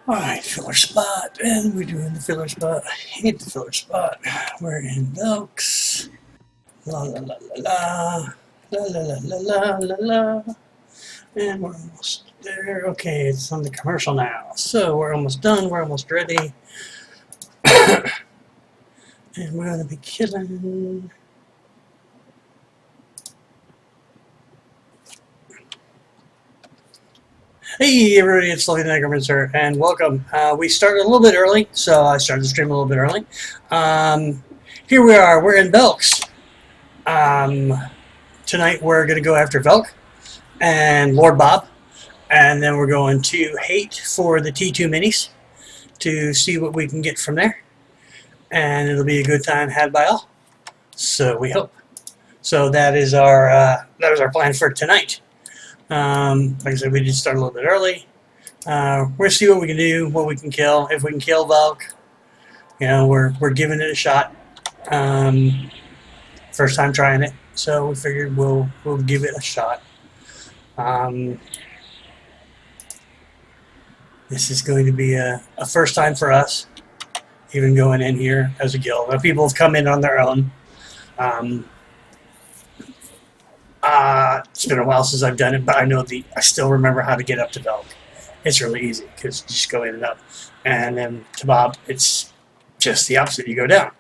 Alright, filler spot, and we're doing the filler spot. I hate the filler spot. We're in Velks. La la la la la. La la la la la la. And we're almost there. Okay, it's on the commercial now. So we're almost done, we're almost ready. And we're gonna be killing. Hey everybody, it's the Necromancer, and welcome. We started a little bit early, so I started the stream a little bit early. Here we are, we're in Velks. Tonight we're going to go after Velk and Lord Bob, and then we're going to Hate for the T2 minis to see what we can get from there. And it'll be a good time had by all. So we hope. So that is our plan for tonight. Like I said, we did start a little bit early. We're gonna see what we can do, what we can kill. If we can kill Velk, you know, we're giving it a shot. First time trying it, so we figured we'll give it a shot. This is going to be a first time for us, even going in here as a guild. Now, people have come in on their own. It's been a while since I've done it, but I still remember how to get up to Velk. It's really easy because you just go in and up, and then to Bob, it's just the opposite. You go down.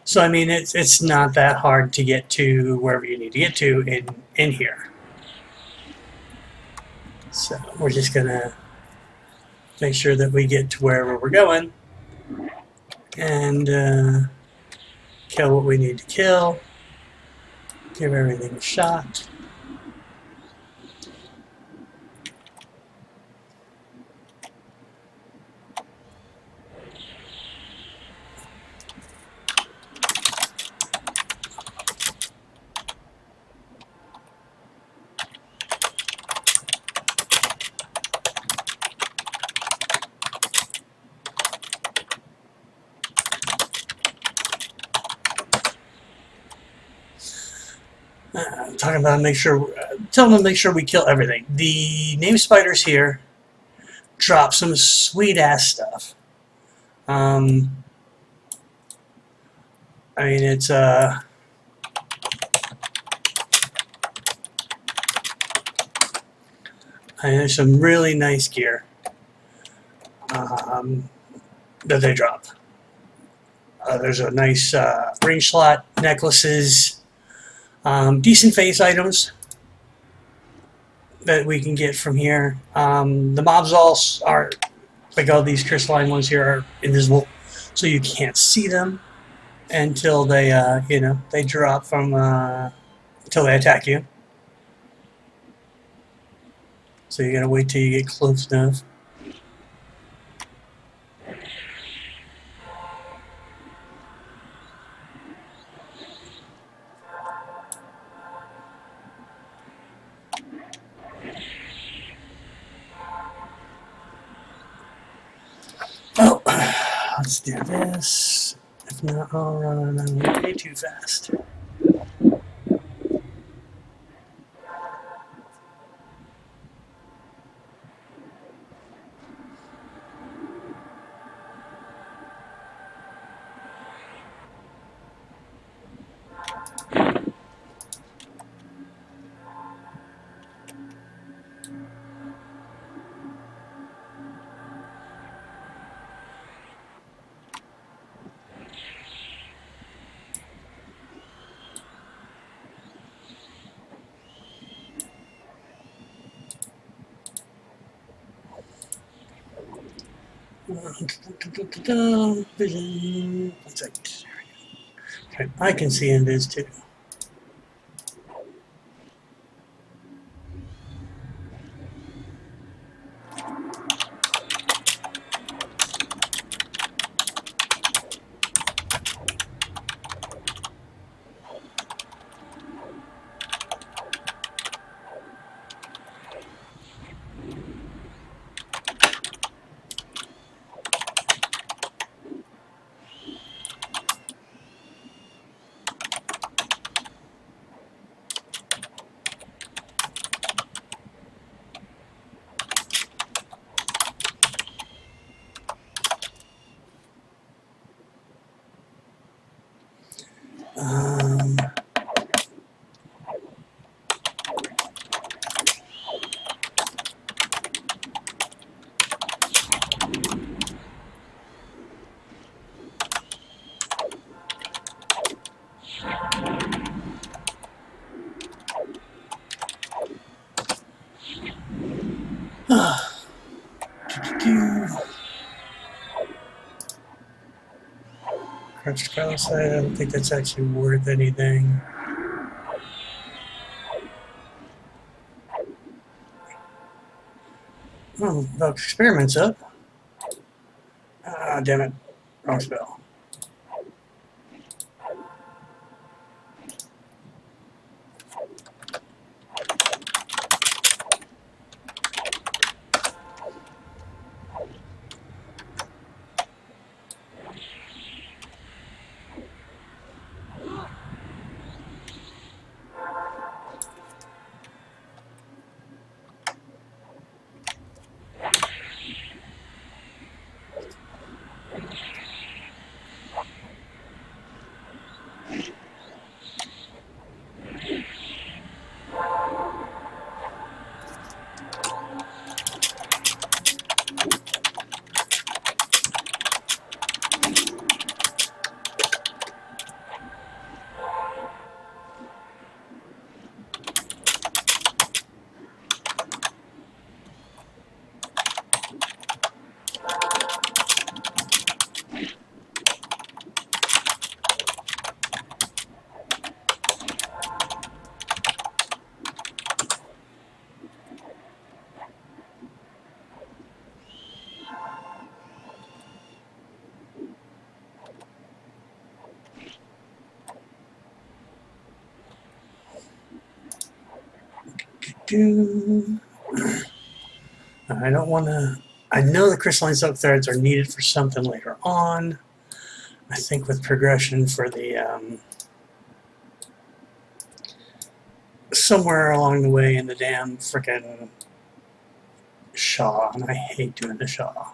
So I mean, it's not that hard to get to wherever you need to get to in here. So we're just gonna make sure that we get to wherever we're going and kill what we need to kill. Give everything a shot. Talking about telling them to make sure we kill everything. The name spiders here drop some sweet ass stuff. I mean, it's there's some really nice gear that they drop. There's a nice ring slot, necklaces. Decent face items that we can get from here. The mobs are like all these crystalline ones here are invisible, so you can't see them until they they drop from until they attack you. So you gotta wait till you get close enough. Oh, let's do this. If not, I'll run way too fast. Vision. Okay, I can see in this too. Crouched Palisade, I don't think that's actually worth anything. Oh, Valk Experiment's up. Ah, damn it. Wrong spell. I don't want to. I know the crystalline silk threads are needed for something later on. I think with progression for the somewhere along the way in the damn frickin' Shaw, and I hate doing the Shaw,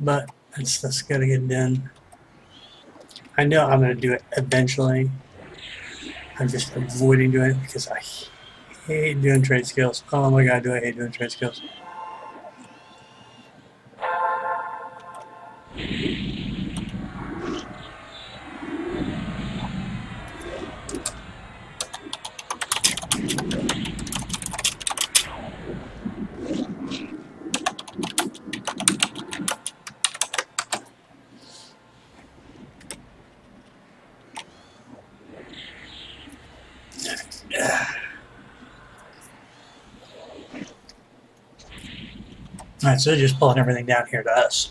but that's gotta get done. I know I'm gonna do it eventually. I'm just avoiding doing it because I hate doing trade skills. Oh my god, do I hate doing trade skills. Alright, so they're just pulling everything down here to us.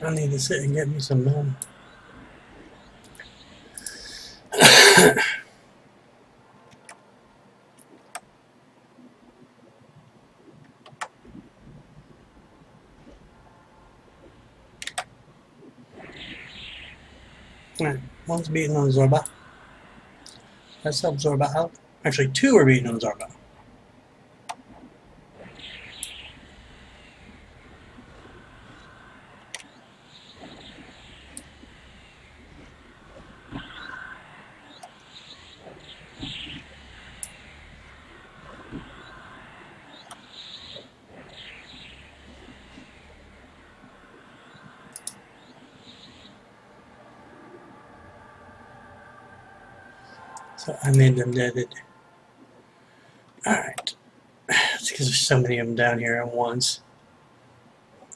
I need to sit and get me some Alright, one's beating on Zorba. Let's help Zorba out. Actually, two are beating on Zorba. So I made them deaded. Alright. It's because there's so many of them down here at once.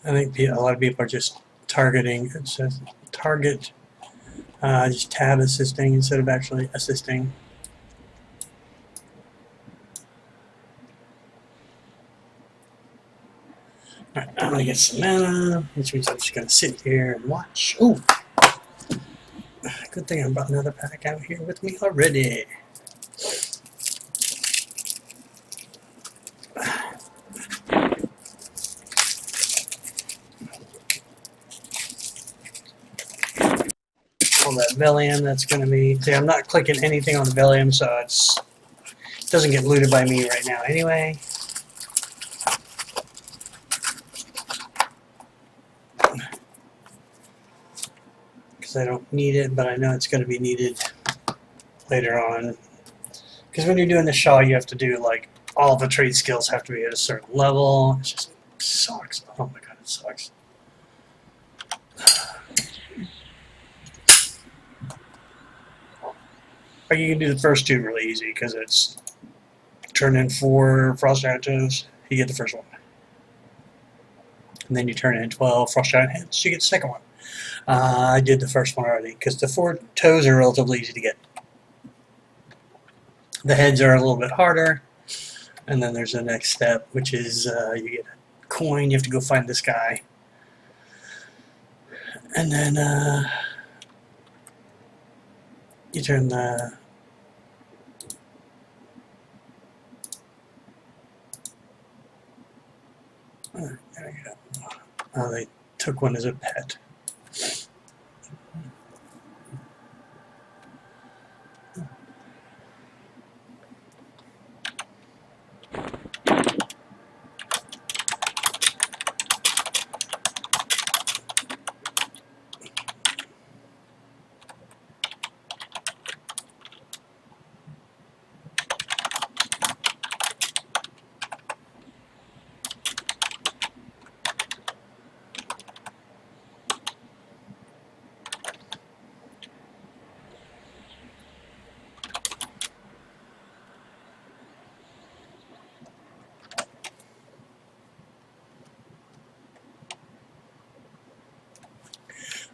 I think a lot of people are just targeting. It says target, just tab assisting instead of actually assisting. Alright, I'm going to get some mana, which means I'm just going to sit here and watch. Oh! Good thing I brought another pack out here with me already. On that Velium, that's going to be... See, I'm not clicking anything on the Velium, so it doesn't get looted by me right now anyway. Because I don't need it, but I know it's going to be needed later on. Because when you're doing the Shaw, you have to do, like, all the trade skills have to be at a certain level. It just sucks. Oh my god, it sucks. But you can do the first two really easy because it's turn in 4 frost giant toes, you get the first one. And then you turn in 12 frost giant heads, you get the second one. I did the first one already because the 4 toes are relatively easy to get. The heads are a little bit harder, and then there's the next step, which is you get a coin. You have to go find this guy, and then you turn the there we go. Oh, they took one as a pet.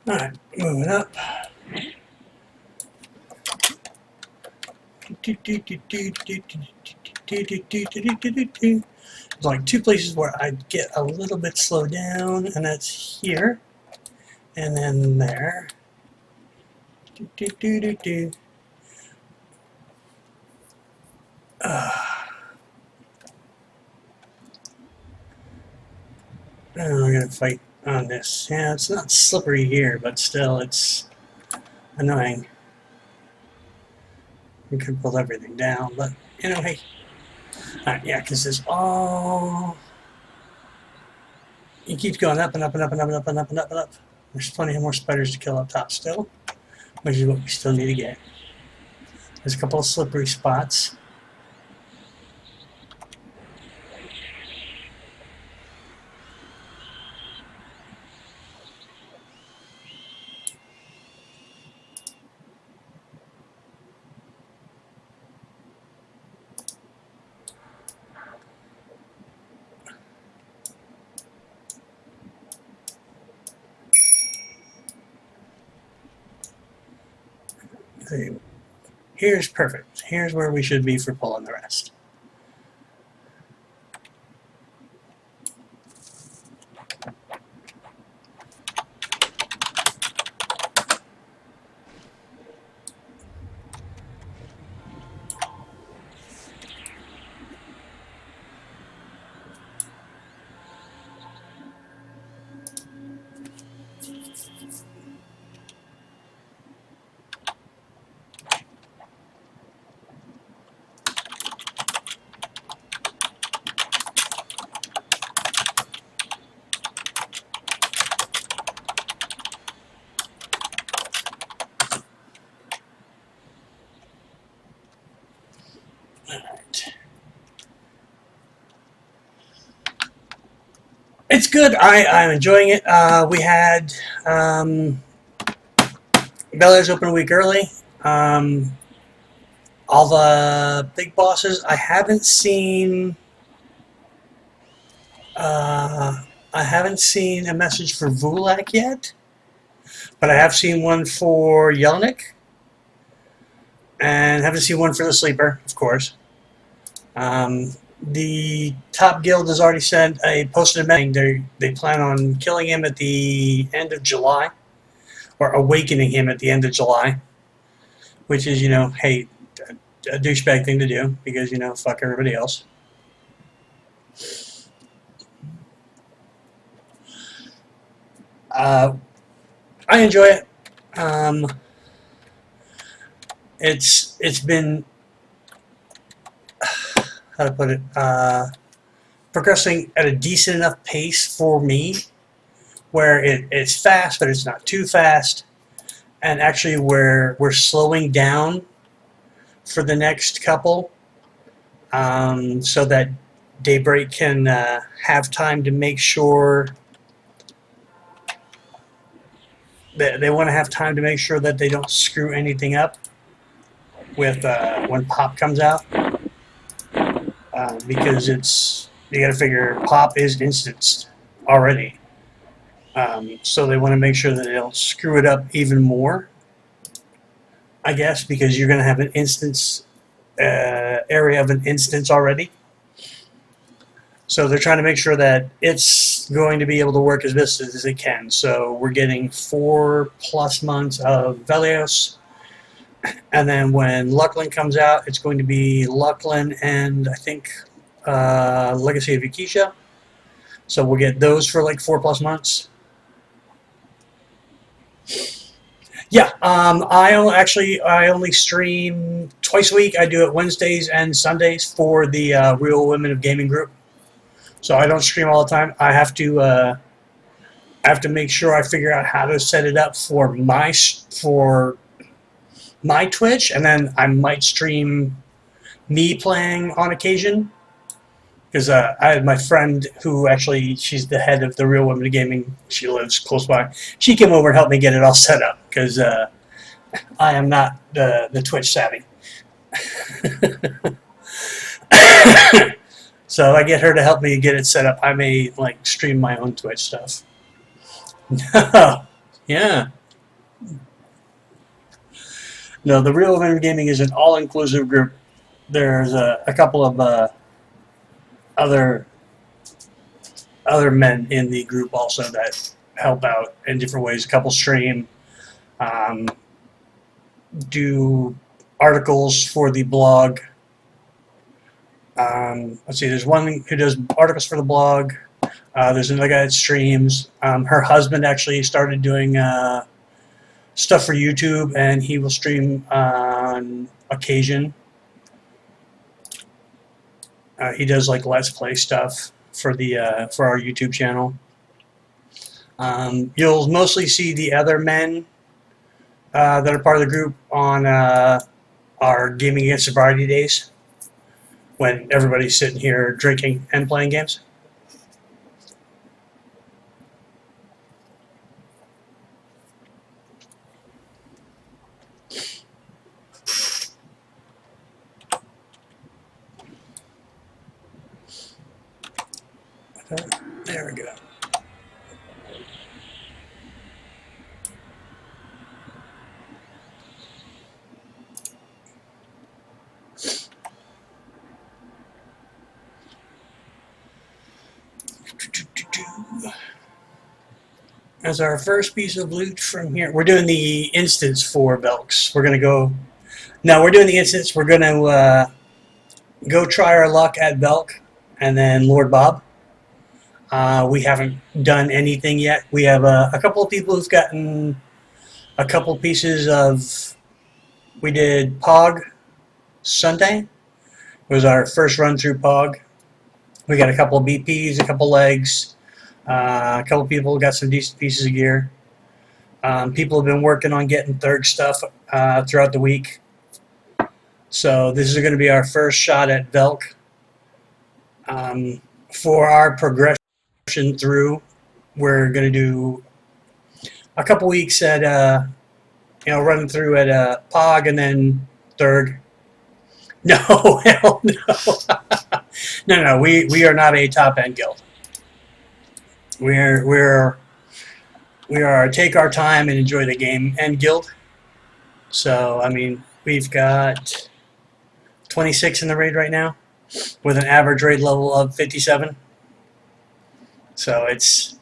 Alright, moving up. There's like 2 places where I get a little bit slowed down, and that's here, and then there. I'm gonna fight on this. Yeah, it's not slippery here, but still, it's annoying. We could pull everything down, but you know, hey. Alright, yeah, because there's all. It keeps going up and up and up and up and up and up and up and up. There's plenty more spiders to kill up top still, which is what we still need to get. There's a couple of slippery spots. Here's perfect. Here's where we should be for pulling the rest. It's good. I'm enjoying it. We had Bella's open a week early. All the big bosses. I haven't seen a message for Vulak yet, but I have seen one for Yelnik, and haven't seen one for the Sleeper, of course. The top guild has already posted a message. They plan on killing him at the end of July, or awakening him at the end of July, which is, you know, hey, a douchebag thing to do because, you know, fuck everybody else. I enjoy it. It's been, how to put it, progressing at a decent enough pace for me, where it's fast, but it's not too fast, and actually where we're slowing down for the next couple, so that Daybreak can have time to make sure that they want to have time to make sure that they don't screw anything up. with when Pop comes out, because you got to figure Pop is instanced already, so they want to make sure that they don't screw it up even more, I guess, because you're going to have an instance area of an instance already. So they're trying to make sure that it's going to be able to work as best as it can. So we're getting 4+ months of Velios. And then when Lucklin comes out, it's going to be Lucklin and I think Legacy of Ikisha. So we'll get those for like 4+ months. Yeah, I only stream twice a week. I do it Wednesdays and Sundays for the Real Women of Gaming group. So I don't stream all the time. I have to make sure I figure out how to set it up for my Twitch, and then I might stream me playing on occasion. Because I had my friend who actually, she's the head of the Real Women of Gaming. She lives close by. She came over and helped me get it all set up because I am not the Twitch savvy. So I get her to help me get it set up. I may like stream my own Twitch stuff. Yeah. No, the Real Women of Gaming is an all-inclusive group. There's a couple of other men in the group also that help out in different ways. A couple stream, do articles for the blog. Let's see, there's one who does articles for the blog. There's another guy that streams. Her husband actually started doing stuff for YouTube, and he will stream on occasion. He does like Let's Play stuff for for our YouTube channel. You'll mostly see the other men that are part of the group on our Gaming Against Sobriety days, when everybody's sitting here drinking and playing games. There we go. As our first piece of loot from here, we're doing the instance for Velks. We're gonna go. No, we're doing the instance. We're gonna go try our luck at Velk, and then Lord Bob. We haven't done anything yet. We have a couple of people who've gotten a couple pieces of. We did Pog Sunday. It was our first run through Pog. We got a couple of BPs, a couple legs. A couple people got some decent pieces of gear. People have been working on getting third stuff throughout the week. So this is going to be our first shot at Velk. For our progression through, we're going to do a couple weeks at running through at Pog and then third. No, hell no. No, we are not a top end guild. We are take our time and enjoy the game and guild. So I mean, we've got 26 in the raid right now, with an average raid level of 57. So it's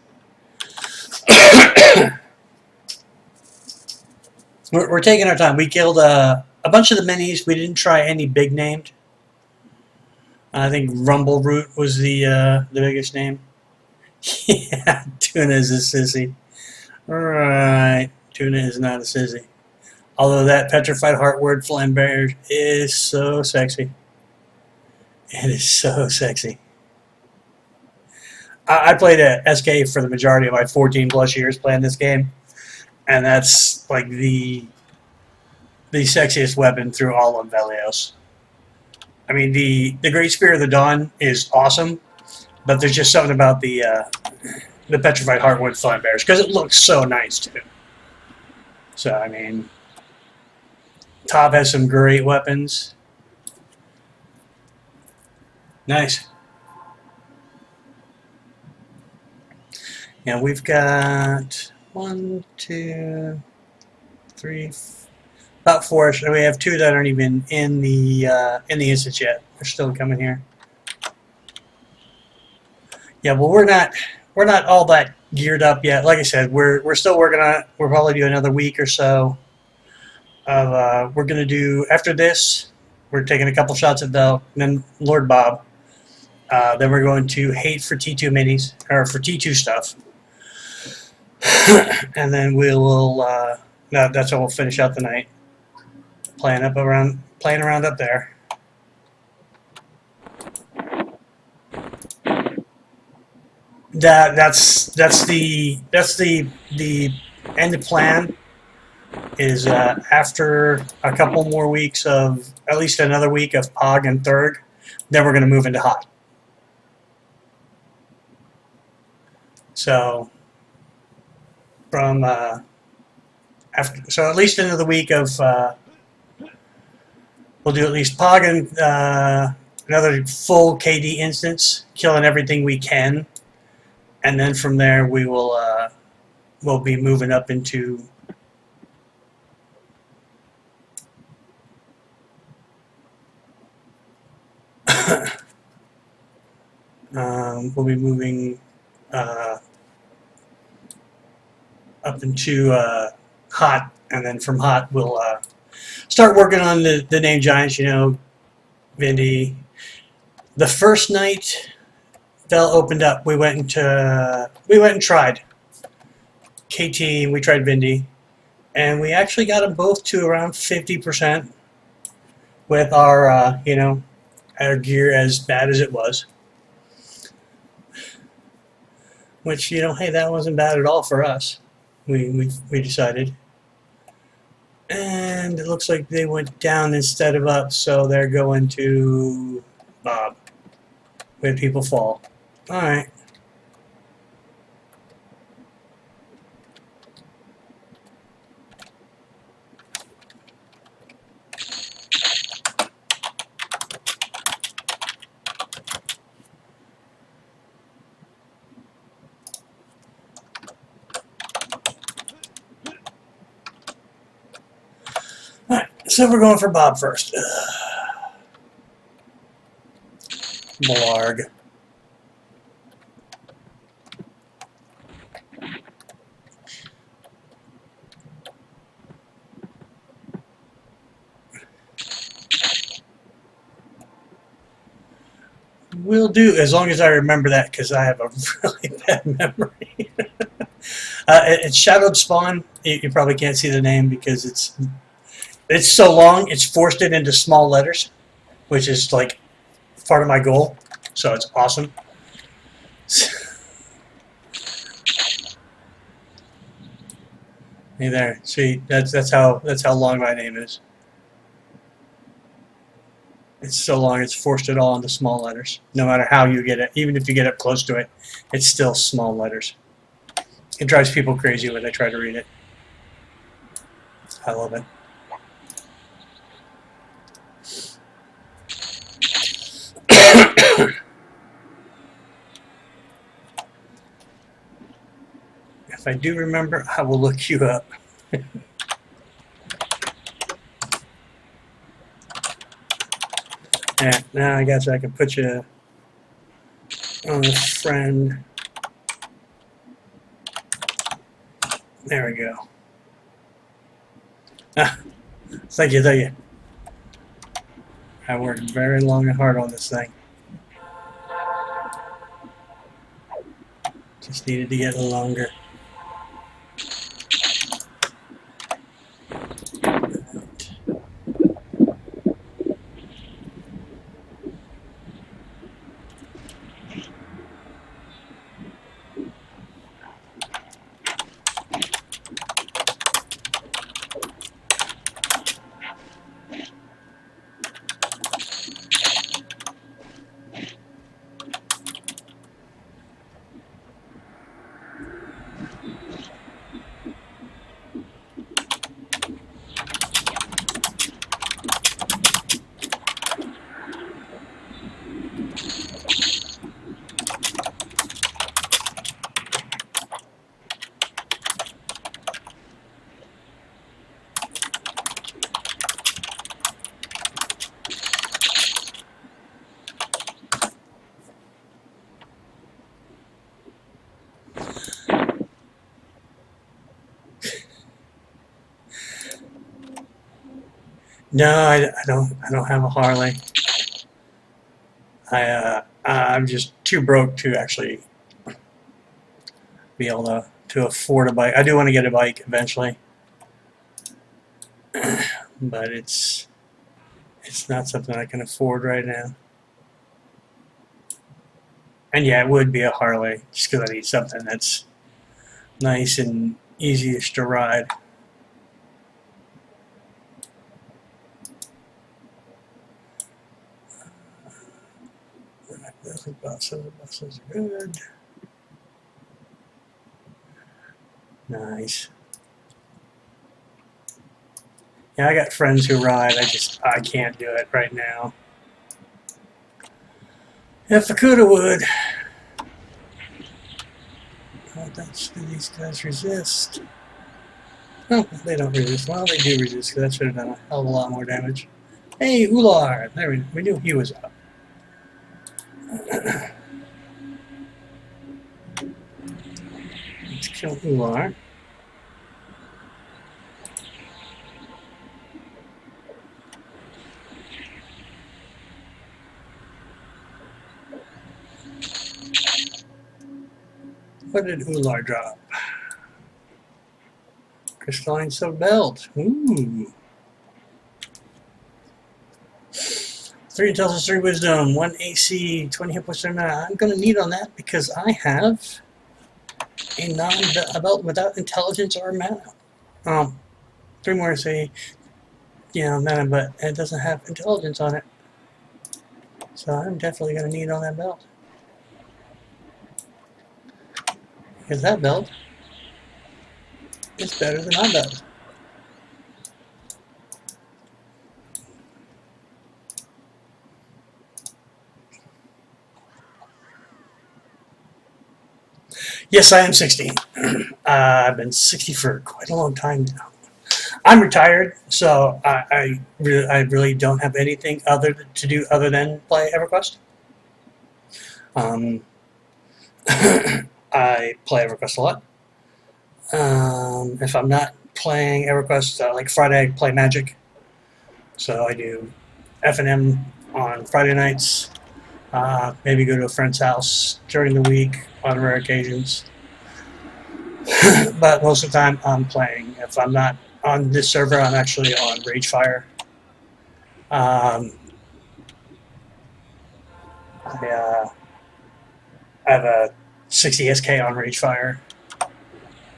we're taking our time. We killed a bunch of the minis. We didn't try any big named. I think Rumble Root was the biggest name. Yeah, Tuna is a sissy. Right, Tuna is not a sissy. Although that Petrified Heartward Flambear is so sexy. It is so sexy. I played at SK for the majority of my 14+ years playing this game, and that's like the sexiest weapon through all of Velios. I mean, the Great Spear of the Dawn is awesome, but there's just something about the Petrified Heartwood Flambears, because it looks so nice too. So I mean, Top has some great weapons. Nice. Yeah, we've got 1, 2, 3, about 4. So we have 2 that aren't even in the instance yet. They're still coming here. Yeah, well, we're not all that geared up yet. Like I said, we're still working on it. We'll probably do another week or so of we're gonna do after this. We're taking a couple shots at Velk, then Lord Bob. Then we're going to hate for T2 minis or for T2 stuff, and then we will. That's how we'll finish out the night. Playing around up there. That's the end of plan is after a couple more weeks of at least another week of Pog and Thurg, then we're going to move into Hot. So from after, so at least another week of we'll do at least Pog and another full KD instance, killing everything we can, and then from there we will we'll be moving up into we'll be moving up into Hot, and then from Hot we'll start working on the name giants. You know, Vindy. The first night Vel opened up, we went and tried KT, and we tried Vindy, and we actually got them both to around 50% with our you know, our gear as bad as it was. Which, you know, hey, that wasn't bad at all for us. We decided. And it looks like they went down instead of up, so they're going to Bob, where people fall. Alright. Alright, so we're going for Bob first. Blarg. Will do, as long as I remember that, because I have a really bad memory. It's Shadowed Spawn. You probably can't see the name because it's so long. It's forced it into small letters, which is like part of my goal. So it's awesome. Hey there. See, that's how long my name is. It's so long, it's forced it all into small letters. No matter how you get it, even if you get up close to it, it's still small letters. It drives people crazy when they try to read it. I love it. If I do remember, I will look you up. Yeah, now I guess I can put you on a friend. There we go. Ah, thank you, thank you. I worked very long and hard on this thing. Just needed to get a little longer. No, I don't have a Harley. I'm just too broke to actually be able to afford a bike. I do want to get a bike eventually, but it's not something I can afford right now. And yeah, it would be a Harley, just because I need something that's nice and easy to ride. The buses are good. Nice. Yeah, I got friends who ride. I can't do it right now. If I could, I would. How much do these guys resist? No, they don't resist. Well, they do resist, because that should have done a hell of a lot more damage. Hey, Ular! There we knew he was up. Let's kill Ular. What did Ular drop? Crystalline Silk Belt. Ooh. 3 intelligence, 3 wisdom, 1 AC, 20 hit points. I'm going to need on that because I have a belt without intelligence or mana. 3 more AC, mana, but it doesn't have intelligence on it. So I'm definitely going to need on that belt. Because that belt is better than my belt. Yes, I am 60. I've been 60 for quite a long time now. I'm retired, so I really don't have anything to do other than play Everquest. I play Everquest a lot. If I'm not playing Everquest, like Friday, I play Magic. So I do F&M on Friday nights. Maybe go to a friend's house during the week on rare occasions. But most of the time I'm playing. If I'm not on this server, I'm actually on Ragefire. I have a 60 SK on Ragefire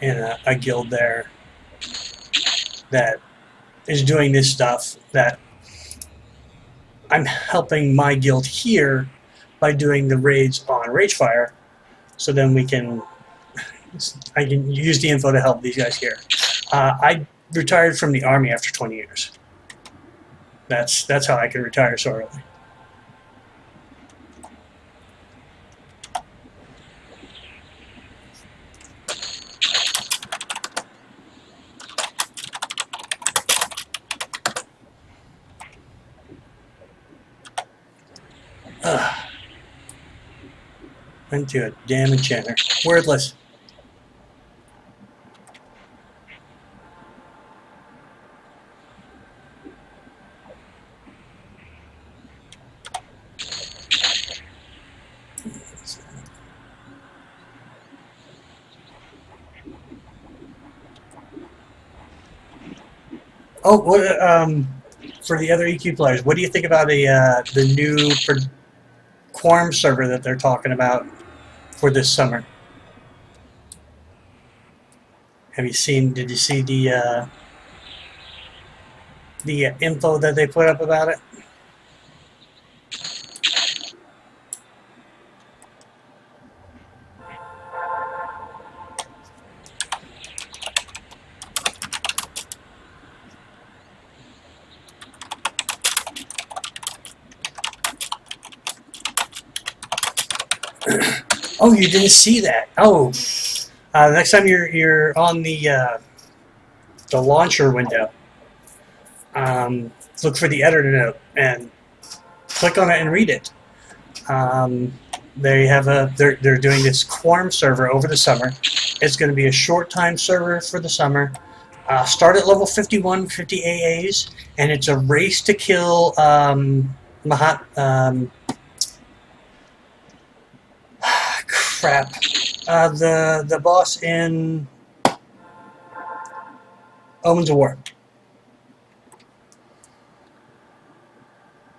in a guild there that is doing this stuff that I'm helping my guild here by doing the raids on Ragefire, so then I can use the info to help these guys here. I retired from the army after 20 years. That's how I could retire so early. Went to a damn enchanter. Wordless. Oh, what? For the other EQ players, what do you think about the new Quorum server that they're talking about for this summer? Have you seen? Did you see the info that they put up about it? Oh, you didn't see that? Oh, next time you're on the launcher window, look for the editor note and click on it and read it. They have they're doing this Quorum server over the summer. It's going to be a short time server for the summer. Start at level 51, 50 AAs, and it's a race to kill crap. The boss in Omens of War.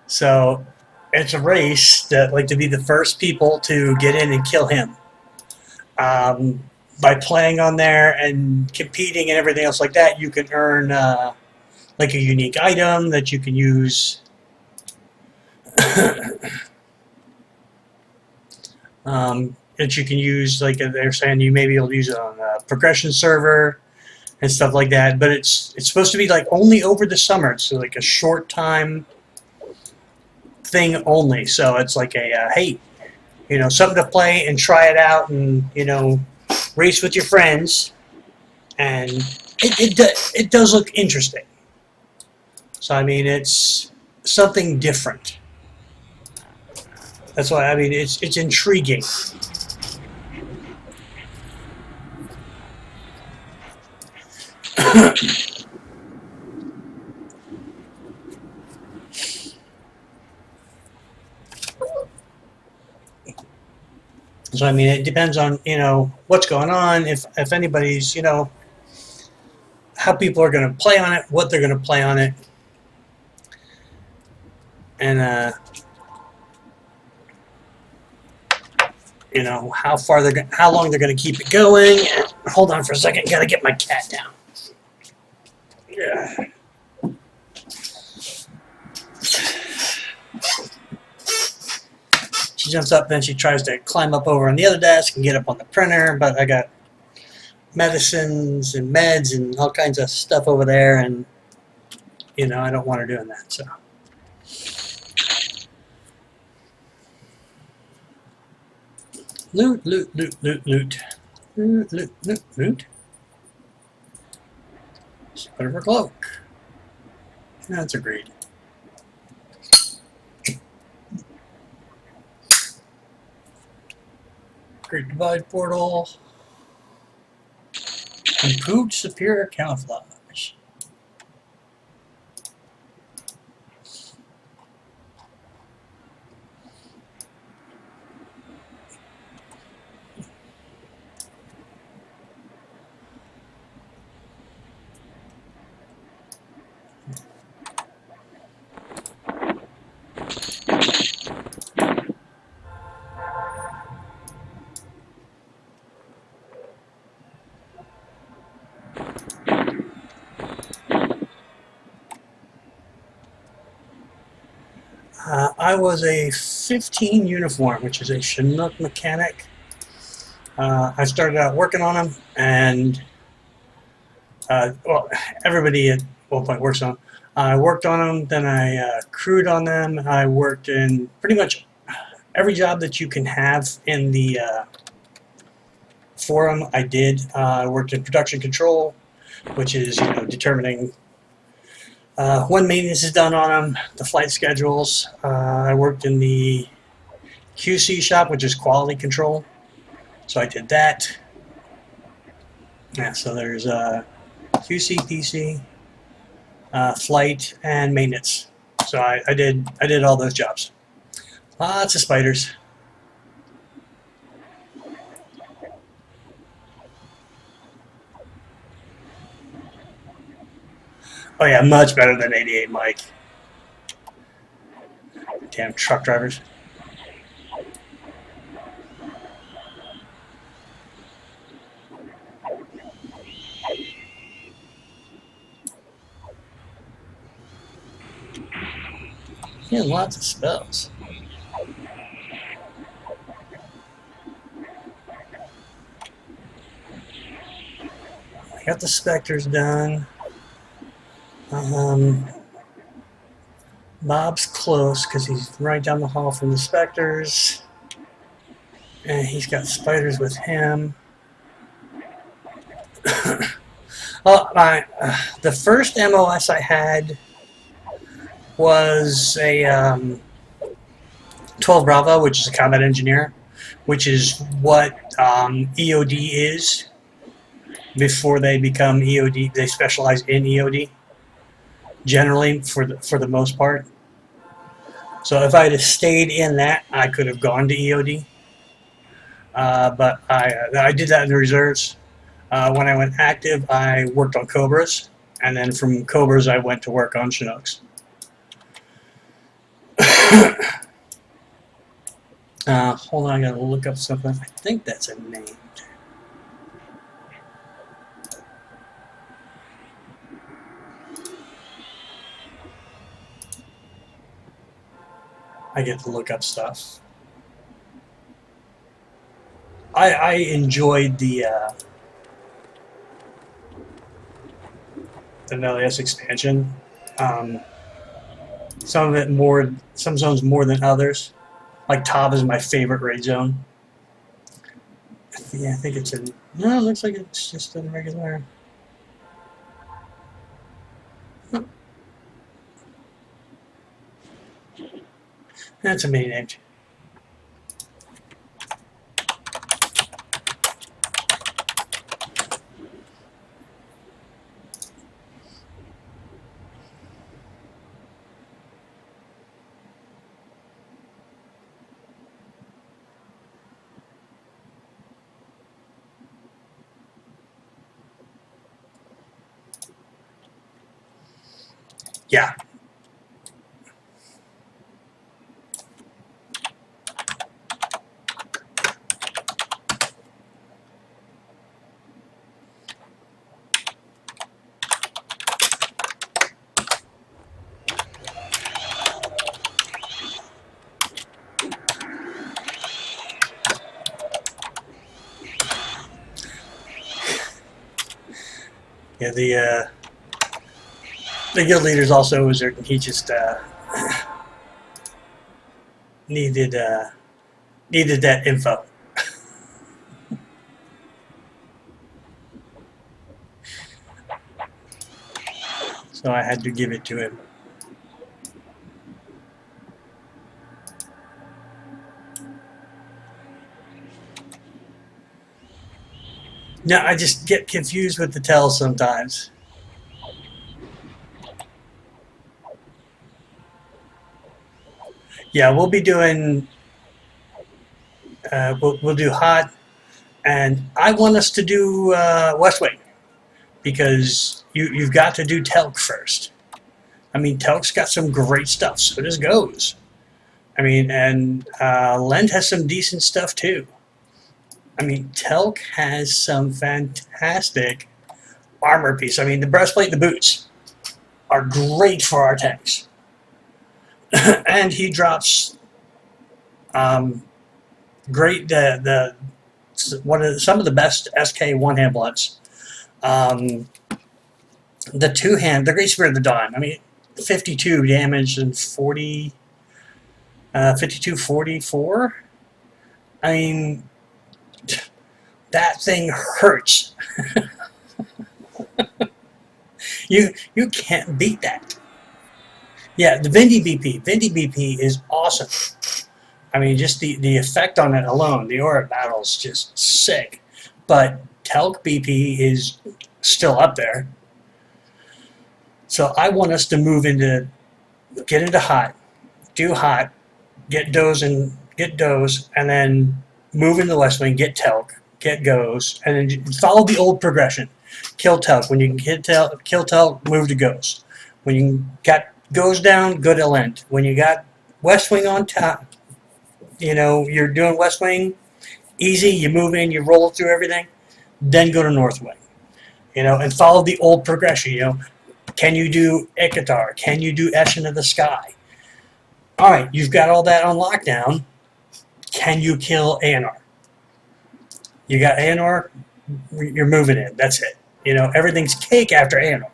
So it's a race that like to be the first people to get in and kill him. By playing on there and competing and everything else like that, you can earn like a unique item that you can use. That you can use, like they're saying, you may be able to use it on a progression server and stuff like that. But it's supposed to be like only over the summer. It's like a short time thing only. So it's like a hey, you know, something to play and try it out, and you know, race with your friends, and it does look interesting. So I mean, it's something different. That's why I mean it's intriguing. So I mean, it depends on, you know, what's going on, if anybody's, you know, how people are going to play on it, what they're going to play on it, and you know, how long they're going to keep it going. Hold on for a second, got to get my cat down. Yeah. She jumps up, then she tries to climb up over on the other desk and get up on the printer, but I got medicines and meds and all kinds of stuff over there, and you know, I don't want her doing that. So loot, loot, loot, loot, loot, loot, loot, loot, loot. Put her cloak. That's agreed. Great Divide Portal. Improved Superior Camouflage. I was a 15 uniform, which is a Chinook mechanic. I started out working on them, and well, everybody at one point works on them. I worked on them, then I crewed on them. I worked in pretty much every job that you can have in the forum. I did. I worked in production control, which is, you know, determining when maintenance is done on them, the flight schedules. I worked in the QC shop, which is quality control. So I did that. Yeah, so there's QC, PC, flight, and maintenance. So I did all those jobs. Lots of spiders. Oh yeah, much better than 88 Mike. Damn truck drivers. He has lots of spells. I got the specters done. Bob's close because he's right down the hall from the specters, and he's got spiders with him. The first MOS I had was a 12 Bravo, which is a combat engineer, which is what EOD is. before they become EOD. They specialize in EOD generally for the most part. So if I'd have stayed in that, I could have gone to EOD. But I did that in the reserves. When I went active, I worked on Cobras, and then from Cobras, I went to work on Chinooks. Hold on, I gotta look up something. I think that's a name. I get to look up stuff. I enjoyed the LAS expansion. Um, some of it more, some zones more than others. Like Top is my favorite raid zone. Yeah, I think it's a. No, it looks like it's just a regular. That's a mini name. Yeah. Yeah, the guild leaders also was there. He just needed needed that info. So I had to give it to him. No, I just get confused with the tells sometimes. Yeah, we'll be doing. We'll do hot, and I want us to do West Wing because you've got to do Telk first. I mean, Telk's got some great stuff. So does Goes. I mean, and Lend has some decent stuff too. I mean, Telk has some fantastic armor piece. I mean, the breastplate and the boots are great for our tanks. And he drops um, great the one of some of the best SK one hand blunts. Um, the two hand, the Great Spirit of the Dawn. I mean, 52 damage and 52, 44. I mean, that thing hurts. You can't beat that. Yeah, the Vindy BP. Vindy BP is awesome. I mean, just the effect on it alone, the aura battle is just sick. But Telk BP is still up there. So I want us to move into, get into hot, do hot, get doze, and then move into West Wing, get Telk, get goes, and then follow the old progression. Kill Telk. When you can kill Telk, move to goes. When you got goes down, go to Lent. When you got West Wing on top, you're doing West Wing, easy, you move in, you roll through everything, then go to North Wing, and follow the old progression, Can you do Ikatar? Can you do Eshin of the Sky? All right, you've got all that on lockdown. Can you kill ANR? You got ANR, you're moving in. That's it. Everything's cake after ANR.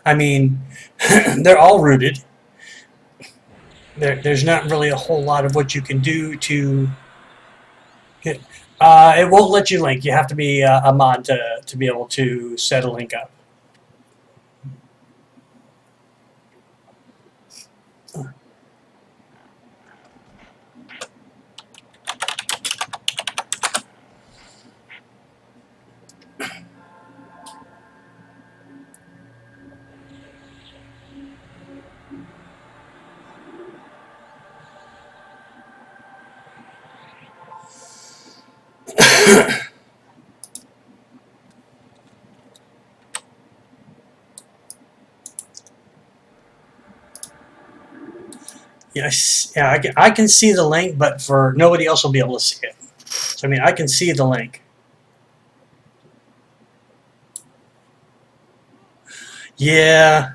I mean, they're all rooted. There's not really a whole lot of what you can do to get. It won't let you link. You have to be a mod to be able to set a link up. Yes, yeah, I can see the link, but for nobody else will be able to see it. So I mean, I can see the link. Yeah.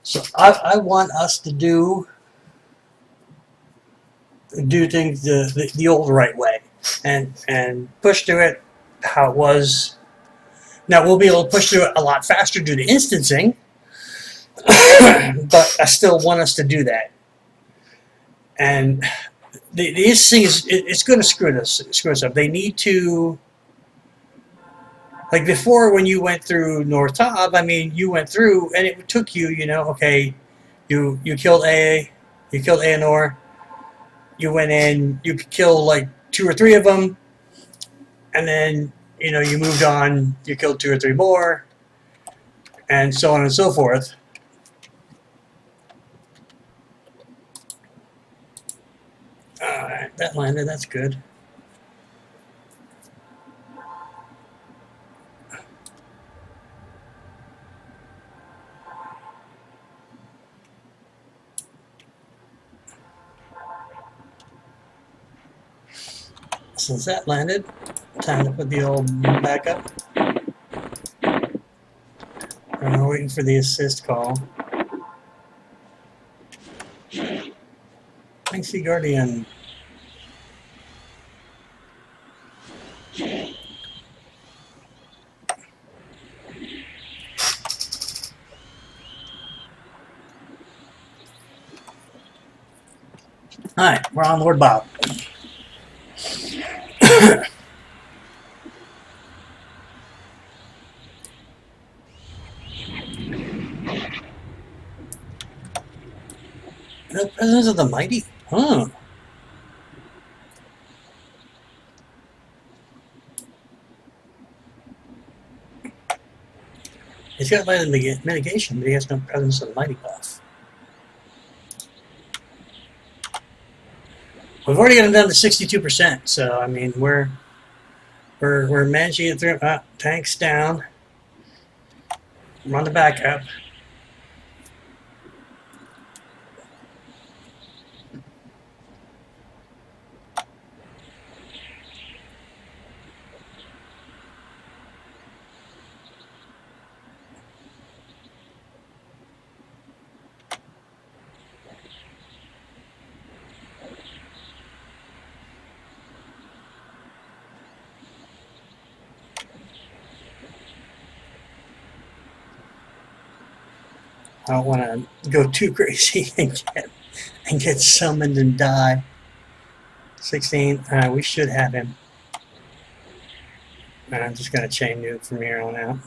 So I want us to do things the old right way, and push through it how it was. Now we'll be able to push through it a lot faster due to instancing, but I still want us to do that. And the instancing it's going to screw us up. They need to, like before when you went through North Top. I mean, you went through and it took you, okay, you killed you killed Aenor, you went in, you could kill like 2 or 3 of them, and then you moved on, you killed 2 or 3 more, and so on and so forth. Alright, that landed, that's good. Since that landed, time to put the old back up. And we're waiting for the assist call. Thanks, the Guardian. Alright, we're on Lord Bob. The Presence of the Mighty? Huh. He's got light mitigation, but he has no Presence of the Mighty buff. We've already got him down to 62%, so I mean we're managing it through. Tanks down. We're on the backup. I don't want to go too crazy and get summoned and die. 16. We should have him. I'm just going to chain nuke from here on out.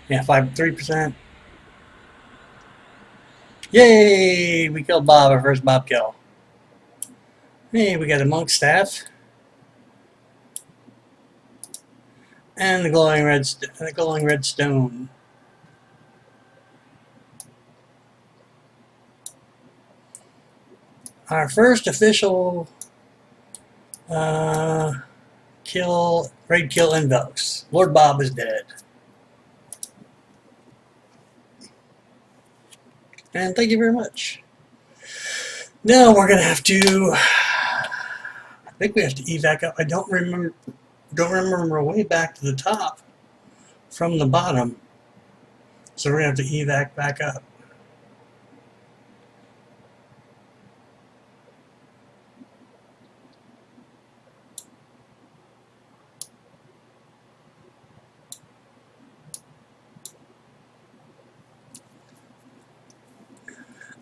Yeah, 3%. Yay! We killed Bob, our first Bob kill. Hey, we got a monk staff. And the glowing red stone. Our first official raid kill invokes. Lord Bob is dead. And thank you very much. Now we're gonna have to. I think we have to evac up. I don't remember our way back to the top from the bottom. So we're gonna have to evac back up.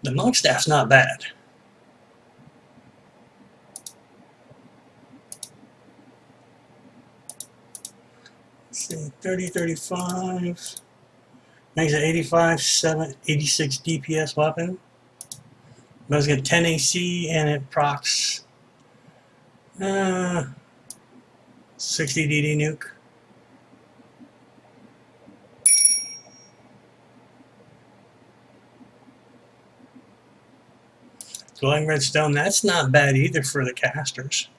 The monk staff's not bad. Let's see, 30, 35. Makes it 85, 86 DPS weapon. But it's got 10 AC and it procs 60 DD nuke. Glowing redstone, that's not bad either for the casters.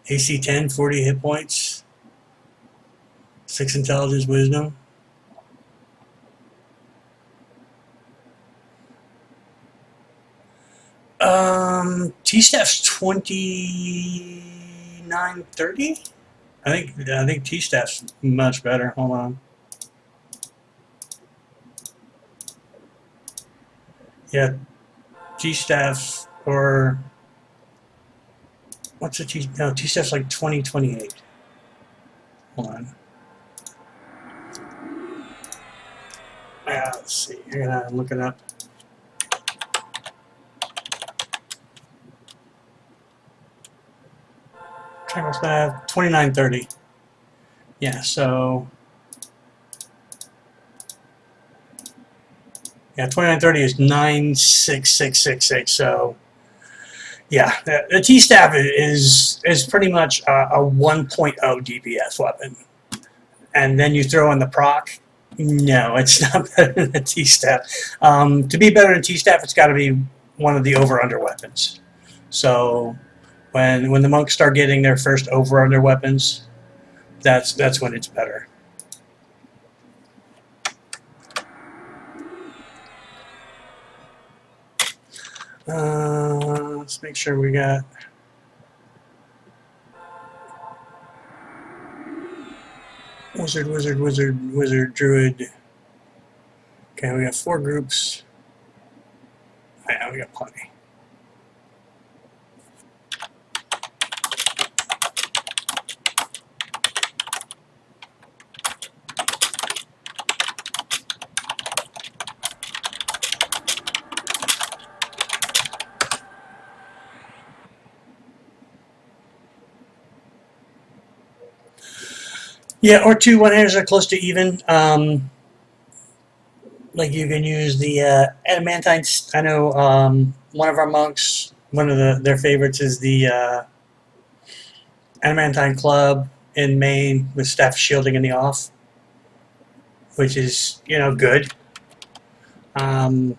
AC 10, 40 hit points, 6 intelligence, wisdom. T-Staff's 2930. I think T-Staff's much better. Hold on. Yeah, T-Staff or what's the T? No, T-Staff's like 2028. Hold on. Let's see. I gotta look it up. Triangle Staff 2930. Yeah, so yeah, 2930 is 96666. So yeah, the T-Staff is pretty much a 1.0 DPS weapon. And then you throw in the proc. No, it's not better than the T-Staff. To be better than T-Staff, it's got to be one of the over-under weapons. So when the monks start getting their first over-under weapons, that's when it's better. Let's make sure we got wizard, druid. Okay, we got 4 groups. Yeah, we got plenty. Yeah, or 2 one-handers are close to even. Like you can use the adamantine. I know one of our monks, one of their favorites is the adamantine club in Maine with staff shielding in the off, which is good. I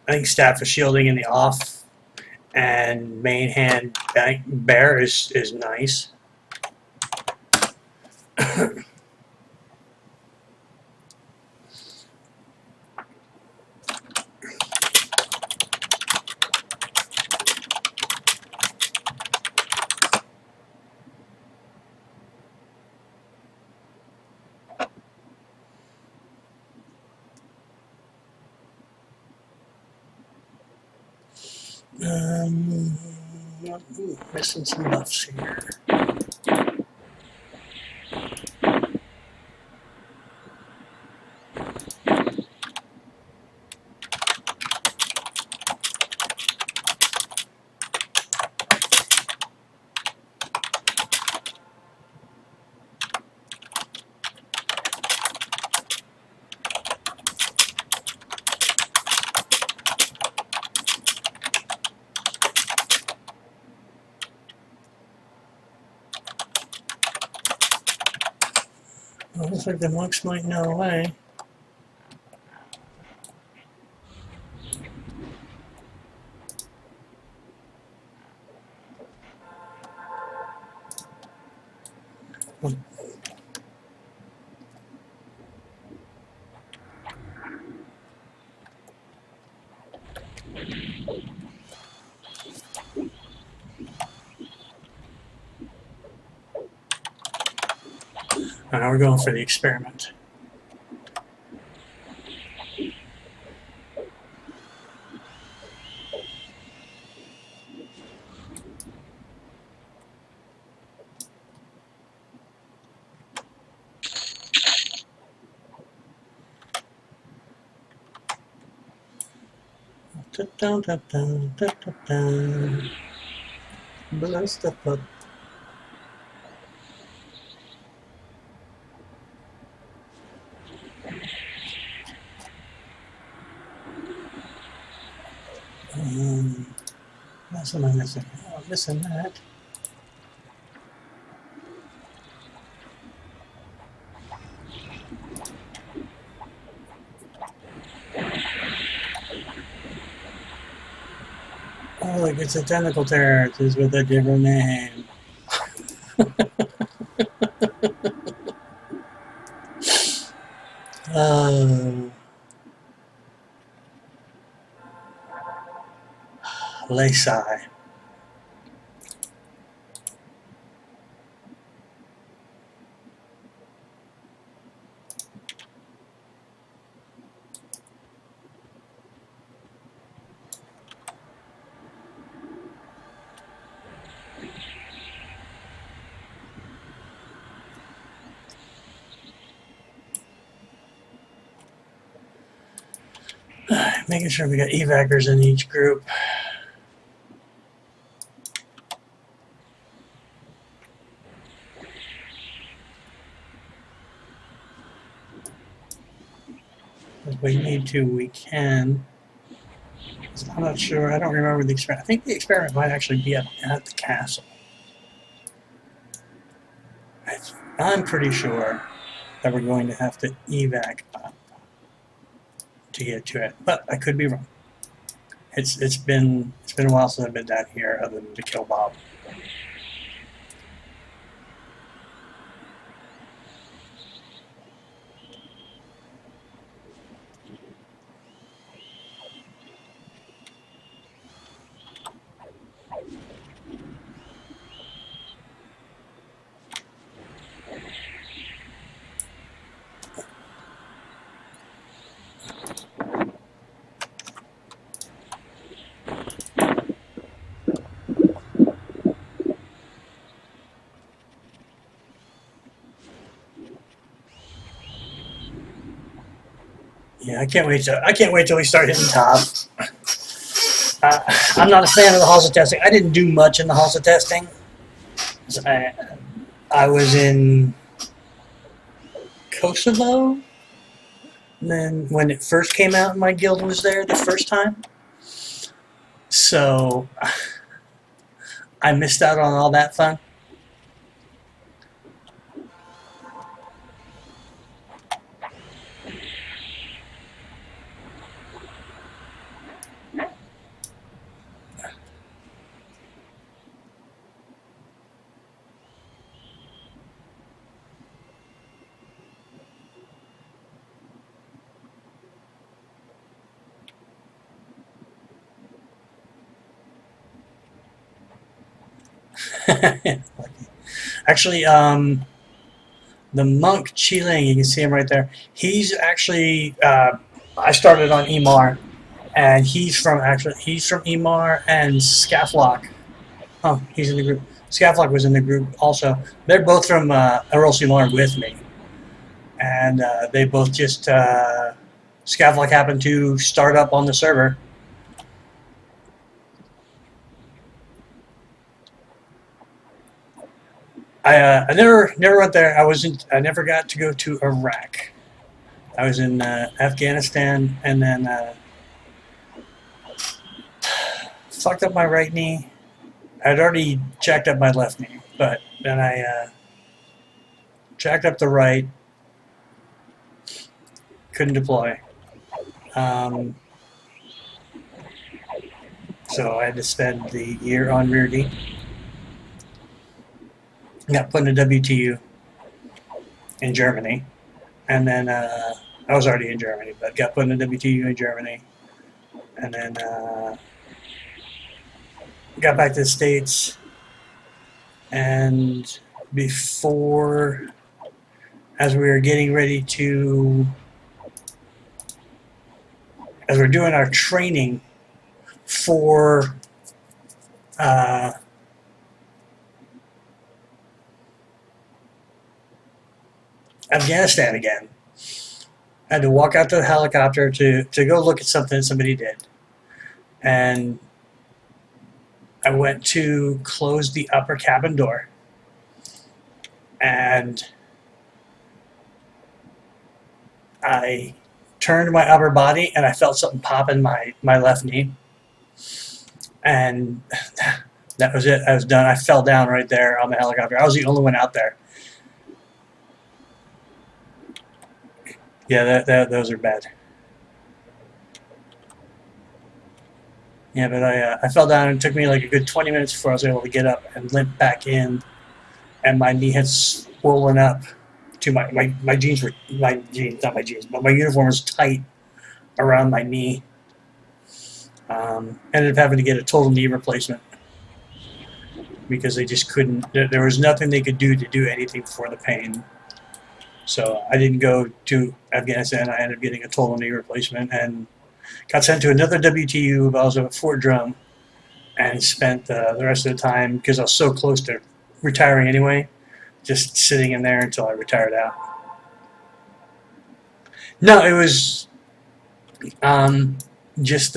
think staff of shielding in the off and main hand bear is nice. Missing some buffs here. Well, looks like the monks might know away. Now we're going for the experiment. Dun, dun, dun, dun, dun, dun. Blow stuff up. What else am I missing? Oh, I'm missing that. Oh, look, it's a tentacle terrorist with a different name. Oh, Laysai. Making sure we got evackers in each group. If we need to, we can. I'm not sure. I don't remember the experiment. I think the experiment might actually be at the castle. I'm pretty sure that we're going to have to evac up to get to it, but I could be wrong. It's been a while since I've been down here, other than to kill Bob. Yeah, I can't wait till we start hitting top. I'm not a fan of the halls of testing. I didn't do much in the halls of testing. I was in Kosovo. And then when it first came out, my guild was there the first time. So I missed out on all that fun. Actually, the monk Chiling, you can see him right there. He's actually I started on Emar, and he's from Emar and Scaflock. Oh, he's in the group. Scaflock was in the group also. They're both from Earl Seymour with me, and they both just Scaflock happened to start up on the server. I never went there. I never got to go to Iraq. I was in Afghanistan, and then fucked up my right knee. I'd already jacked up my left knee, but then I jacked up the right. Couldn't deploy. So I had to spend the year on rear D. Got put in a WTU in Germany, and then I was already in Germany, but got put in a WTU in Germany, and then got back to the States, and before, as we were getting ready to, as we're doing our training for Afghanistan again, I had to walk out to the helicopter to go look at something that somebody did. and I went to close the upper cabin door, and I turned my upper body, and I felt something pop in my left knee, and that was it. I was done. I fell down right there on the helicopter. I was the only one out there. Yeah, those are bad. Yeah, but I fell down, and it took me like a good 20 minutes before I was able to get up and limp back in, and my knee had swollen up to my jeans were, my jeans, not my jeans, but my uniform was tight around my knee. Ended up having to get a total knee replacement because they just couldn't, there was nothing they could do to do anything for the pain. So I didn't go to Afghanistan. I ended up getting a total knee replacement and got sent to another WTU. I was at Fort Drum and spent the rest of the time, because I was so close to retiring anyway, just sitting in there until I retired out. No, it was just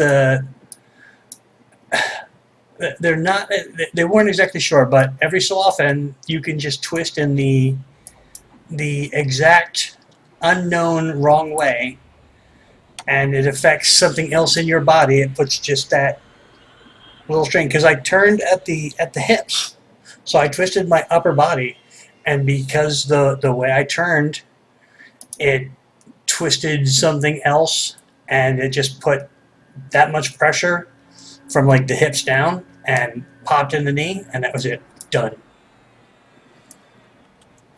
they're not, they weren't exactly sure, but every so often you can just twist in the exact unknown wrong way, and it affects something else in your body. It puts just that little strain, because I turned at the hips, so I twisted my upper body, and because the way I turned, it twisted something else, and it just put that much pressure from like the hips down and popped in the knee, and that was it. Done.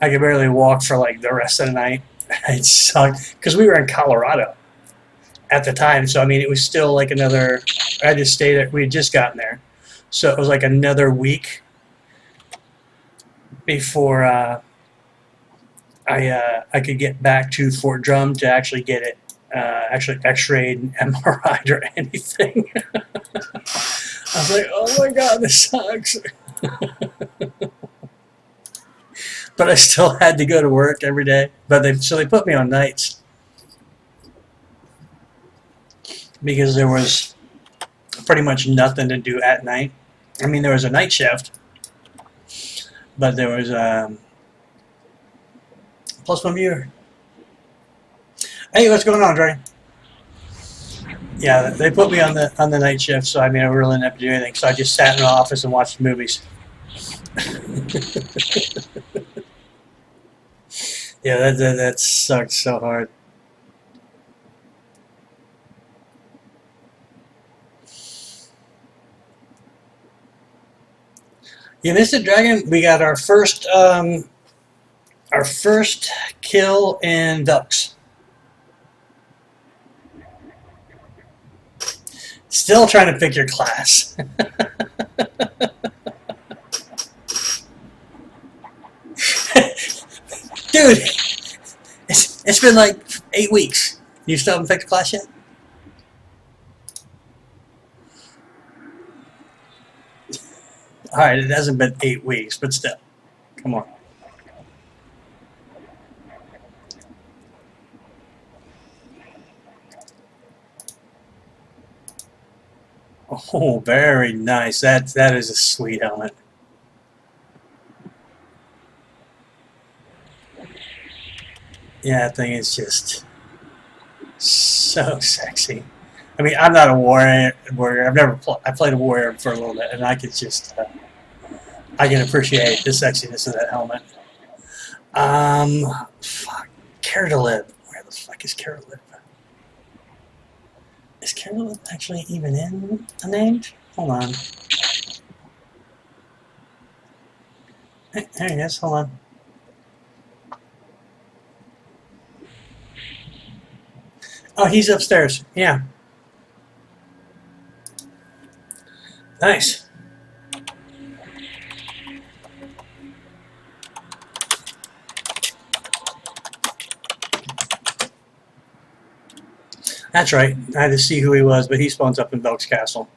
I could barely walk for like the rest of the night. It sucked because we were in Colorado at the time, so I mean it was still like another. I had to stay there. We had just gotten there, so it was like another week before I could get back to Fort Drum to actually get it actually X-rayed and MRI'd or anything. I was like, oh my god, this sucks. But I still had to go to work every day. But they put me on nights because there was pretty much nothing to do at night. I mean, there was a night shift, but there was plus one viewer. Hey, what's going on, Dre? Yeah, they put me on the night shift, so I mean, I really didn't have to do anything. So I just sat in the office and watched movies. Yeah, that sucked so hard. Yeah, Mr. Dragon, we got our first kill in ducks. Still trying to pick your class. Dude, it's been like 8 weeks. You still haven't picked a class yet? Alright, it hasn't been 8 weeks, but still. Come on. Oh, very nice. That is a sweet helmet. Yeah, that thing is just so sexy. I mean, I'm not a warrior. I've never I played a warrior for a little bit, and I could just I can appreciate the sexiness of that helmet. Fuck, Carolib. Where the fuck is Carolib? Is Carolib actually even in the named? Hold on. There he is. Hold on. Oh, he's upstairs. Yeah. Nice. That's right. I had to see who he was, but he spawns up in Belk's Castle.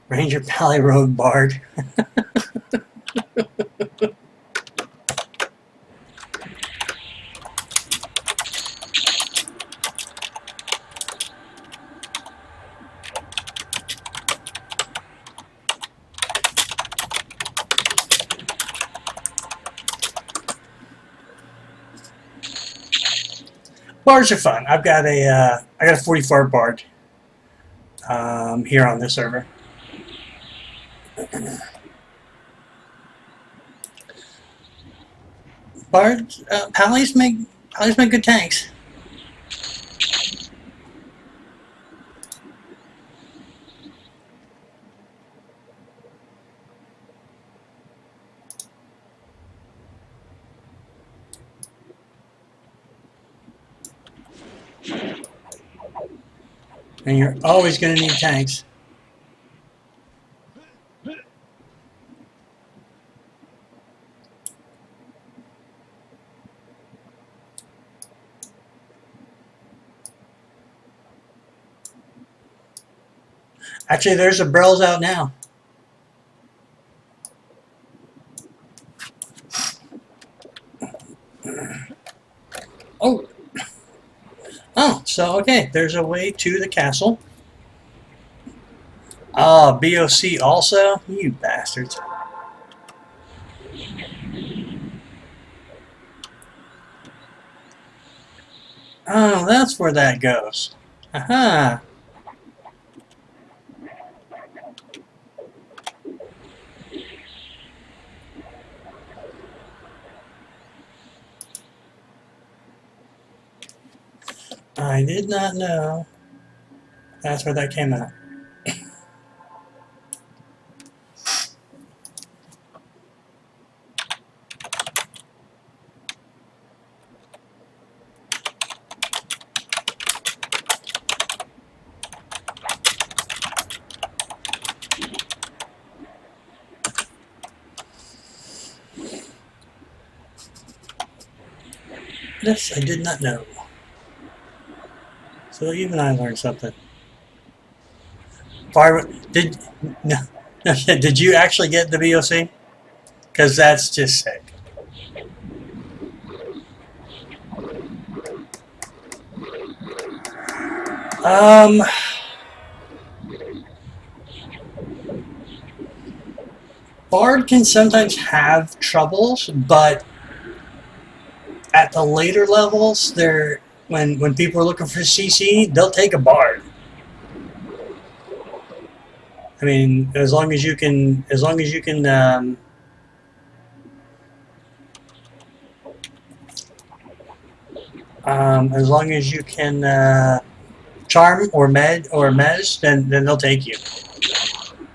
Ranger Pally Road Bard. Bards are fun. I've got a 44 bard here on this server. Bards, Pallies make good tanks. And you're always going to need tanks. Actually, there's a Brells out now. Oh. Oh, so okay, there's a way to the castle. Ah, BOC also? You bastards. Oh, that's where that goes. Aha. I did not know that's where that came out. This I did not know. So even I learned something. Did no, did you actually get the BOC? Because that's just sick. Bard can sometimes have troubles, but at the later levels, they're when people are looking for CC, they'll take a Bard. I mean, as long as you can as long as you can charm or mez, then they'll take you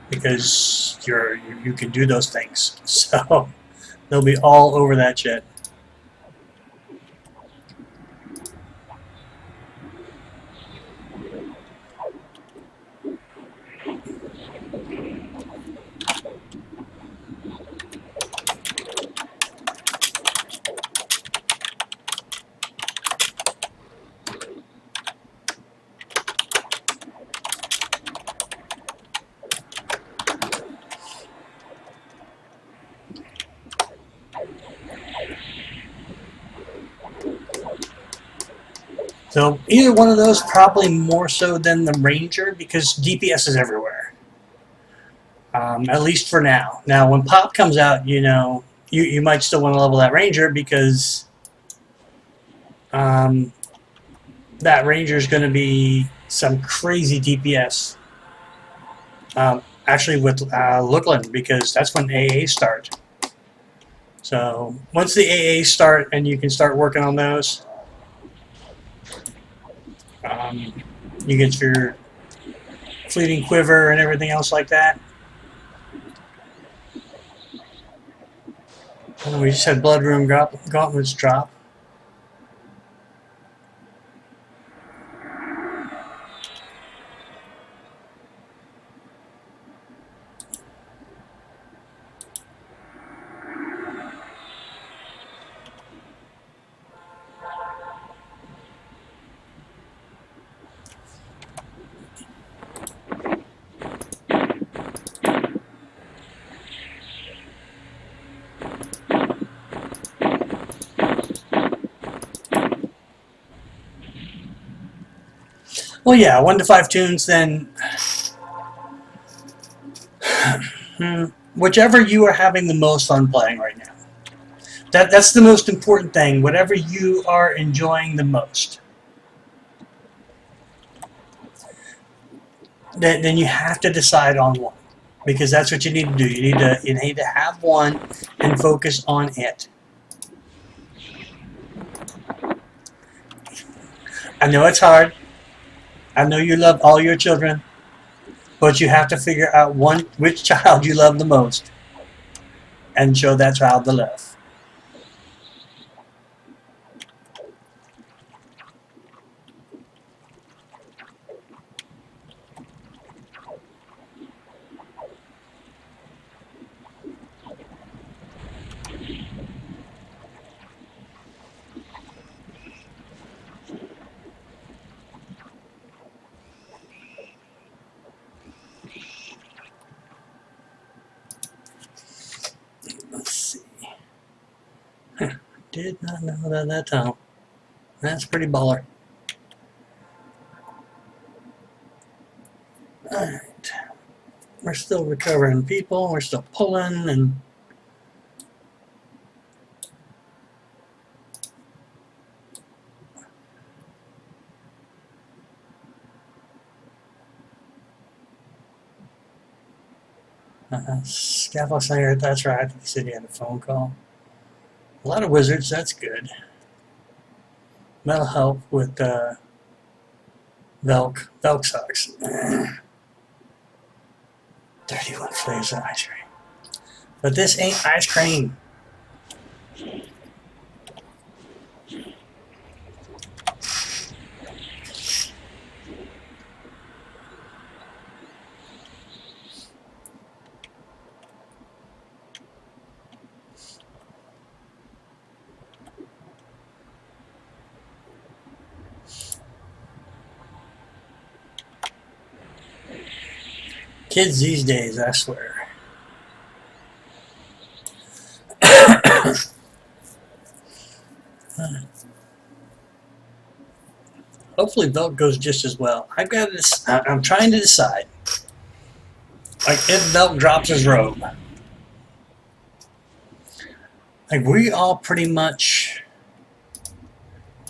because you can do those things. So they'll be all over that shit. So either one of those, probably more so than the Ranger, because DPS is everywhere. At least for now. Now, when Pop comes out, you might still want to level that Ranger because that Ranger is going to be some crazy DPS. Actually, with Lookland, because that's when AA start. So once the AA start and you can start working on those, you get your Fleeting Quiver and everything else like that. And we just had Blood Room Gauntlets drop. Well, yeah, 1 to 5 tunes, then whichever you are having the most fun playing right now. That's the most important thing. Whatever you are enjoying the most. Then you have to decide on one, because that's what you need to do. You need to have one and focus on it. I know it's hard. I know you love all your children, but you have to figure out which child you love the most and show that child the love. Let's see. Did not know that tunnel. That's pretty baller. Alright. We're still recovering people. We're still pulling and Scaffold Slayer, that's right. He said he had a phone call. A lot of wizards, that's good. That'll help with Velk. Velk sucks. 31 flavors of ice cream. But this ain't ice cream. Kids these days, I swear. Hopefully Velk goes just as well. I'm trying to decide. Like, if Velk drops his robe. Like, we all pretty much...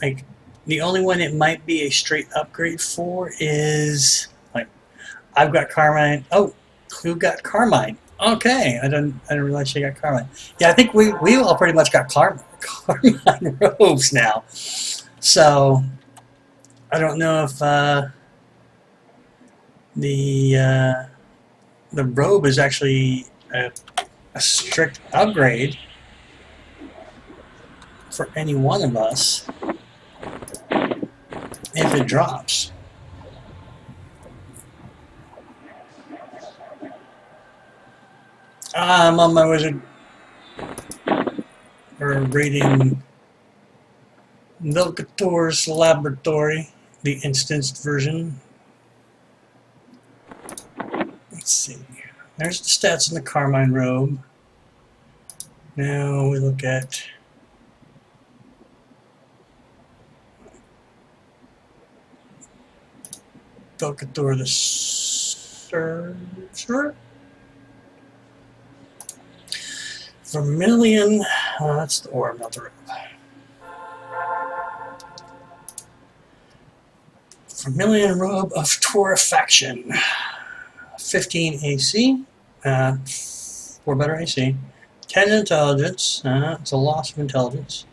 Like, the only one it might be a straight upgrade for is... Like, I've got Carmine. Oh, who got Carmine? Okay, I didn't realize she got Carmine. Yeah, I think we all pretty much got Carmine robes now. So, I don't know if the robe is actually a strict upgrade for any one of us if it drops. I'm on my wizard. We're reading Velkator's Laboratory, the instanced version. Let's see. There's the stats in the Carmine robe. Now we look at Velkator the Searcher. Vermilion, that's the orb, not the robe. Vermilion Robe of Torrefaction. 15 AC, 4 better AC, 10 intelligence, it's a loss of intelligence,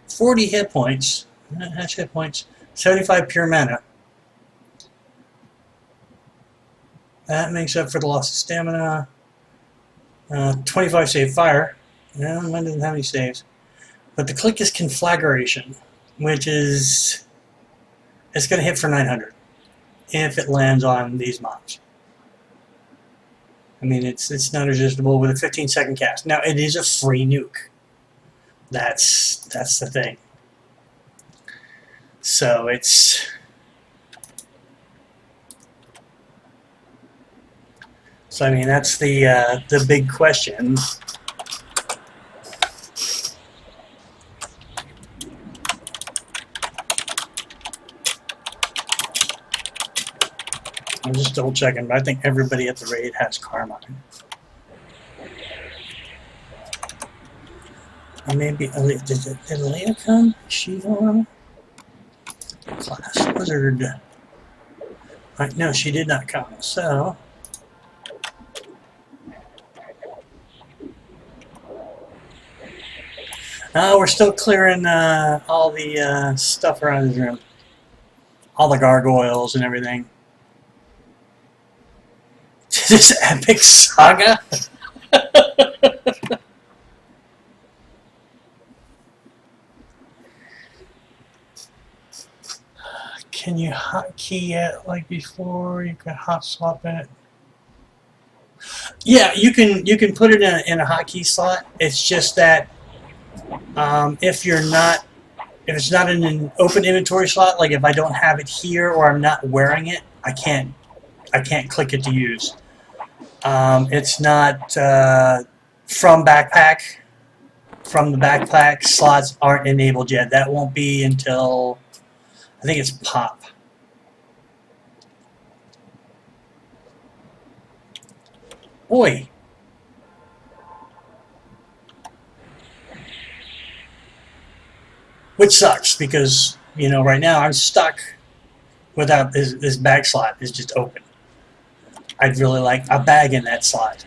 40 hit points, that's hit points, 75 pure mana. That makes up for the loss of stamina. 25 save fire. No, mine doesn't have any saves. But the click is Conflagration, which is... It's going to hit for 900 if it lands on these mobs. I mean, it's not resistible with a 15-second cast. Now, it is a free nuke. That's the thing. So it's... So, I mean, that's the big question. I'm just double checking, but I think everybody at the raid has Carmine. Or maybe did Leah come? She on class wizard. Right, no, she did not come. So we're still clearing all the stuff around his room, all the gargoyles and everything. This epic saga. Can you hotkey it like before? You can hot swap it. Yeah, you can put it in a hotkey slot. It's just that if it's not in an open inventory slot, like if I don't have it here or I'm not wearing it, I can't click it to use. It's not from backpack. From the backpack, slots aren't enabled yet. That won't be until I think it's pop. Oi. Which sucks because, you know, right now I'm stuck without this bag slot is just open. I'd really like a bag in that slot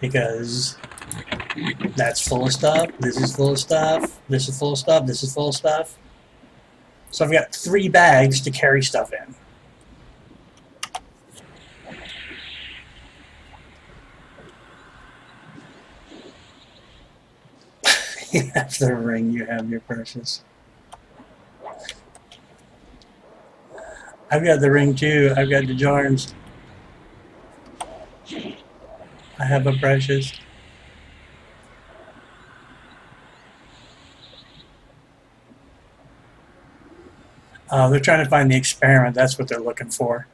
because that's full of stuff, this is full of stuff, this is full of stuff, this is full of stuff. So I've got 3 bags to carry stuff in. You have the ring, you have your precious. I've got the ring too, I've got the charms. I have a precious. They're trying to find the experiment, that's what they're looking for.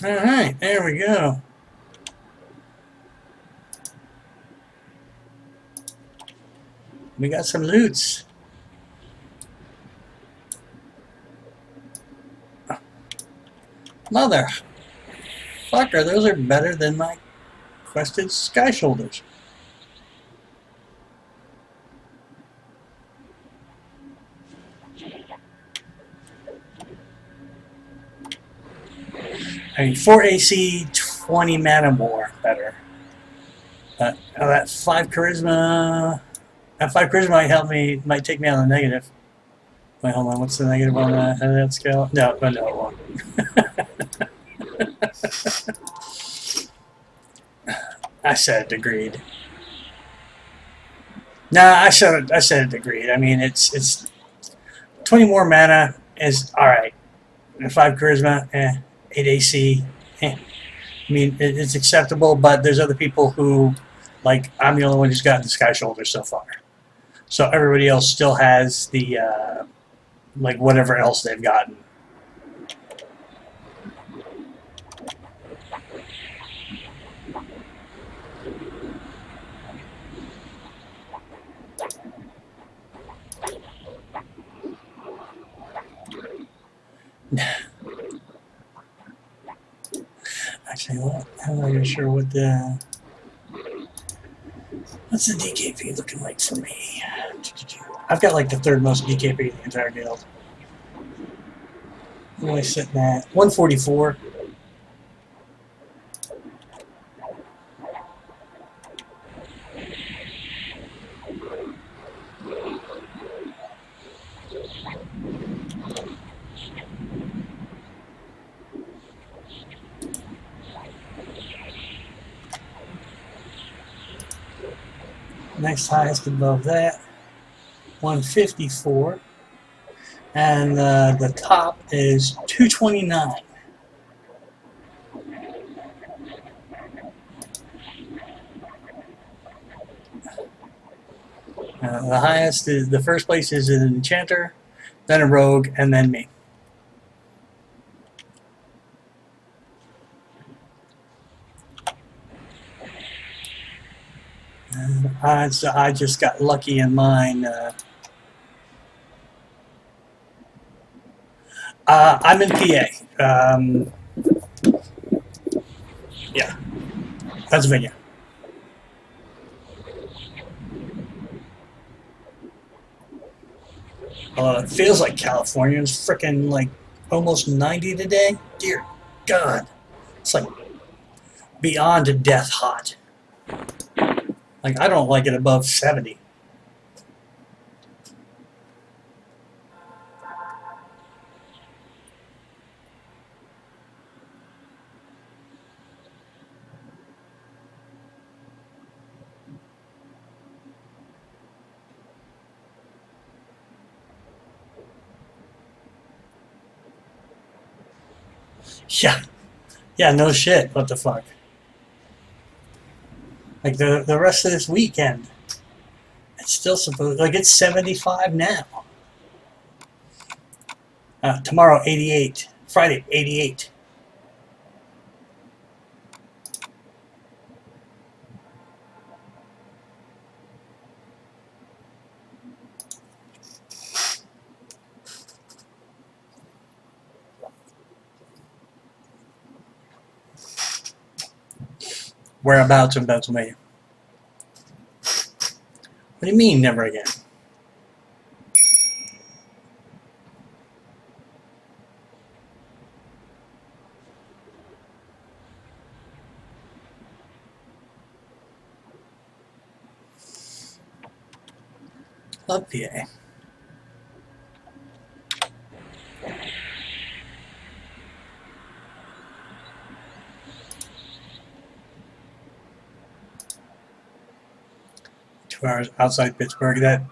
Alright, there we go. We got some loots. Mother fucker, those are better than my quested sky shoulders. I mean, 4 AC, 20 mana more, better. But that 5 charisma, might help me, might take me on the negative. Wait, hold on, what's the negative on that scale? No, it won't. I said it agreed. Nah, I said it agreed. I mean, it's 20 more mana is all right. And 5 charisma, 8 AC. I mean, it's acceptable, but there's other people who, like, I'm the only one who's gotten the Sky Shoulder so far. So everybody else still has the, like, whatever else they've gotten. Actually, well, I'm not even sure what what's the DKP looking like for me. I've got like the 3rd most DKP in the entire guild. I'm only sitting at 144. Next highest above that, 154, and the top is 229. The highest is, the first place is an enchanter, then a rogue, and then me. I just got lucky in mine. I'm in PA. Yeah, Pennsylvania. It feels like California. It's freaking like almost 90 today. Dear God, it's like beyond death hot. Like I don't like it above 70. Yeah, yeah, no shit. What the fuck? Like the rest of this weekend, it's still supposed like it's 75 now. Tomorrow 88. Friday 88. Whereabouts in Pennsylvania? What do you mean never again? Love PA. Hours outside Pittsburgh. That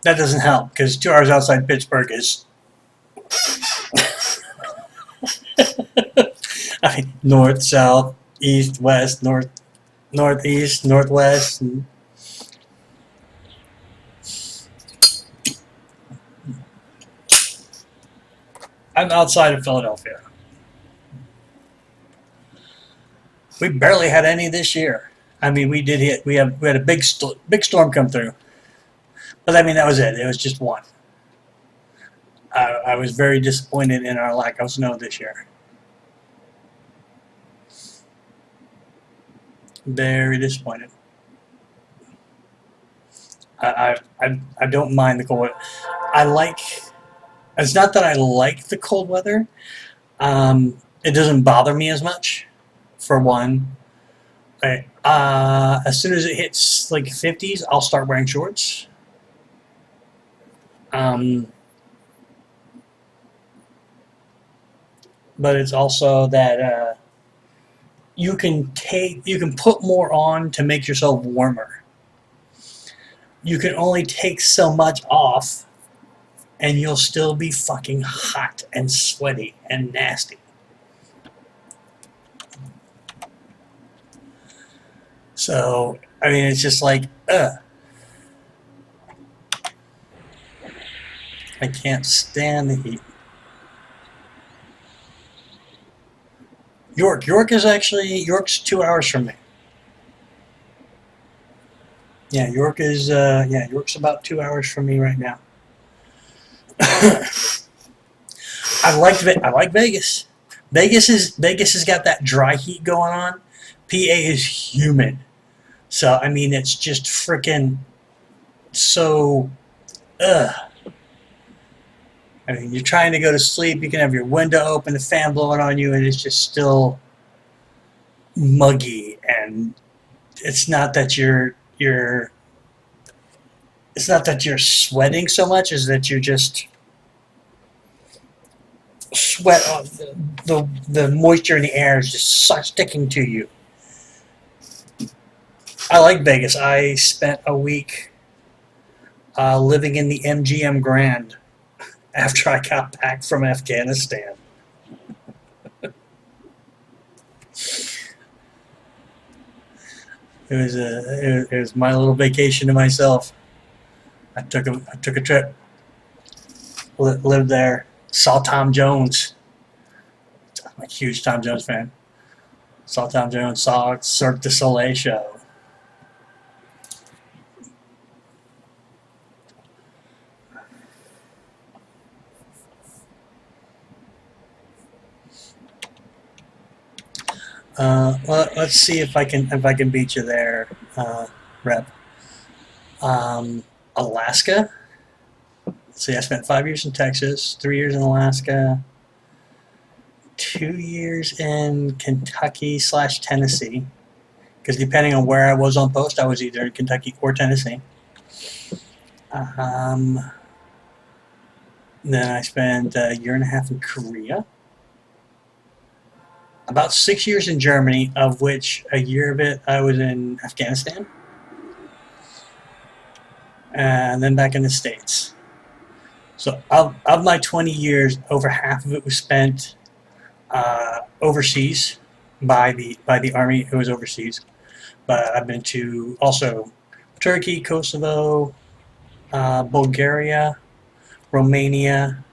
doesn't help because 2 hours outside Pittsburgh is I mean north, south, east, west, northeast, northwest. And I'm outside of Philadelphia. We barely had any this year. I mean, we did hit. We had a big storm come through, but I mean that was it. It was just one. I was very disappointed in our lack of snow this year. Very disappointed. I don't mind the cold. I like. It's not that I like the cold weather. It doesn't bother me as much. For one, as soon as it hits like 50s, I'll start wearing shorts. Um, but it's also that you can put more on to make yourself warmer. You can only take so much off, and you'll still be fucking hot and sweaty and nasty. So I mean, it's just like, I can't stand the heat. York's 2 hours from me. Yeah, York's about 2 hours from me right now. I like Vegas. Vegas has got that dry heat going on. PA is humid, so I mean it's just freaking so. Ugh. I mean, you're trying to go to sleep. You can have your window open, the fan blowing on you, and it's just still muggy. And it's not that it's not that you're sweating so much as that you're just sweat. The moisture in the air is just sticking to you. I like Vegas. I spent a week living in the MGM Grand after I got back from Afghanistan. It was my little vacation to myself. I took a trip, lived there, saw Tom Jones. I'm a huge Tom Jones fan. Saw Tom Jones, saw Cirque du Soleil show. Well, let's see if I can beat you there, Rep. Alaska. Let's see, I spent 5 years in Texas, 3 years in Alaska, 2 years in Kentucky / Tennessee. Because depending on where I was on post, I was either in Kentucky or Tennessee. Then I spent a year and a half in Korea. About 6 years in Germany, of which a year of it I was in Afghanistan. And then back in the States. So of my 20 years, over half of it was spent overseas by the Army. It was overseas. But I've been to also Turkey, Kosovo, Bulgaria, Romania,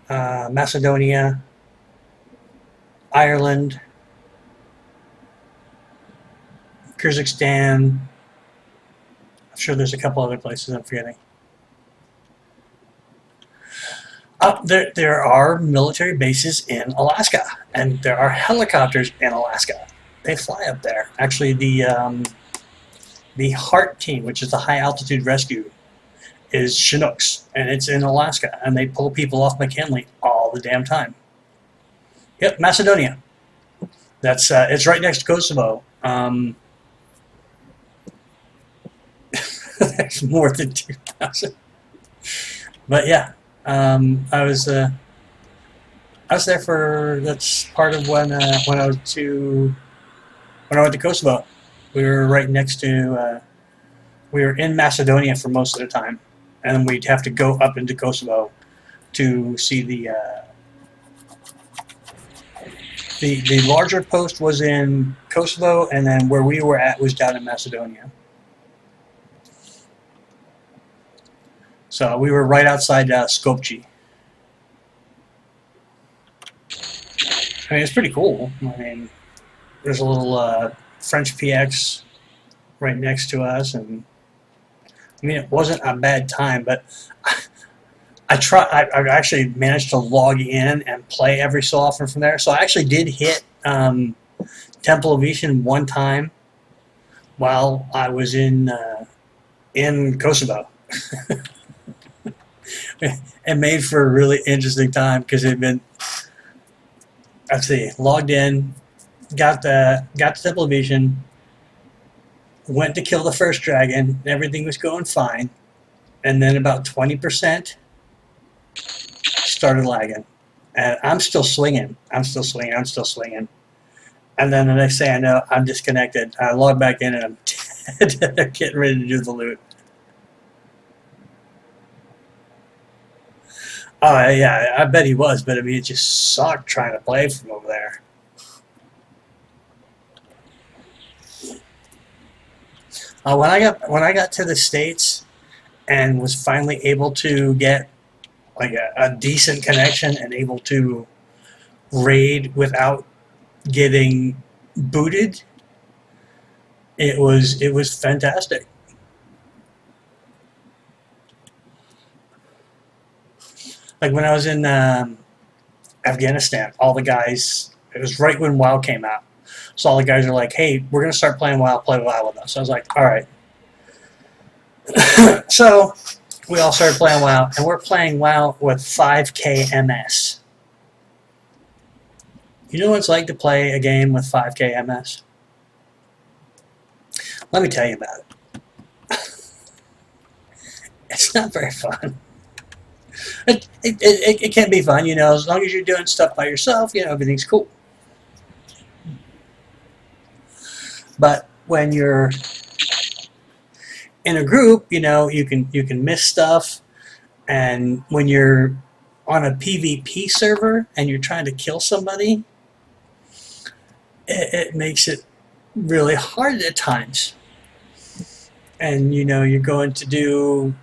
Macedonia, Ireland, Kyrgyzstan. I'm sure there's a couple other places I'm forgetting. There are military bases in Alaska, and there are helicopters in Alaska. They fly up there. Actually, the HART team, which is the High Altitude Rescue, is Chinooks, and it's in Alaska, and they pull people off McKinley all the damn time. Yep, Macedonia. That's it's right next to Kosovo. There's more than 2,000. But yeah, I was there for, that's part of when I went to Kosovo. We were right next to we were in Macedonia for most of the time, and then we'd have to go up into Kosovo to see the larger post was in Kosovo, and then where we were at was down in Macedonia. So we were right outside Skopje. I mean, it's pretty cool. I mean, there's a little French PX right next to us, and I mean, it wasn't a bad time, but I actually managed to log in and play every so often from there. So I actually did hit Temple of Isen one time while I was in Kosovo. It made for a really interesting time because it had been, let's see, logged in, got the Temple of Isen, went to kill the first dragon, everything was going fine, and then about 20% started lagging. And I'm still swinging. And then the next thing I know, I'm disconnected. I log back in and I'm getting ready to do the loot. Oh, yeah, I bet he was, but I mean, it just sucked trying to play from over there. When I got to the States and was finally able to get like a decent connection and able to raid without getting booted, it was fantastic. Like when I was in Afghanistan, all the guys, it was right when WoW came out. So all the guys are like, hey, we're going to start playing WoW, play WoW with us. So I was like, all right. So we all started playing WoW, and we're playing WoW with 5K MS. You know what it's like to play a game with 5K MS? Let me tell you about it. It's not very fun. It can be fun, you know, as long as you're doing stuff by yourself, you know, everything's cool. But when you're in a group, you know, you can miss stuff, and when you're on a PvP server and you're trying to kill somebody, it makes it really hard at times. And you know, you're going to do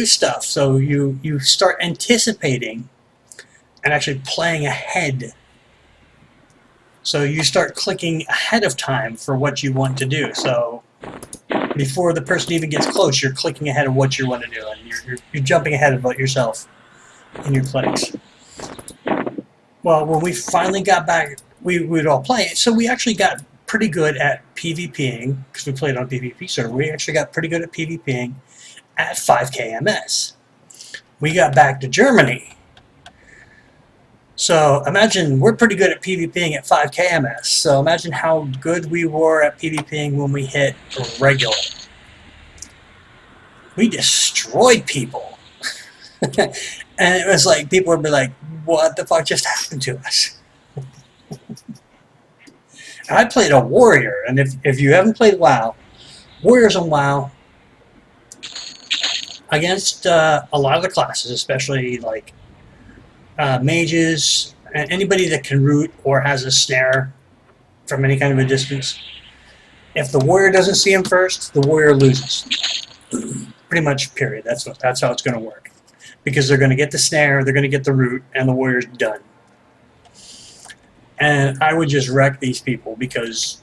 stuff, so you start anticipating and actually playing ahead. So you start clicking ahead of time for what you want to do. So before the person even gets close, you're clicking ahead of what you want to do, and you're jumping ahead of yourself in your clicks. Well, when we finally got back, we would all play it. So we actually got pretty good at PvPing because we played on PvP server. We actually got pretty good at PvPing at 5K MS. We got back to Germany. So imagine we're pretty good at PvPing at 5K MS. So imagine how good we were at PvPing when we hit regular. We destroyed people. And it was like, people would be like, what the fuck just happened to us? I played a warrior, and if you haven't played WoW, warriors on WoW, against a lot of the classes, especially like mages, and anybody that can root or has a snare from any kind of a distance, if the warrior doesn't see him first, the warrior loses. Pretty much, period. That's how it's going to work. Because they're going to get the snare, they're going to get the root, and the warrior's done. And I would just wreck these people because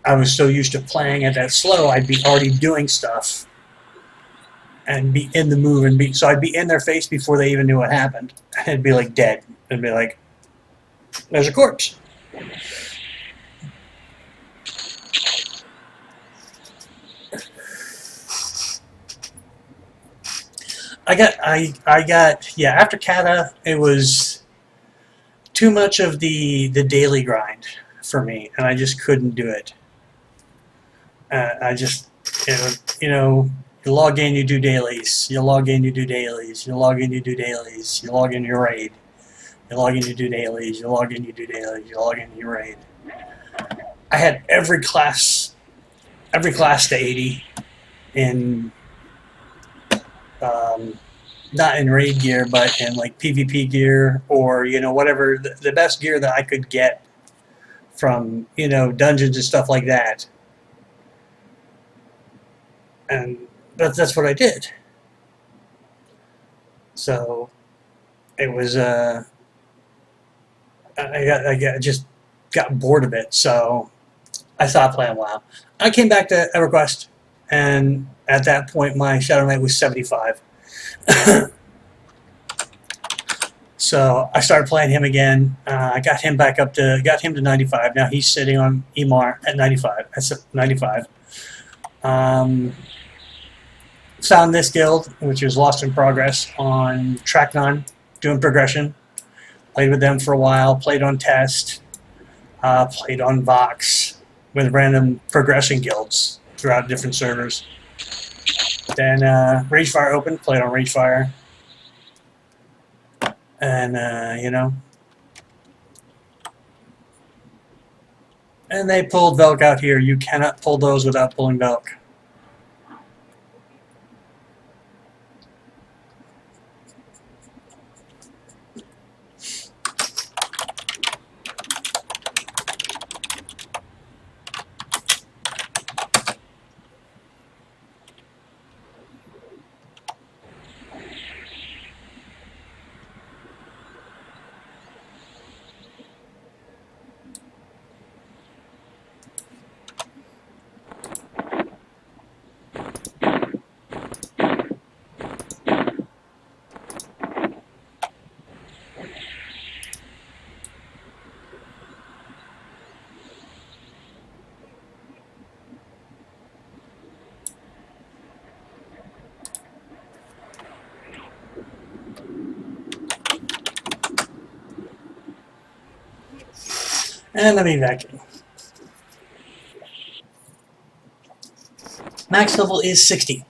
I was so used to playing at that slow, I'd be already doing stuff and be in the move, and so I'd be in their face before they even knew what happened. I'd be like dead. I'd be like, there's a corpse. I got yeah, after Kata it was too much of the daily grind for me, and I just couldn't do it. I just, you log in, you do dailies. You log in, you do dailies. You log in, you do dailies. You log in, you raid. You log in, you do dailies. You log in, you do dailies. You log in, you raid. I had every class to 80 in, not in raid gear, but in like PvP gear, or whatever the best gear that I could get from dungeons and stuff like that. And that's what I did. So it was I just got bored of it, so I stopped playing WoW. I came back to Everquest, and at that point my Shadow Knight was 75. So I started playing him again. I got him to 95. Now he's sitting on Emar at 95. That's 95. Found this guild, which is Lost in Progress, on Tracknon, doing progression. Played with them for a while. Played on Test. Played on Vox with random progression guilds throughout different servers. Then Ragefire opened. Played on Ragefire. And, and they pulled Velk out here. You cannot pull those without pulling Velk. And let me vacuum. Max level is 60.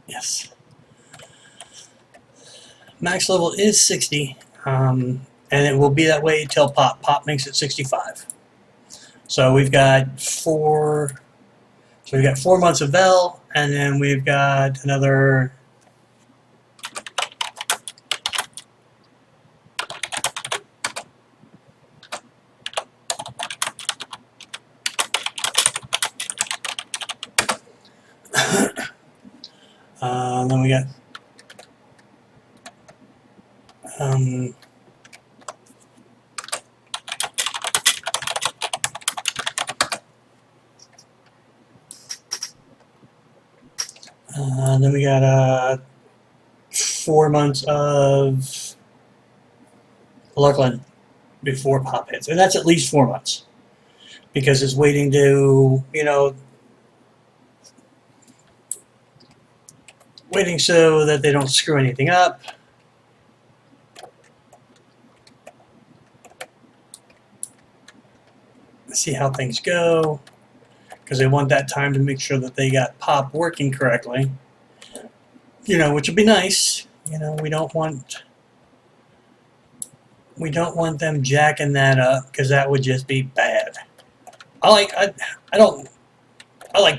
Yes. Max level is 60. And it will be that way till Pop. Pop makes it 65. So we've got 4 months of Vel, and then we've got another then we got Then we got 4 months of Luckland before Pop hits, and that's at least 4 months because it's waiting to, waiting so that they don't screw anything up. See how things go, because they want that time to make sure that they got Pop working correctly. Which would be nice. We don't want them jacking that up because that would just be bad. I like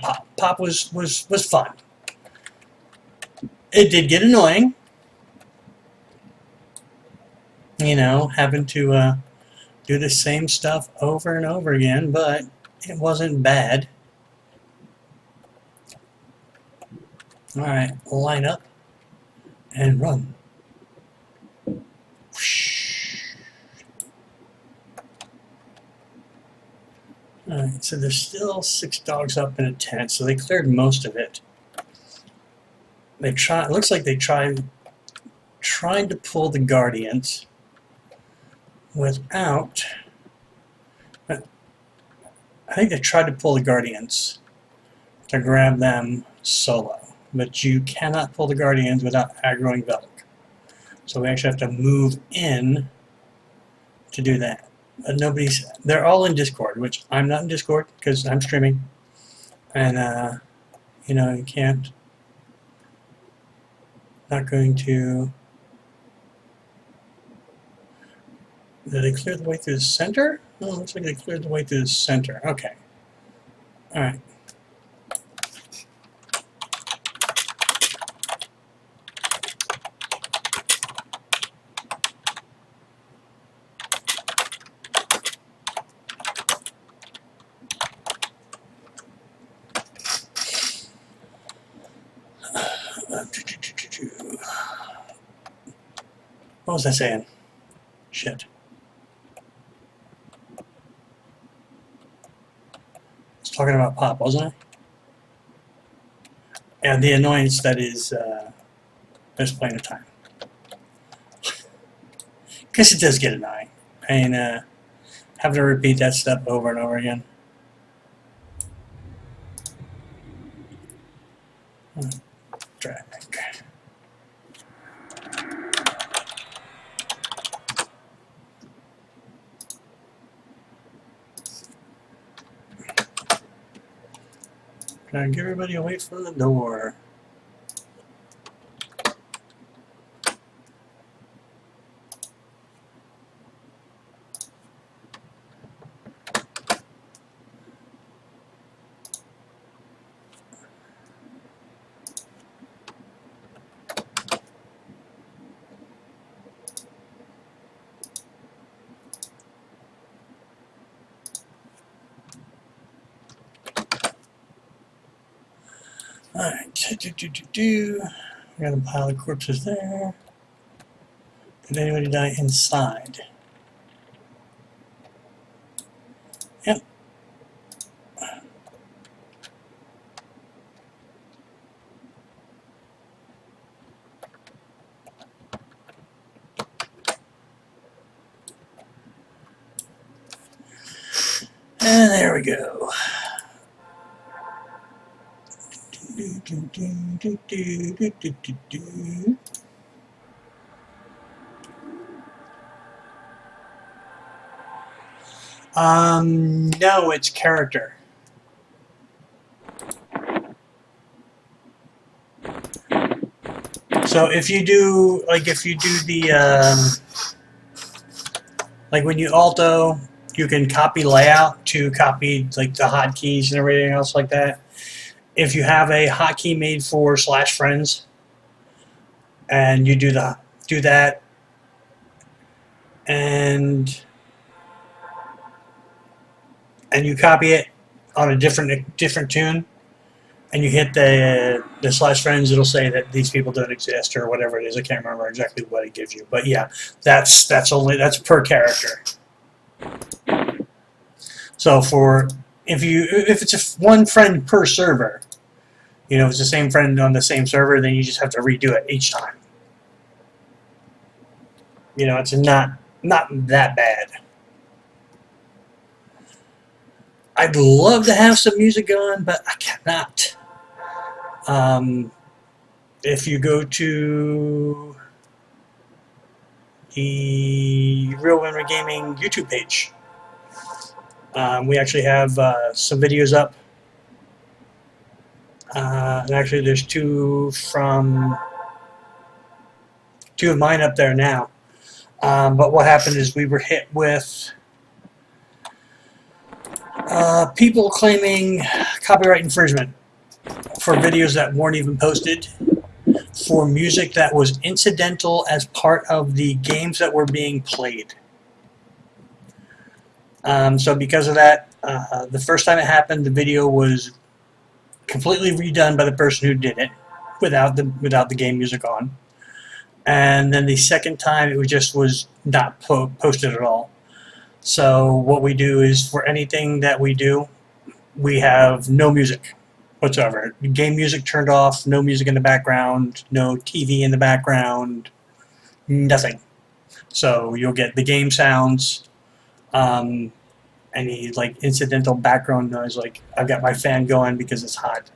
Pop. Pop was fun. It did get annoying, having to do the same stuff over and over again, but it wasn't bad. All right, line up and run. Alright, so there's still 6 dogs up in a tent, so they cleared most of it. It looks like they tried to pull the Guardians without... I think they tried to pull the Guardians to grab them solo, but you cannot pull the Guardians without aggroing Velk. So we actually have to move in to do that. But they're all in Discord, which I'm not in Discord because I'm streaming. And, you can't, not going to, did they clear the way through the center? Oh, looks like they cleared the way through the center. Okay. All right. What was I saying? Shit. I was talking about Pop, wasn't I? And the annoyance that is there's plenty of time. Because it does get annoying. I mean, having to repeat that step over and over again. Drag. Try and get everybody away from the door. Alright, we got a pile of corpses there. Did anybody die inside? Yep. And there we go. No, it's character. So if you do the like when you alto, you can copy layout to copy like the hotkeys and everything else like that. If you have a hotkey made for /friends, and you do that, and you copy it on a different tune, and you hit the /friends, it'll say that these people don't exist or whatever it is. I can't remember exactly what it gives you, but yeah, that's per character. So if it's one friend per server, You know, if it's the same friend on the same server, then you just have to redo it each time. You know, it's not that bad. I'd love to have some music going, but I cannot. If you go to the Real Women Gaming YouTube page, we actually have some videos up. And actually, there's two of mine up there now. But what happened is we were hit with people claiming copyright infringement for videos that weren't even posted, for music that was incidental as part of the games that were being played. So because of that, the first time it happened, the video was completely redone by the person who did it without the game music on. And then the second time, it was not posted at all. So what we do is, for anything that we do, we have no music whatsoever. Game music turned off, no music in the background, no TV in the background, nothing. So you'll get the game sounds, any like incidental background noise, like I've got my fan going because it's hot.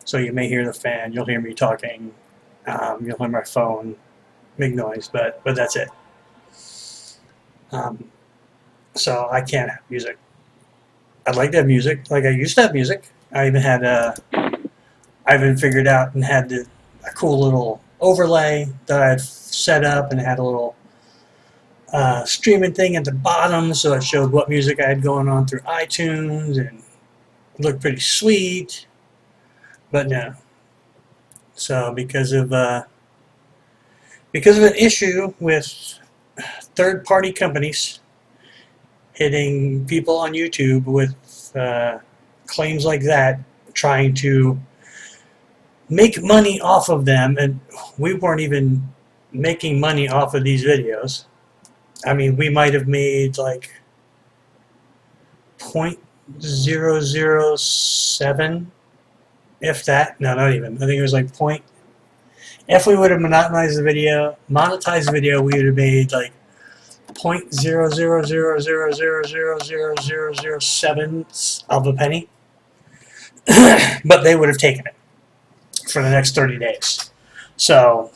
So you may hear the fan, you'll hear me talking, you'll hear my phone make noise, but that's it. So I can't have music. I'd like to have music, like I used to have music. I even had I even figured out and had a cool little overlay that I'd set up, and it had a little streaming thing at the bottom, so it showed what music I had going on through iTunes, and it looked pretty sweet. But no. So because of an issue with third-party companies hitting people on YouTube with claims like that, trying to make money off of them, and we weren't even making money off of these videos. I mean, we might have made like 0.007, if that. No, not even. I think it was like point. If we would have monetized the video, we would have made like 0.000000007 of a penny. But they would have taken it for the next 30 days. So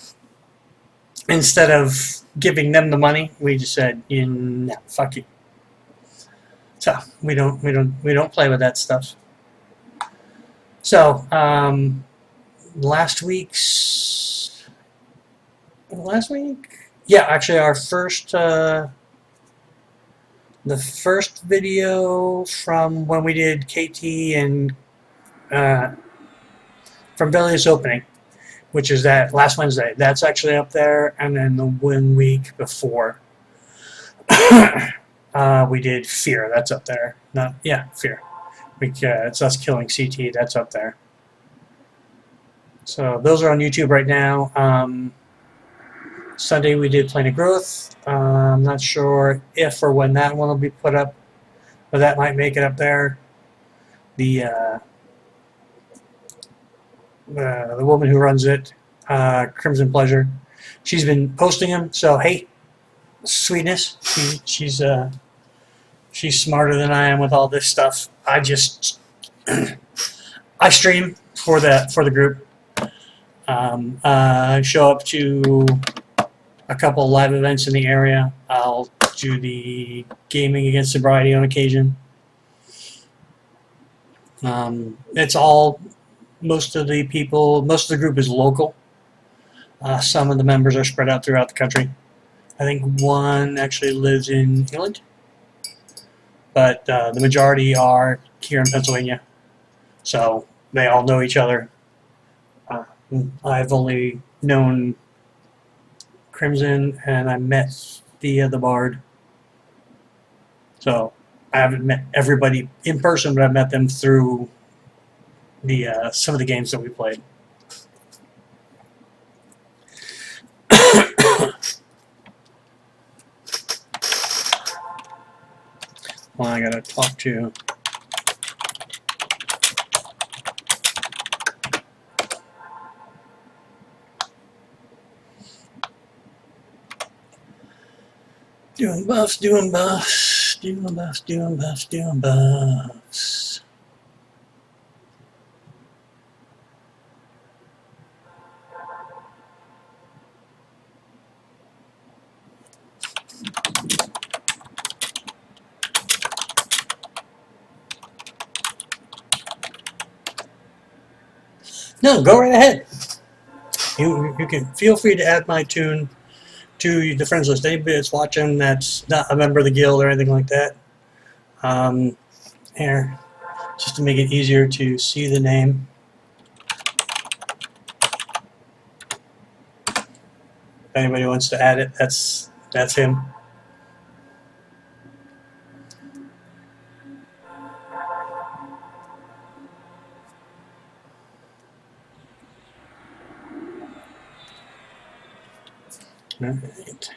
instead of giving them the money, we just said, no, fuck you. So we don't play with that stuff. So last week, yeah, actually our first the first video from when we did KT and from Velious Opening, which is that last Wednesday, that's actually up there. And then the 1 week before we did Fear, that's up there. Fear. It's us killing CT, that's up there. So those are on YouTube right now. Sunday we did Planet Growth. I'm not sure if or when that one will be put up, but that might make it up there. The woman who runs it, Crimson Pleasure, she's been posting them. So hey, sweetness, she's smarter than I am with all this stuff. I stream for the group. I show up to a couple live events in the area. I'll do the Gaming Against Sobriety on occasion. It's all, most of the group is local. Some of the members are spread out throughout the country. I think one actually lives in England, but the majority are here in Pennsylvania. So they all know each other. I've only known Crimson, and I met the Bard. So I haven't met everybody in person, but I've met them through the some of the games that we played. Well, I gotta talk to Doing buffs, doing buffs, doing buffs, doing buffs, doing buffs. No, go right ahead. You can feel free to add my tune to the friends list. Anybody that's watching that's not a member of the guild or anything like that. Here, just to make it easier to see the name. If anybody wants to add it, that's him. All right.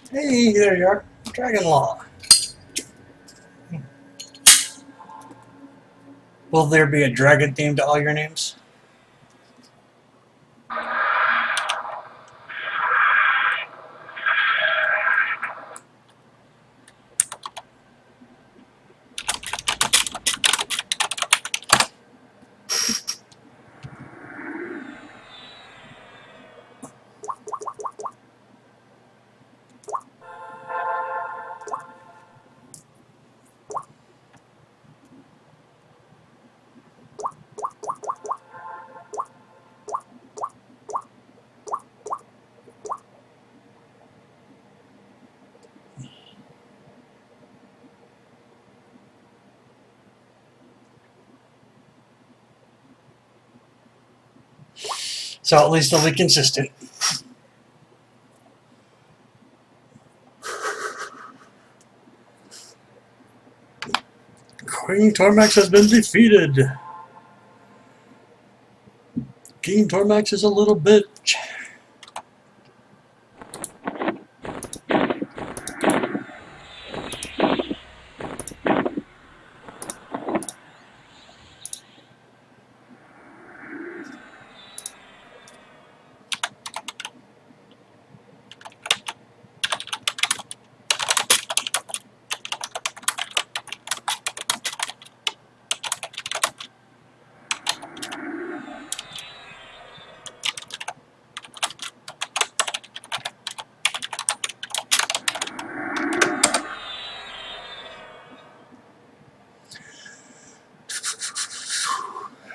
Hey, there you are. Dragon Law. Will there be a dragon theme to all your names? So at least they'll be consistent. King Tormax has been defeated. King Tormax is a little bitch.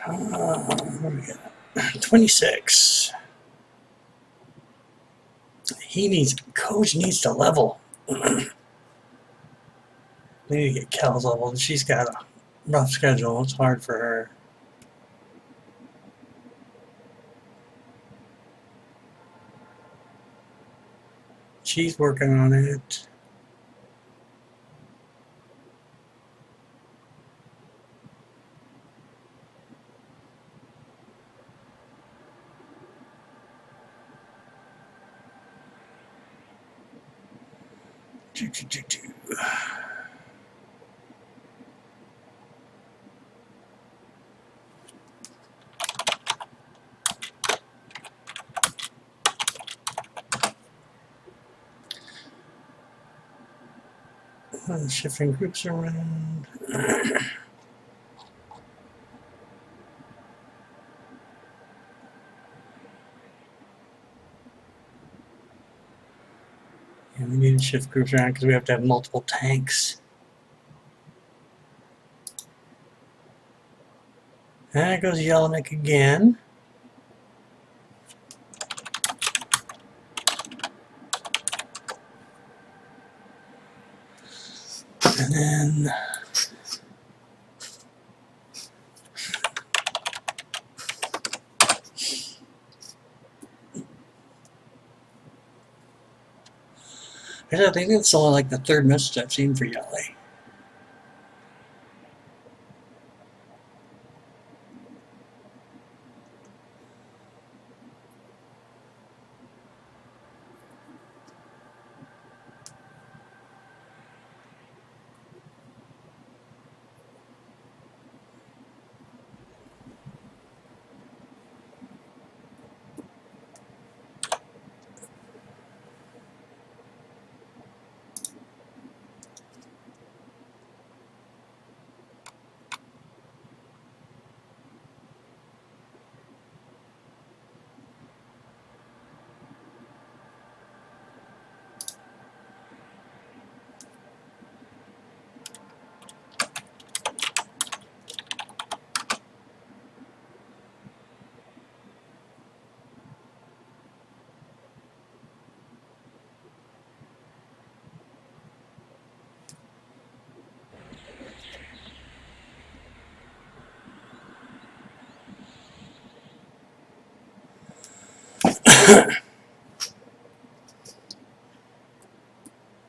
What do we got? 26. Coach needs to level. We need to get Kel's leveled. She's got a rough schedule. It's hard for her. She's working on it. Shifting groups around. Yeah, we need to shift groups around because we have to have multiple tanks. There goes Yelenic again. And then I think it's only like the third message I've seen for Yali.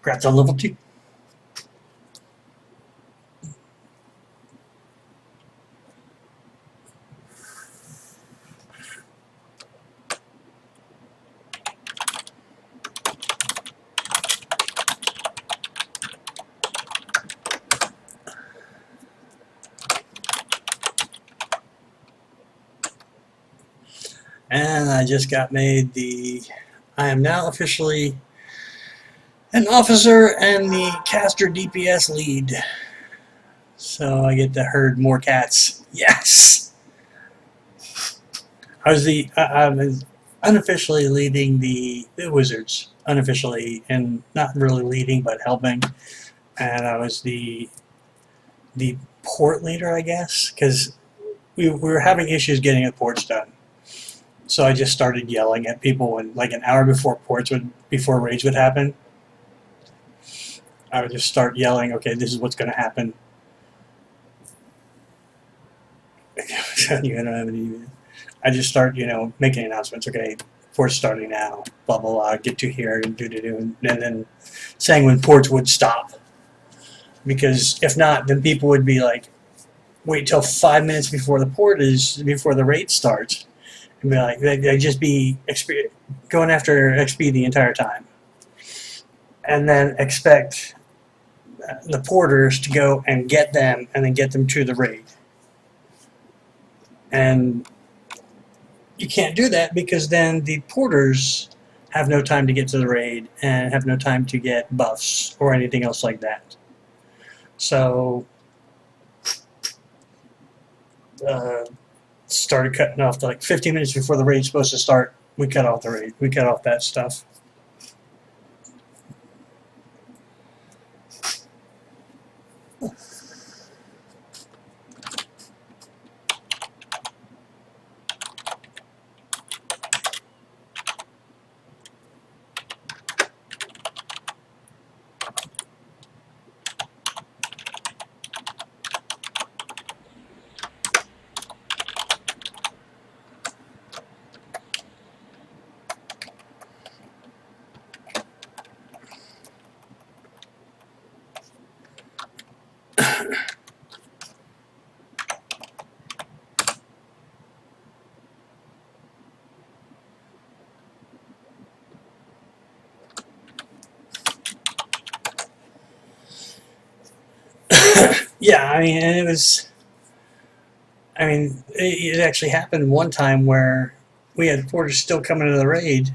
Congrats on level 2. And I just got made I am now officially an officer and the caster DPS lead. So I get to herd more cats. Yes! I was unofficially leading the wizards. Unofficially, and not really leading, but helping. And I was the port leader, I guess, because we were having issues getting the ports done. So I just started yelling at people when, like, an hour before before raids would happen. I would just start yelling, okay, this is what's going to happen. I just start, making announcements. Okay, ports starting now. Blah blah blah. Get to here and and then saying when ports would stop. Because if not, then people would be like, wait till 5 minutes before the raid starts, and be like, they'd just be going after XP the entire time, and then expect the porters to go and get them and then get them to the raid. And you can't do that because then the porters have no time to get to the raid and have no time to get buffs or anything else like that. So started cutting off like 15 minutes before the raid's supposed to start. We cut off the raid. We cut off that stuff. Yeah, it actually happened one time where we had porters still coming to the raid,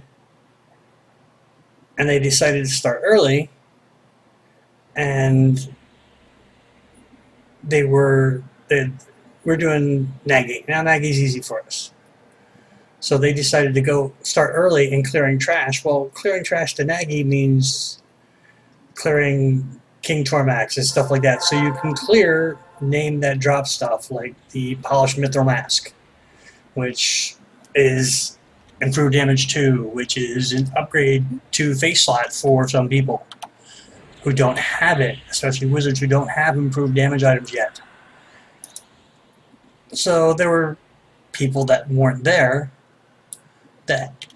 and they decided to start early, and we're doing nagging. Now nagging's easy for us. So they decided to go start early in clearing trash. Well, clearing trash to Nagi means clearing King Tormax and stuff like that. So you can clear name that drop stuff, like the Polished Mithril Mask, which is improved damage 2, which is an upgrade to face slot for some people. who don't have it, especially wizards who don't have improved damage items yet. So there were people that weren't there that,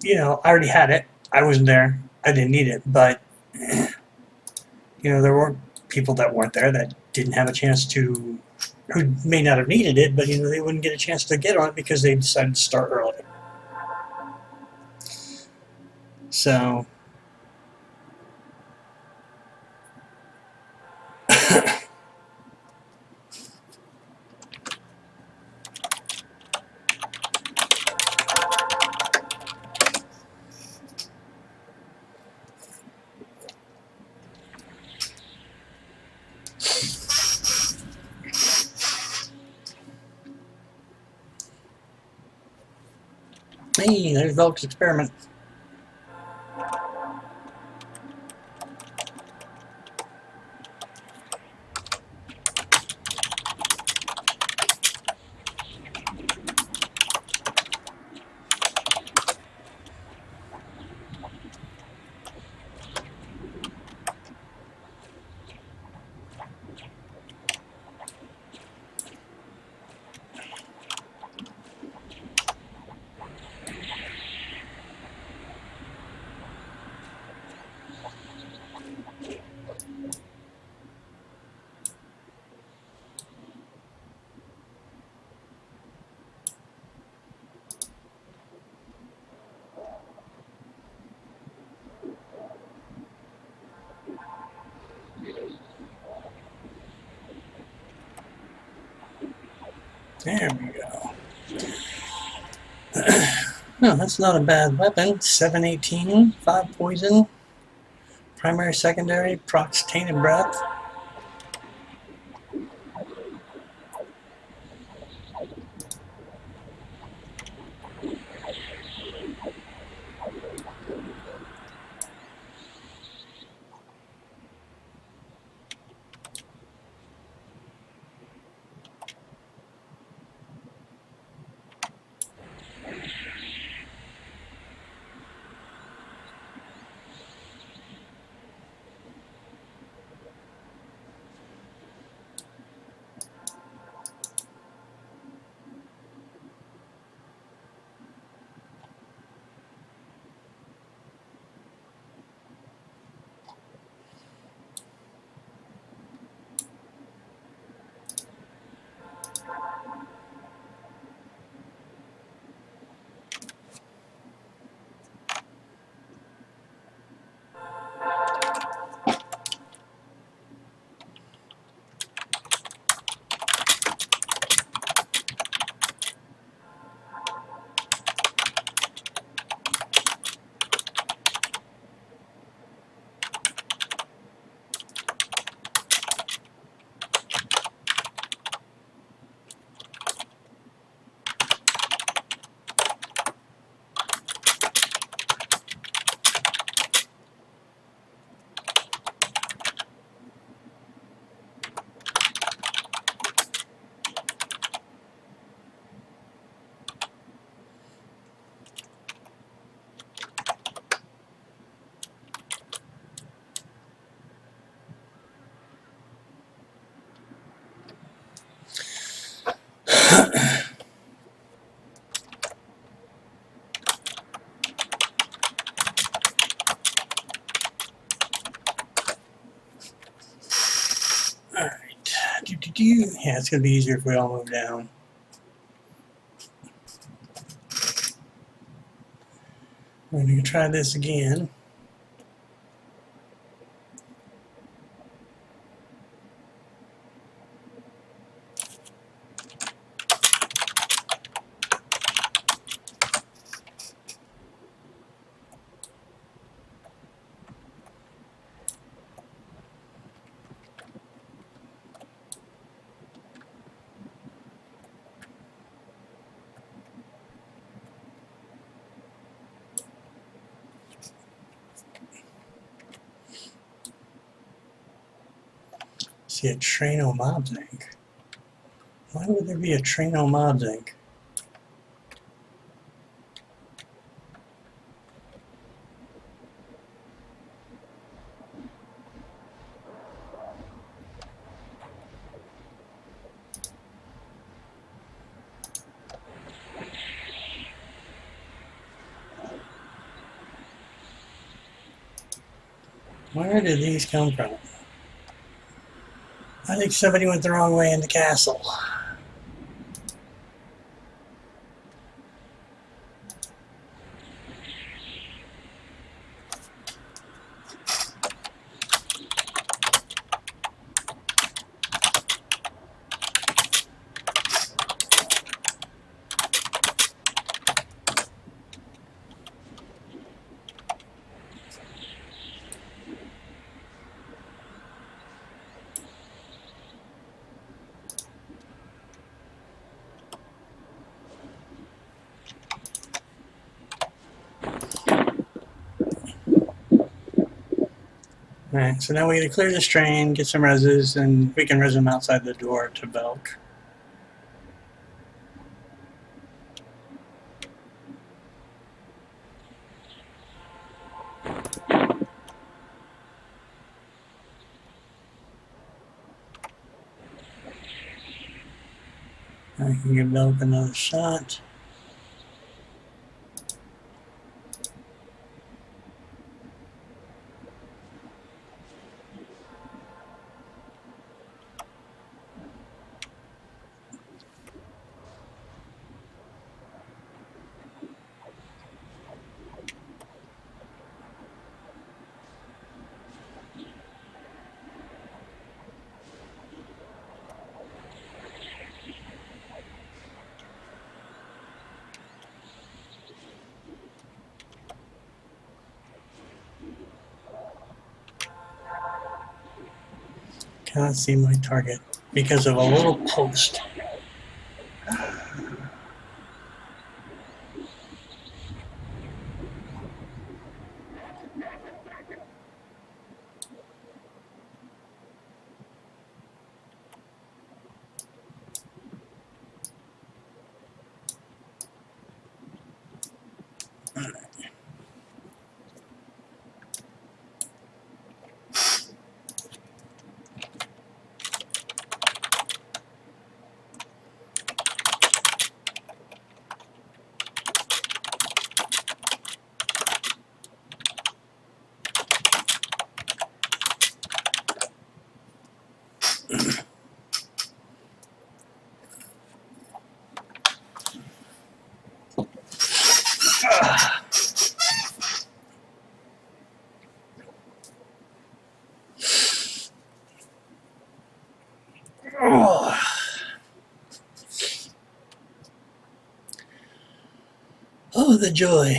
you know, I already had it. I wasn't there. I didn't need it. But, you know, there were people that weren't there that didn't have a chance to, who may not have needed it, but, you know, they wouldn't get a chance to get on it because they decided to start early. So, hey, there's Velk's experiment. There we go. No, that's not a bad weapon. 718, 5 poison, primary, secondary, procs tainted breath. Alright. Yeah, it's going to be easier if we all move down. We're going to try this again. See a Traino Mobs Inc. Why would there be a Traino Mobs Inc.? Where did these come from? I think somebody went the wrong way in the castle. Alright, so now we gotta clear this train, get some reses, and we can res them outside the door to Belk. I can give Belk another shot. Cannot see my target because of a little post. Oh, the joy.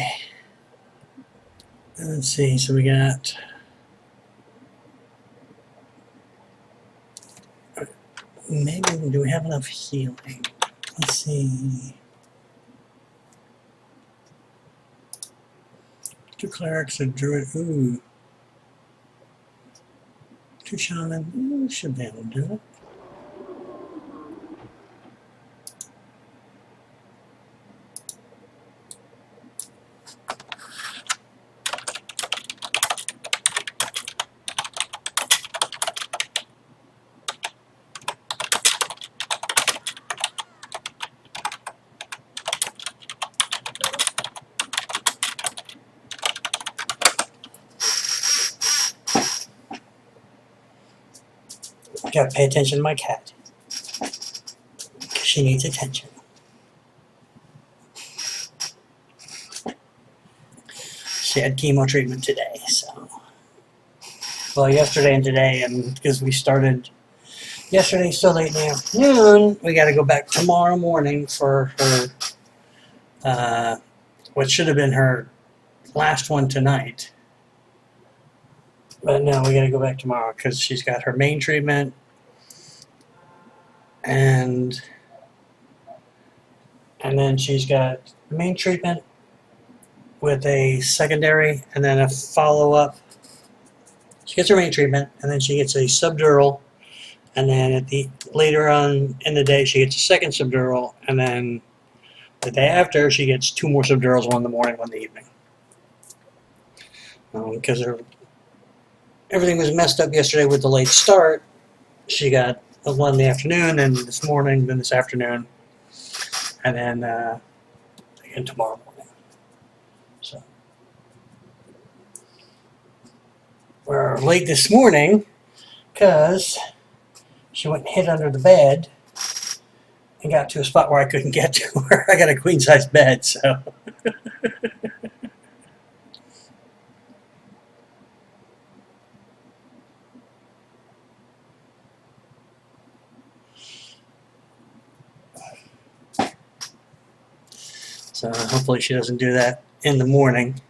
Let's see, so we got maybe do we have enough healing? Let's see. 2 clerics, a druid, ooh. 2 shaman, ooh, should be able to do it. Gotta pay attention to my cat. She needs attention. She had chemo treatment today, so. Well, yesterday and today, and because we started yesterday so late in the afternoon, we gotta go back tomorrow morning for her, what should have been her last one tonight. But no, we gotta go back tomorrow because she's got her main treatment and then she's got the main treatment with a secondary and then a follow-up. She gets her main treatment and then she gets a subdural, and then at the later on in the day she gets a second subdural, and then the day after she gets 2 more subdurals, one in the morning, one in the evening. Because everything was messed up yesterday with the late start. She got one in the afternoon, and this morning, then this afternoon, and then again tomorrow morning. So We're late this morning because she went and hid under the bed and got to a spot where I couldn't get to her. I got a queen size bed, so. So hopefully she doesn't do that in the morning.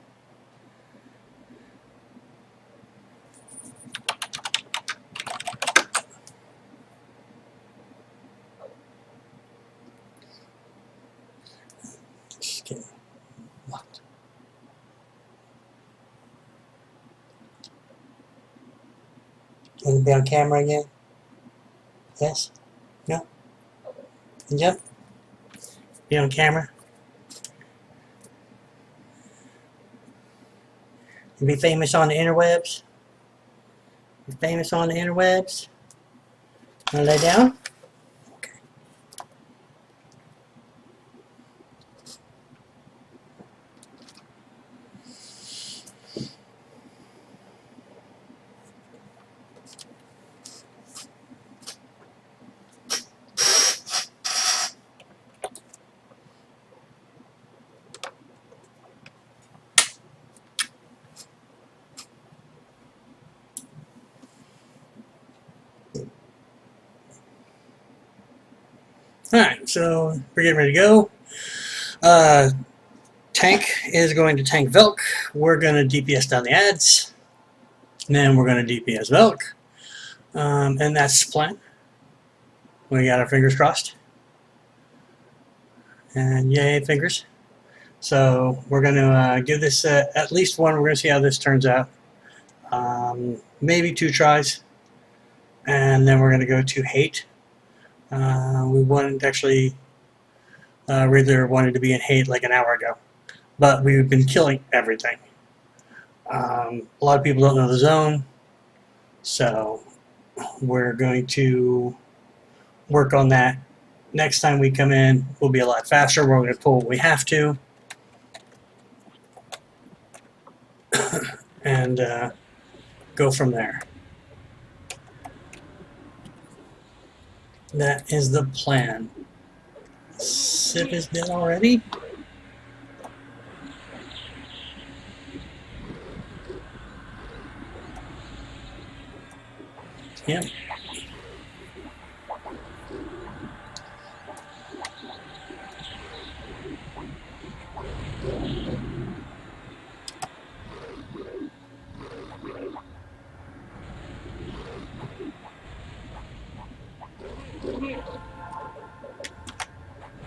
Just getting locked. Want to be on camera again? Yes? No? Yep. Be on camera? And be famous on the interwebs? Be famous on the interwebs? Want to lay down? Okay. Alright, so we're getting ready to go. Tank is going to tank Velk. We're going to DPS down the ads. And then we're going to DPS Velk. And that's the plan. We got our fingers crossed. And yay, fingers. So we're going to give this at least one. We're going to see how this turns out. Maybe 2 tries. And then we're going to go to hate. We wanted actually, Riddler wanted to be in hate like an hour ago. But we've been killing everything. A lot of people don't know the zone. So we're going to work on that. Next time we come in, we'll be a lot faster. We're going to pull what we have to. And go from there. That is the plan. Sip is dead already. Yep.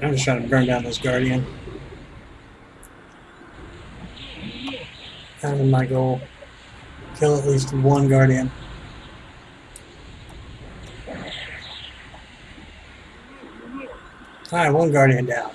I'm just trying to burn down this Guardian. Kind of my goal. Kill at least 1 Guardian. Alright, 1 Guardian down.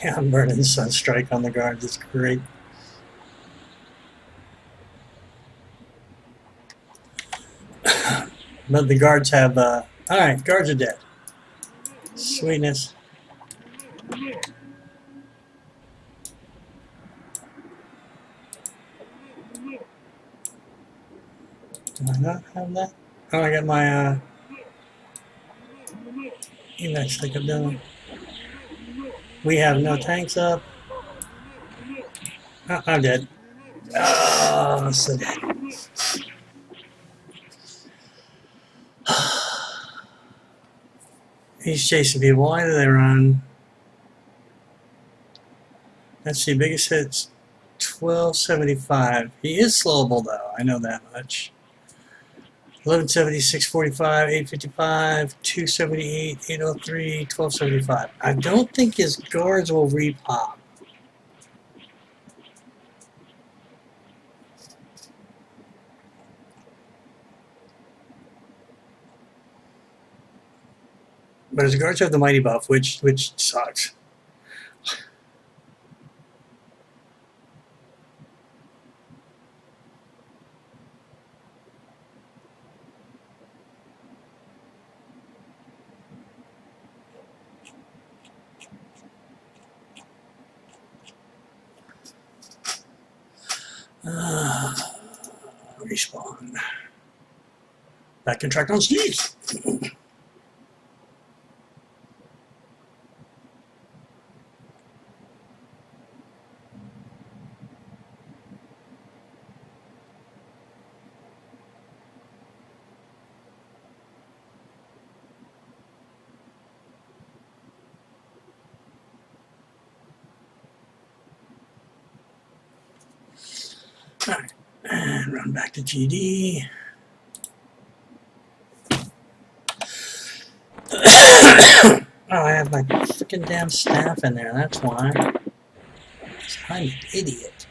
Yeah, I'm burning Sunstrike on the guards. It's great. But the guards have, alright, guards are dead. Sweetness. Do I not have that? Oh, I got my, evac stick up down. We have no tanks up. Oh, I'm dead. Oh, so dead. He's chasing people. Why do they run? Let's see, biggest hit's 1275. He is slowable though, I know that much. 1170, 645, 855, 278, 803, 1275. I don't think his guards will repop. But his guards have the mighty buff, which sucks. Respawn. Back contract on sneeze. Alright, and run back to GD. Oh, I have my freaking damn staff in there, that's why. I'm an idiot.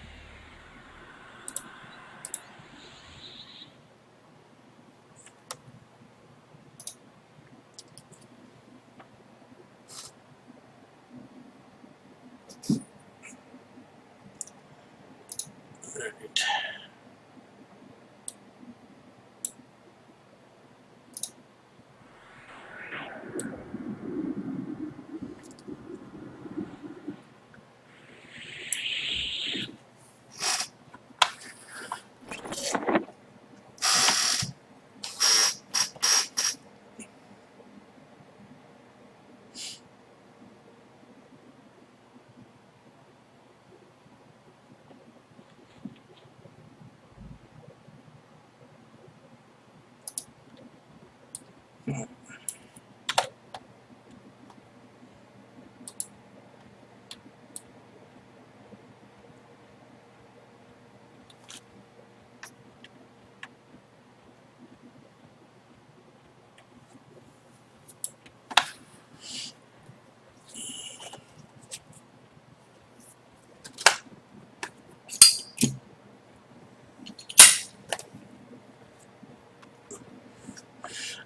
Alright.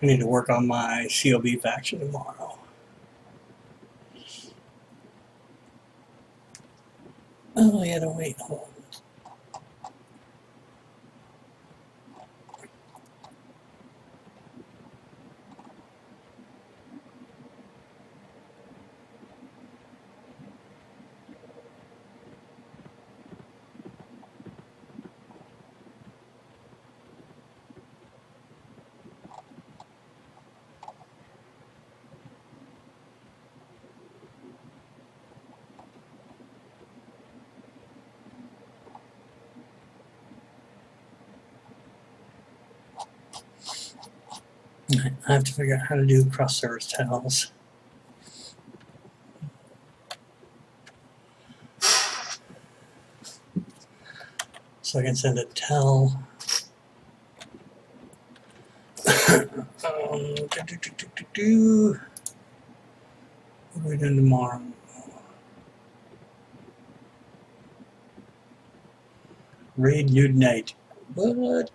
I need to work on my COB faction tomorrow. Oh, yeah, don't wait. Hold on. I have to figure out how to do cross-service tells. So I can send a tell. What are we doing tomorrow? Raid Nude Night. What?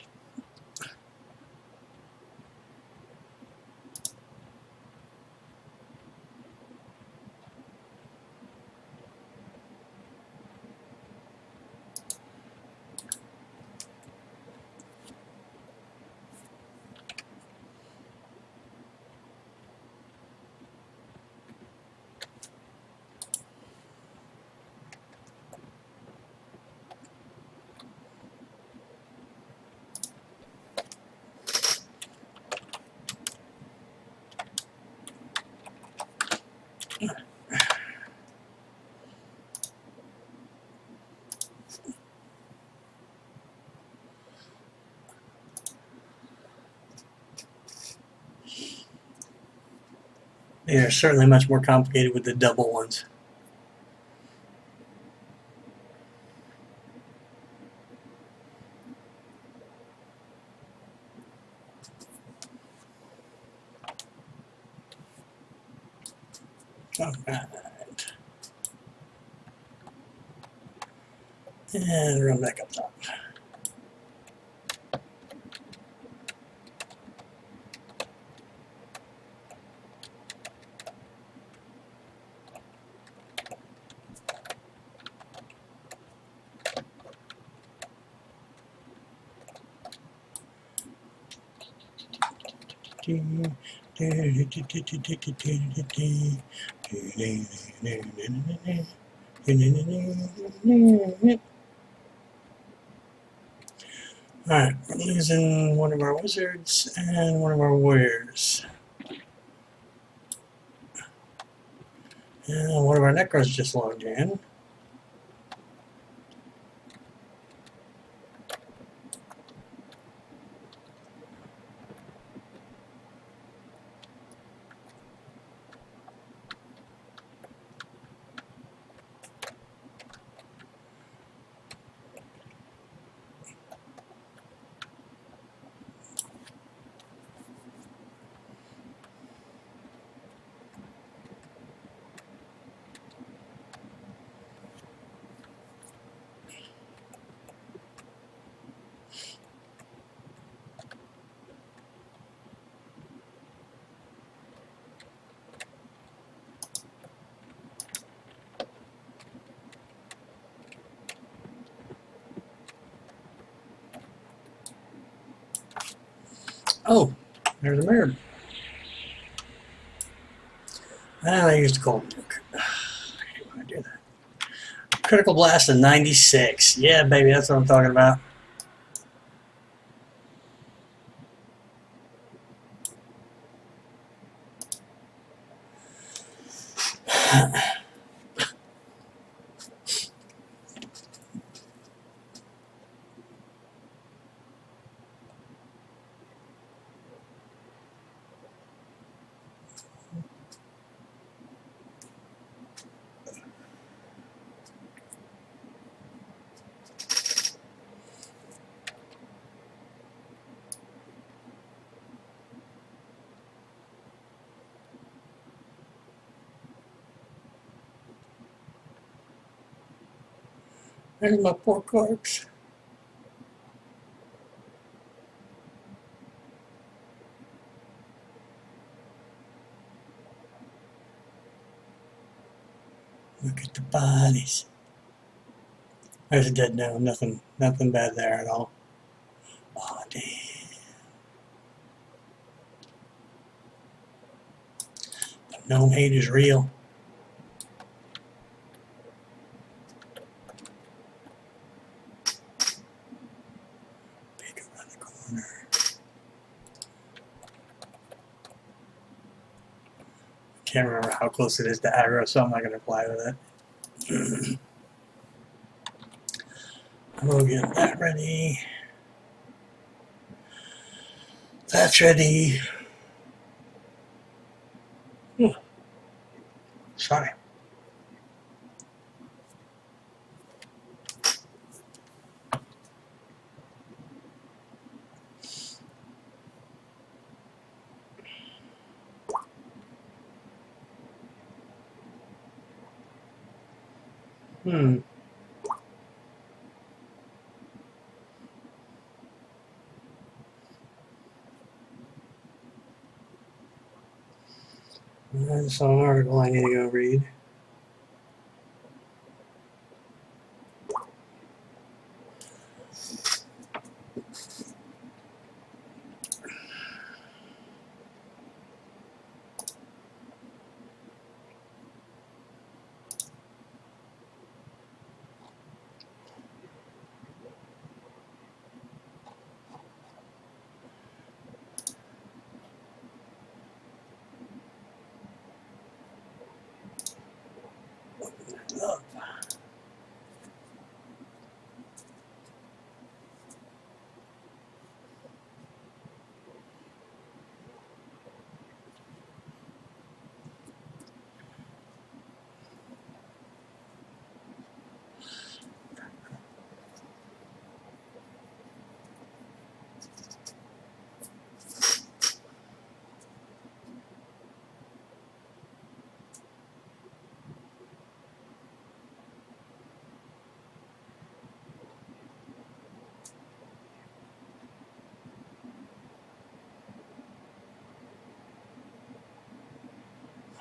They are certainly much more complicated with the double ones. Alright. And run back up top. Alright, we're losing one of our wizards and one of our warriors. And one of our necros just logged in. Oh, there's a mirror. And I used a cold nuke. I hate when I do that. Critical blast of 96. Yeah, baby, that's what I'm talking about. There's my poor corpse. Look at the bodies. There's a dead now. Nothing bad there at all. Oh, damn. The gnome hate is real. Peek around the corner. Can't remember how close it is to aggro, so I'm not going to play with it. We'll get that ready. That's ready. Sorry. I saw an article I need to go read.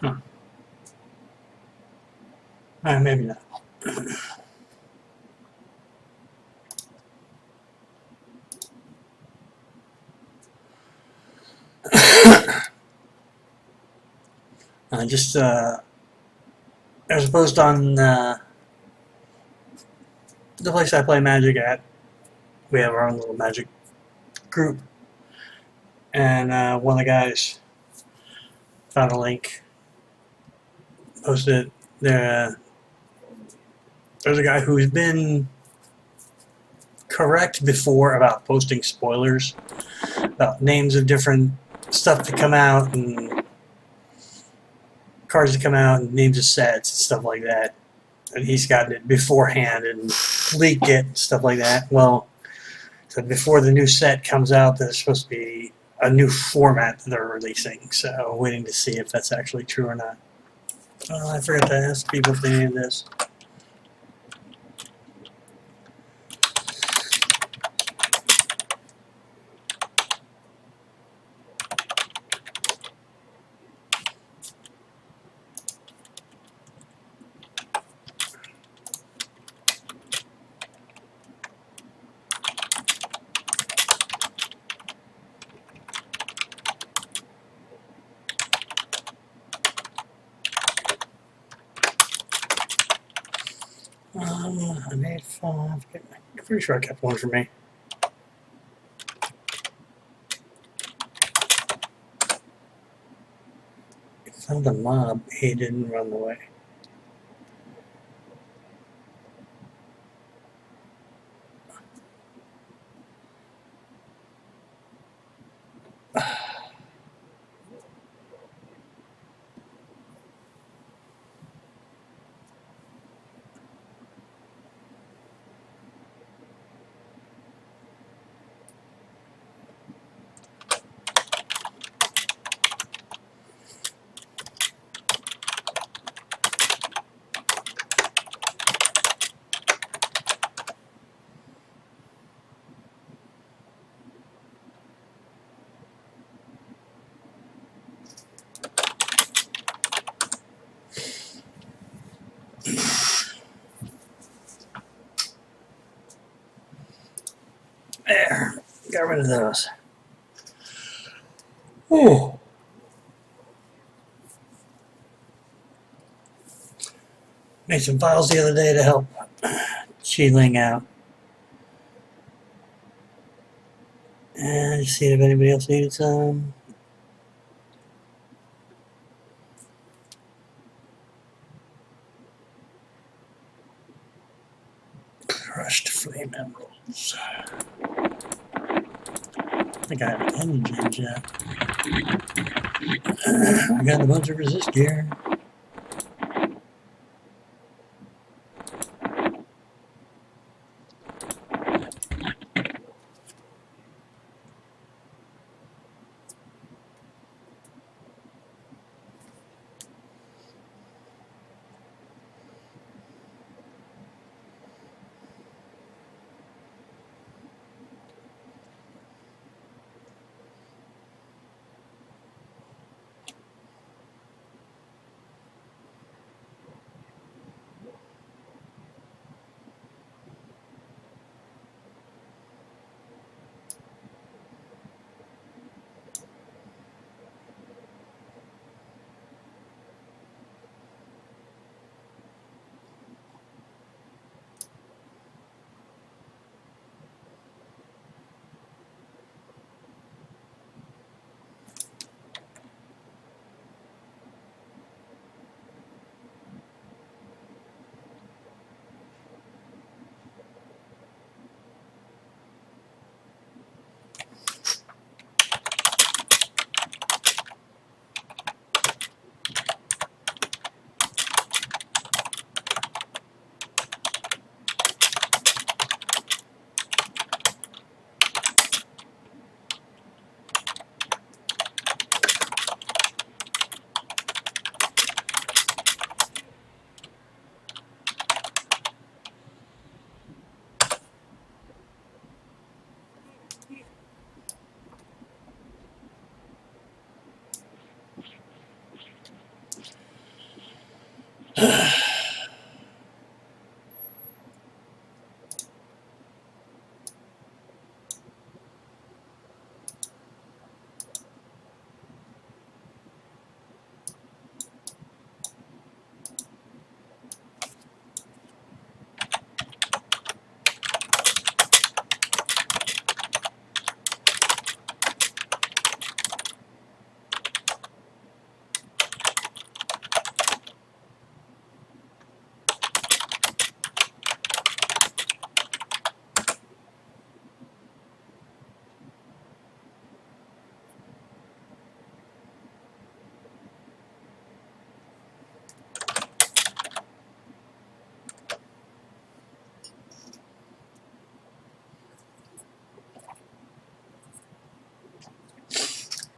Huh. Maybe not. Just there's a post on the place I play Magic at. We have our own little Magic group, and one of the guys found a link, posted it. There's a guy who's been correct before about posting spoilers about names of different stuff to come out and cards to come out and names of sets and stuff like that. And he's gotten it beforehand and leaked it and stuff like that. Well, so before the new set comes out, there's supposed to be a new format that they're releasing. So waiting to see if that's actually true or not. I forgot to ask people if they needed this. I made 5. I'm pretty sure I kept one for me. I found a mob. He didn't run away. There. Got rid of those. Ooh. Made some files the other day to help Chi-Ling out. And see if anybody else needed some. Crushed flame emeralds. I think I have any gems yet. I got a bunch of resist gear.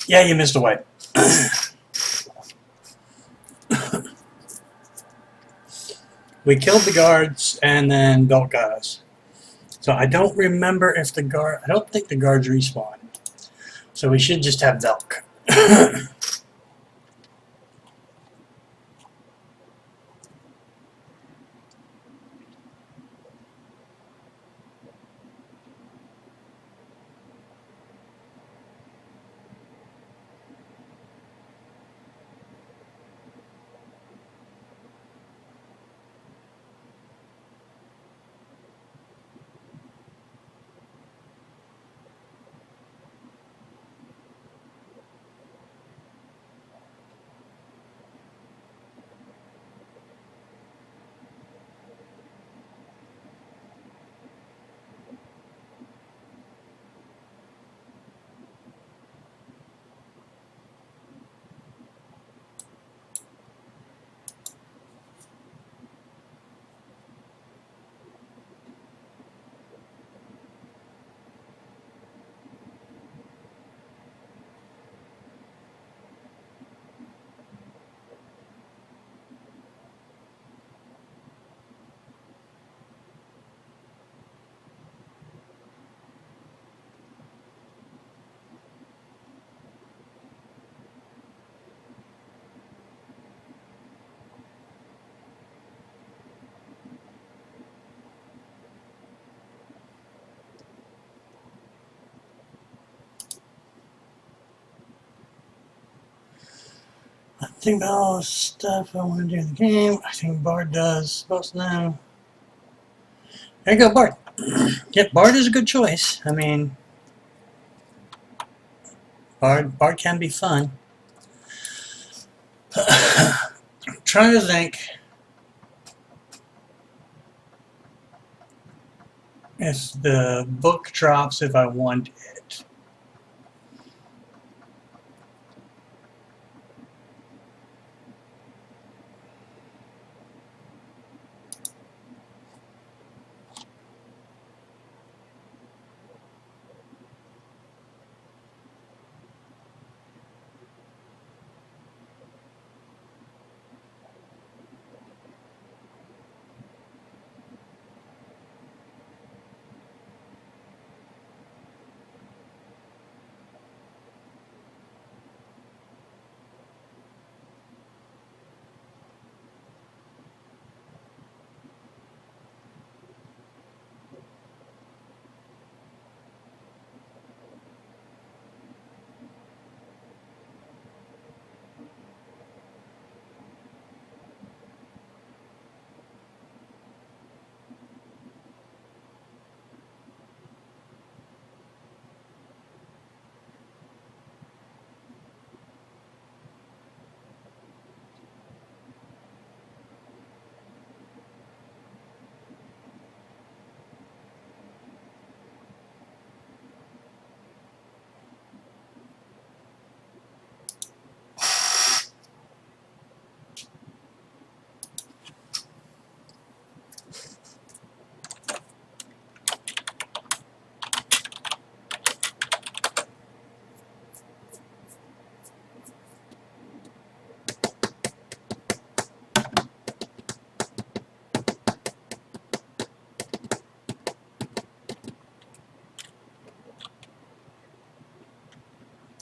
Yeah, you missed a wipe. We killed the guards, and then Belt got us. So I don't remember if the guard... I don't think the guards respawn. So we should just have Velk. I think about all the stuff I want to do in the game. I think Bard does most of them. There you go, Bard. Yep, Bard is a good choice. I mean, Bard can be fun. I'm trying to think if the book drops if I want it.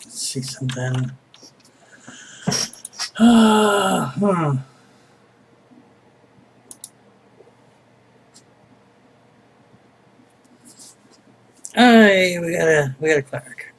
Let's see something. We got a cleric.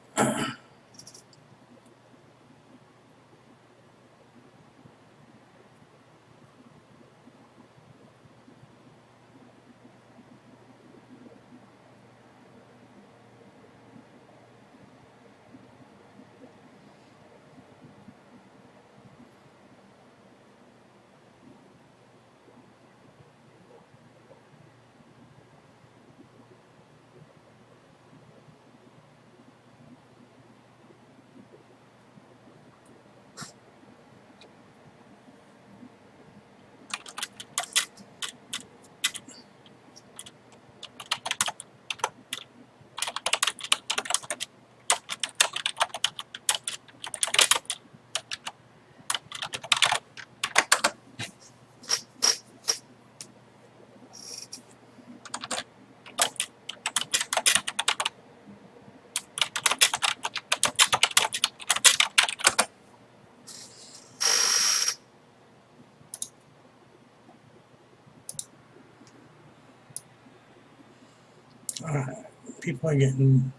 Alright, people are getting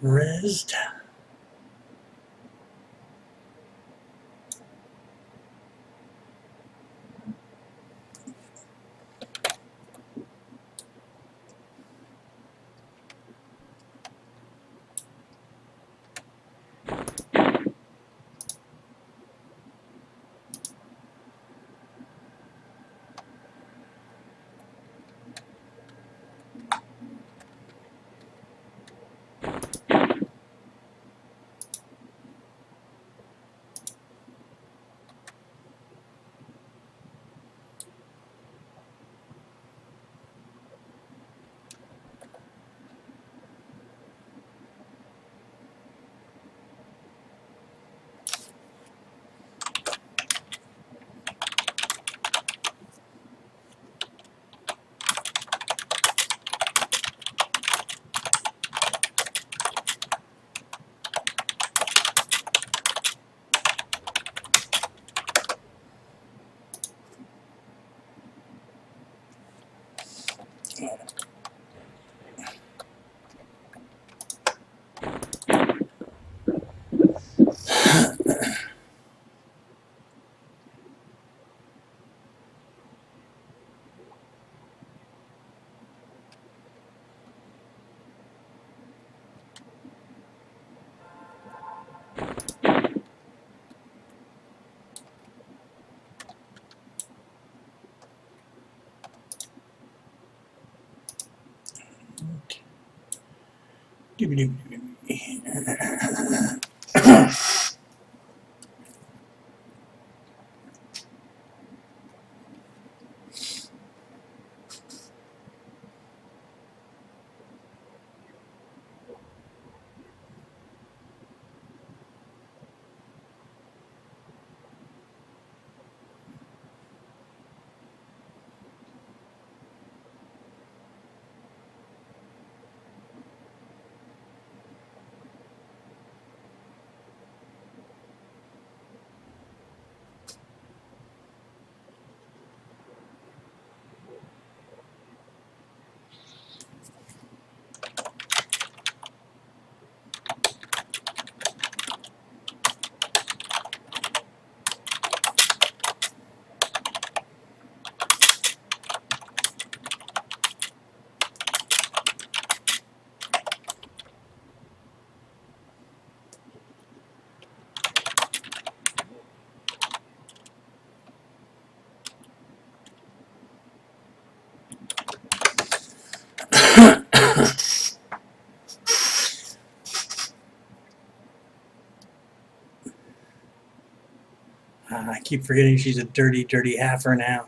rezzed. I keep forgetting she's a dirty, dirty halfer now.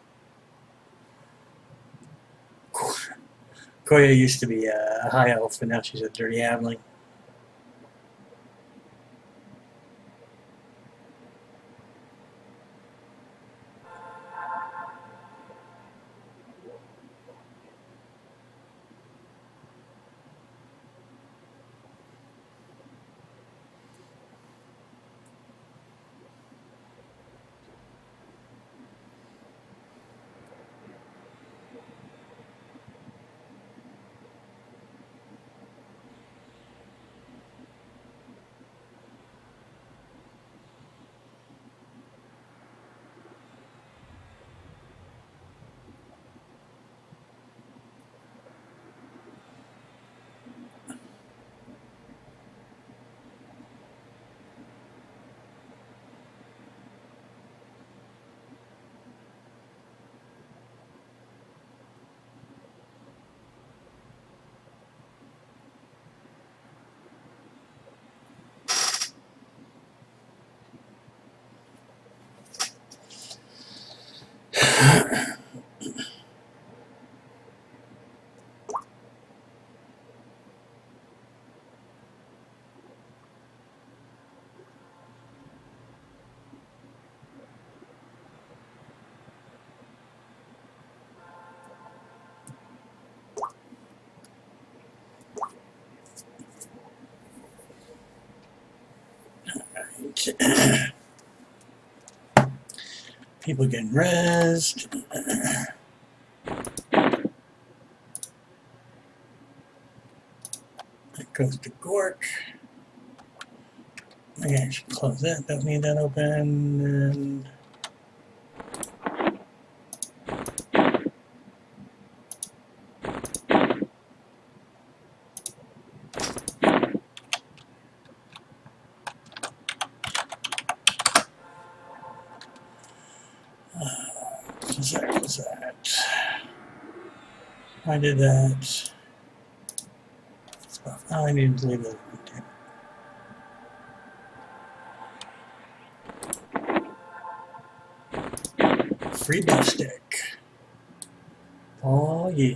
Koya used to be a high elf, and now she's a dirty halfling. People getting rezzed. That goes to Gork. Maybe I should close that. Don't need that open. Close that. I did that. Oh, I need to leave that. Free buff stick. Oh yeah.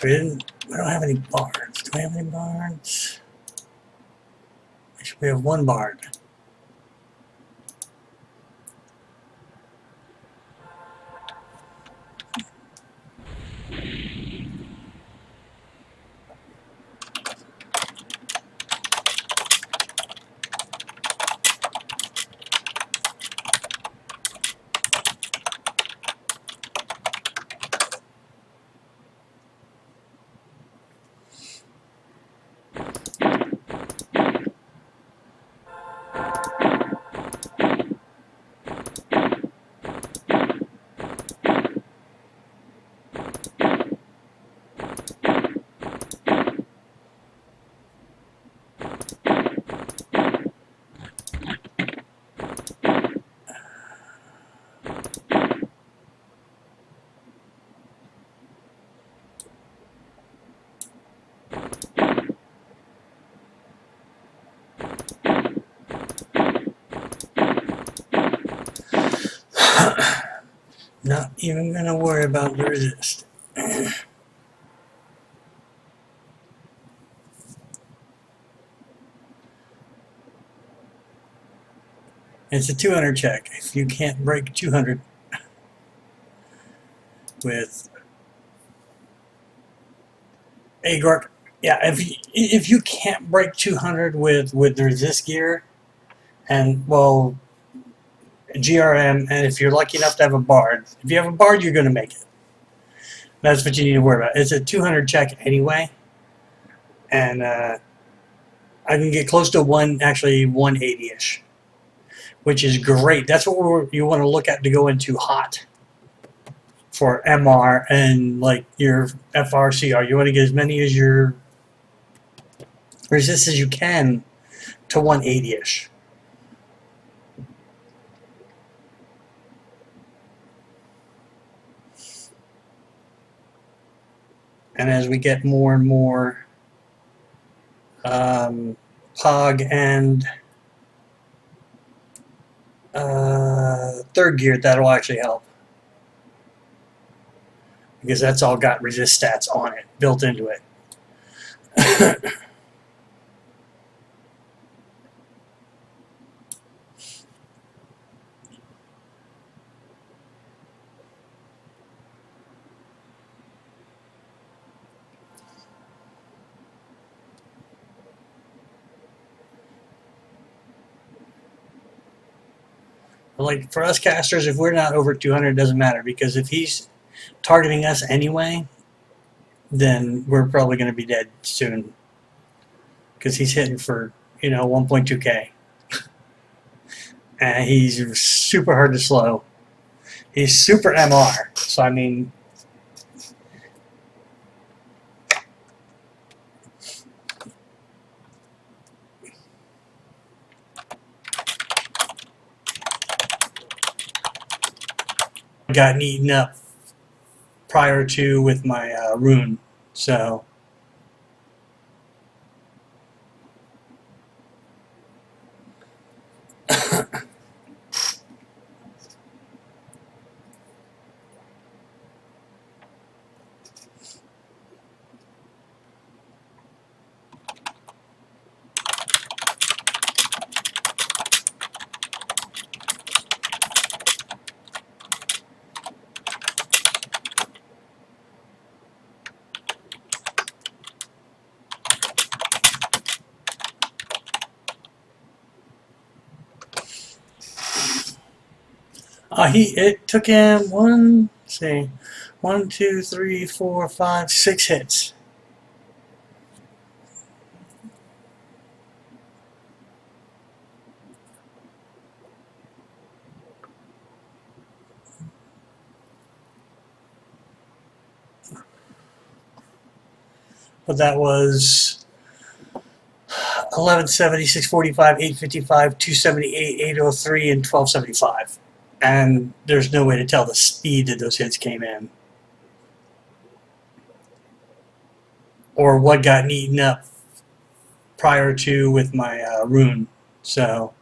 We don't have any barns. Do we have any barns? Actually, we have one barn. Not even gonna worry about the resist. It's a 200 check. If you can't break 200 with Agork, yeah, if you can't break 200 with the resist gear, and well, GRM, and if you're lucky enough to have a bard, if you have a bard, you're gonna make it. That's what you need to worry about. It's a 200 check anyway, and I can get close to actually 180-ish, which is great. That's what you want to look at to go into hot for MR and like your FRCR. You want to get as many as your resist as you can to 180-ish. And as we get more and more POG and third gear, that'll actually help. Because that's all got resist stats on it, built into it. Like for us casters, if we're not over 200, it doesn't matter, because if he's targeting us anyway, then we're probably going to be dead soon, because he's hitting for 1.2k, and he's super hard to slow. He's super MR, so I mean, gotten eaten up prior to with my rune. So it took him let's see, 1, 2, 3, 4, 5, 6 hits. But that was 1170, 645, 855, 278, 803, and 1275. And there's no way to tell the speed that those hits came in, or what got eaten up prior to with my rune. So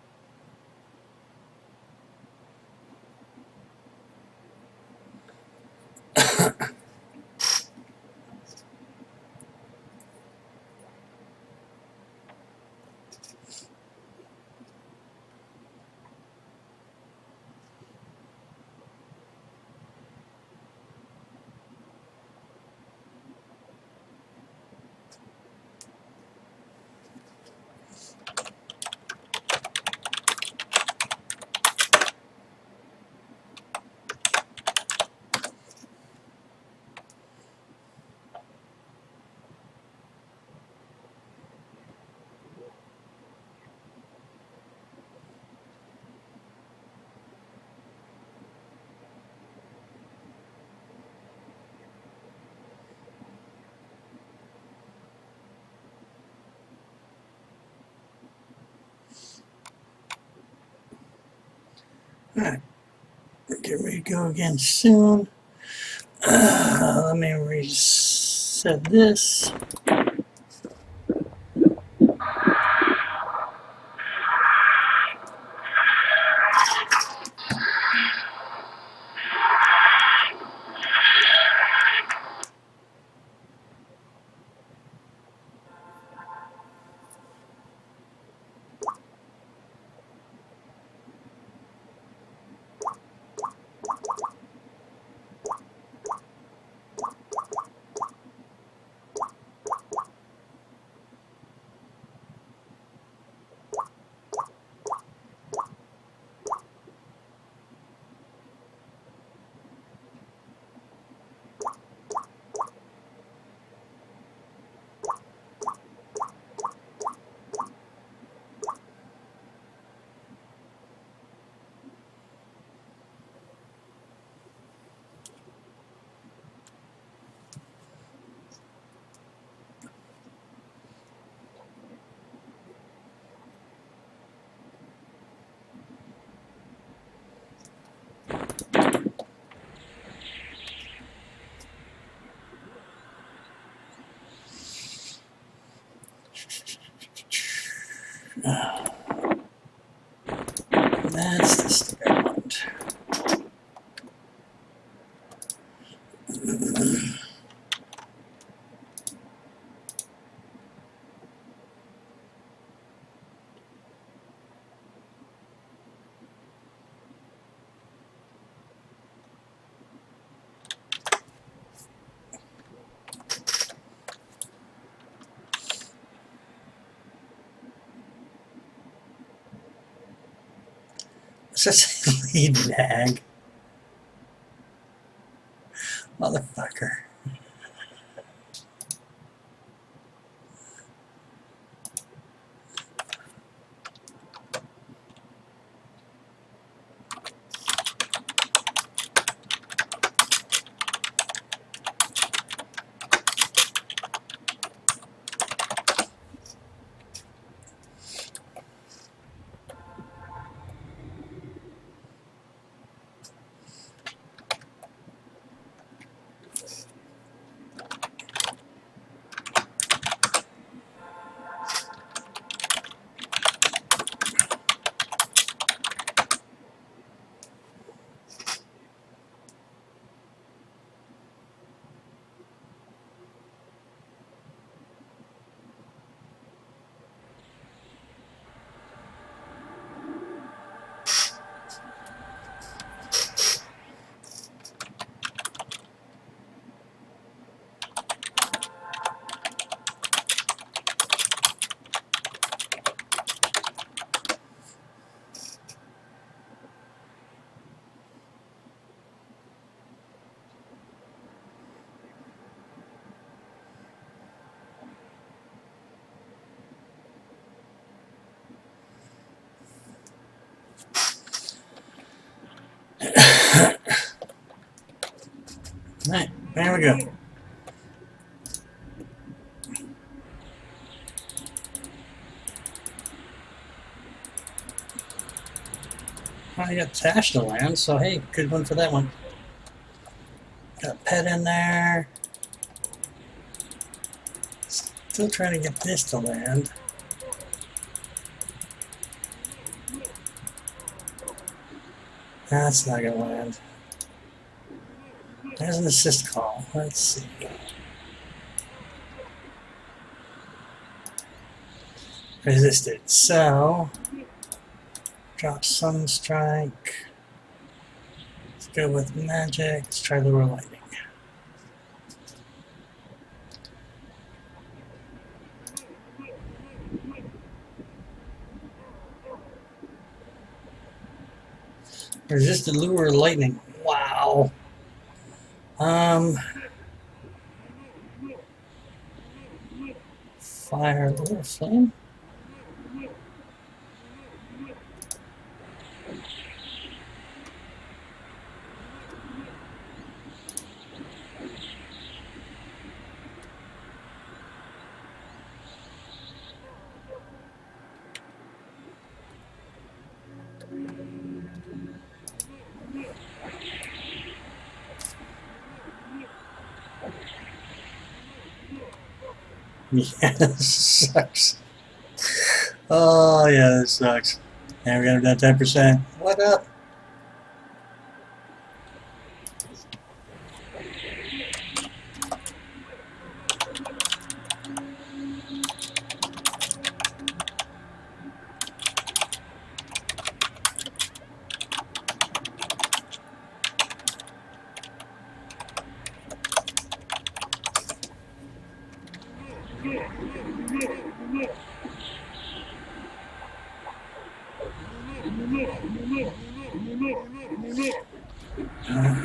alright, get ready to go again soon. Let me reset this. That's the stick I want. It's just a lead bag. Motherfucker. Alright, there we go. I got Tash to land, so hey, good one for that one. Got a pet in there. Still trying to get this to land. That's not gonna land. There's an assist call. Let's see. Resisted. So drop Sunstrike. Let's go with magic. Let's try Lure Lightning. Resisted Lure Lightning. Wow. Fire Lure Flame. Yeah, this sucks. Oh, yeah, this sucks. And we got about 10%. What up?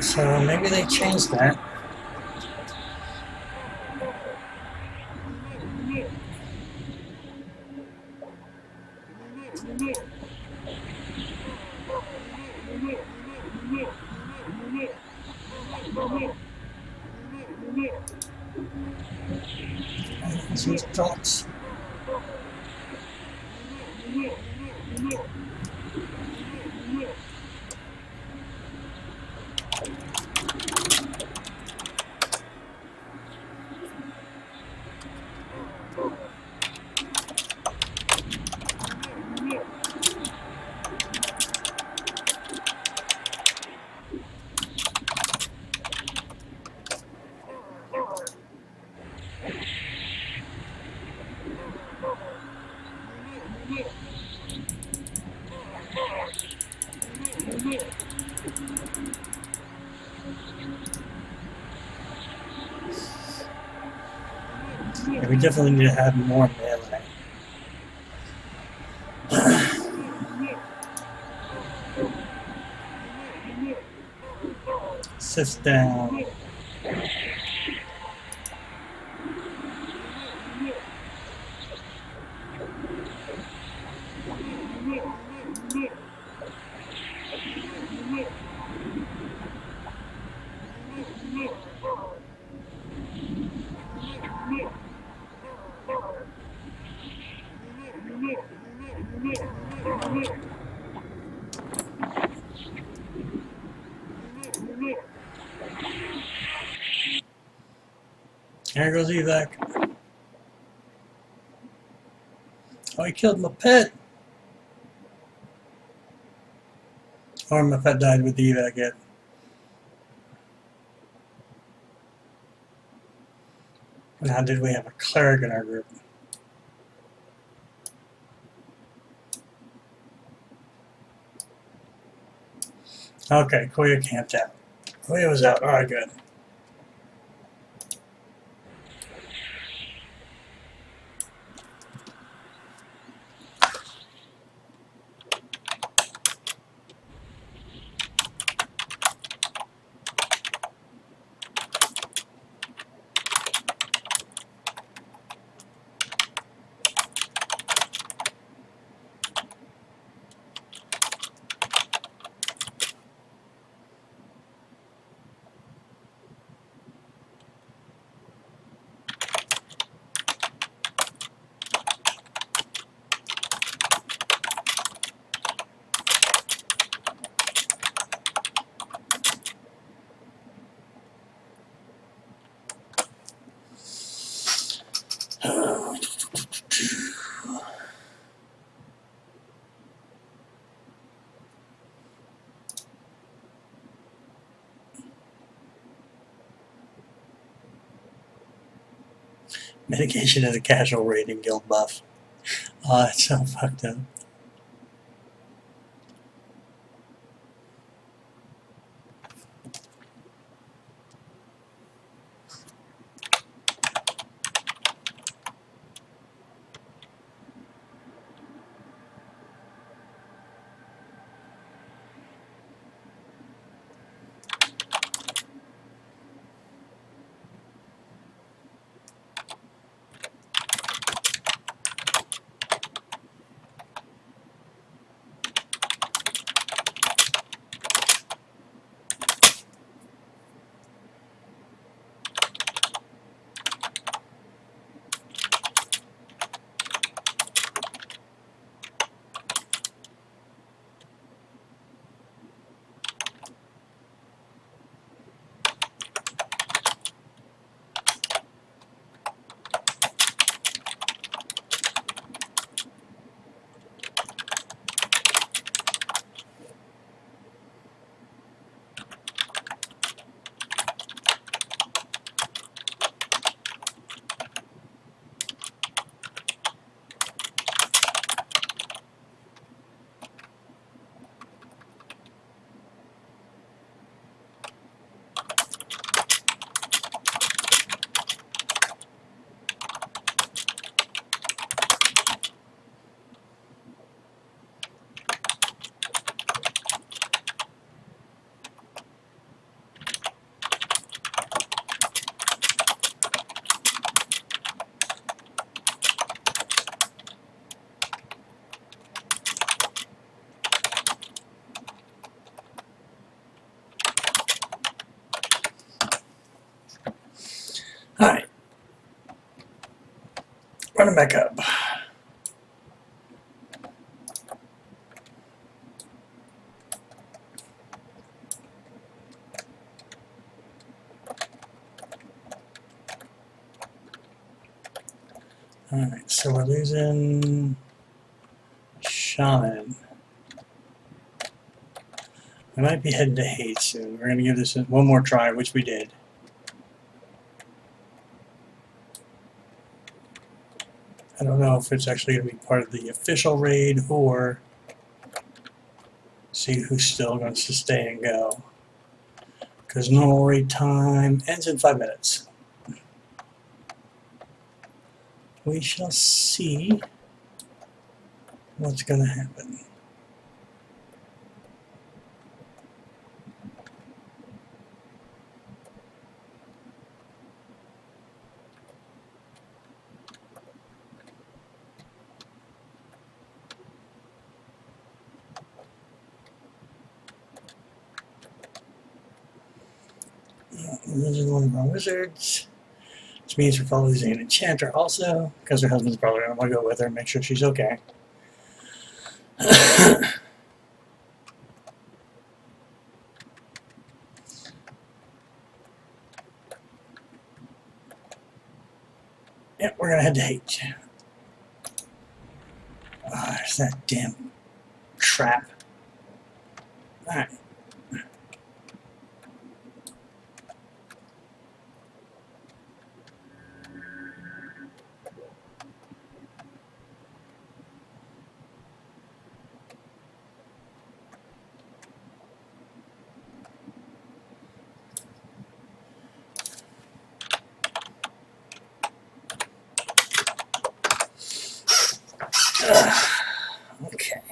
So maybe they changed that. Some thoughts. Yeah, we definitely need to have more melee. Sit down. There goes Evac. Oh, he killed my pet. Or my pet died with the Evac yet. Now, did we have a cleric in our group? Okay, Koya camped out. Koya was out. Alright, good. Mitigation is a casual raiding guild buff. Oh, that's so fucked up. Alright. Running back up. Alright, so we're losing Shaman. We might be heading to hate soon. We're going to give this one more try, which we did. I don't know if it's actually going to be part of the official raid or see who's still going to stay and go. Because normal raid time ends in 5 minutes. We shall see what's going to happen. This is one of our wizards. Which means we're probably losing an enchanter also, because her husband's probably going to want to go with her and make sure she's okay. Yep, we're going to head to hate. Oh, there's that damn trap. Alright. Okay.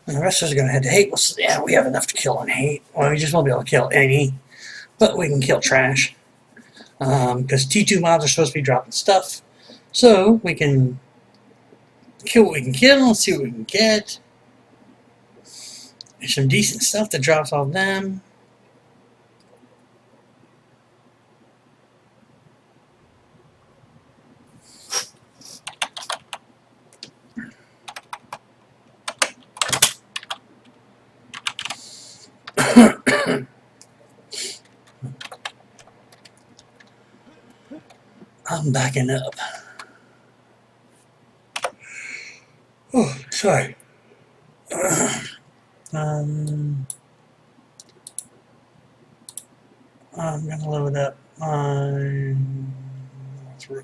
And the rest of us are going to head to hate. Well, yeah, we have enough to kill on hate. Well, we just won't be able to kill any, but we can kill trash. Because T2 mobs are supposed to be dropping stuff. So we can kill what we can kill, see what we can get. There's some decent stuff that drops off them. I'm backing up. Oh, sorry. I'm gonna load up my throw.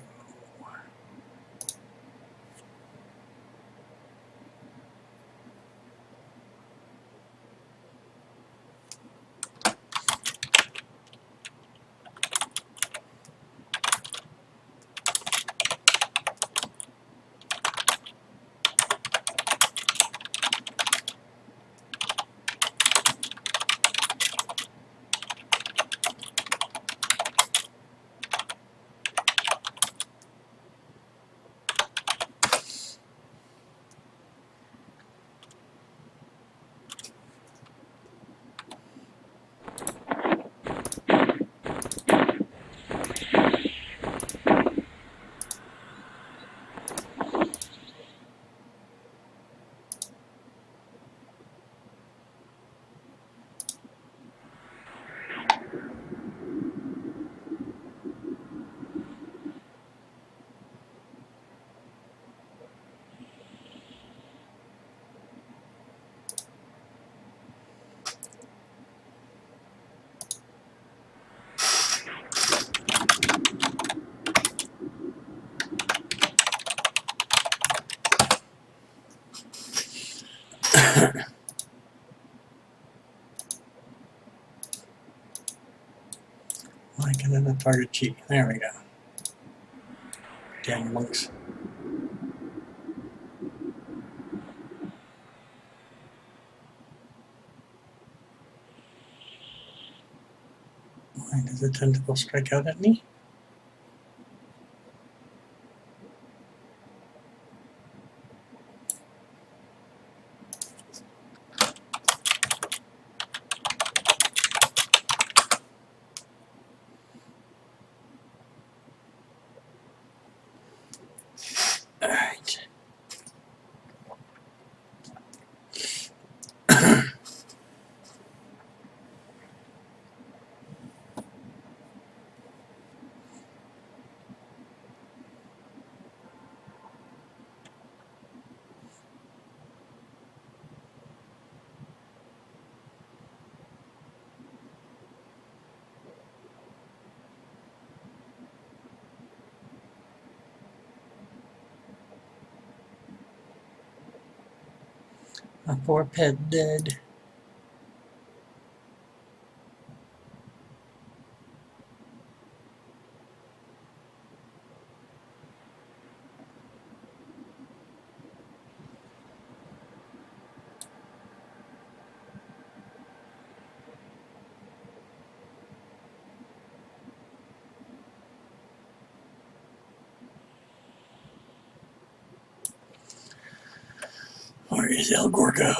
Why can I not target G? There we go. Dang monks. Why does the tentacle strike out at me? Alright. My poor pet dead. Where is El Gorgo?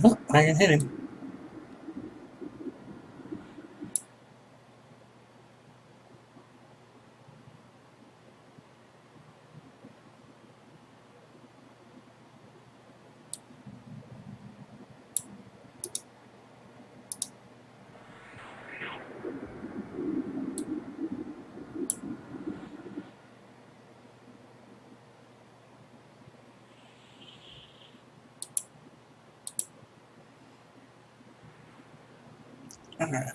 Oh, I can hit him. Alright.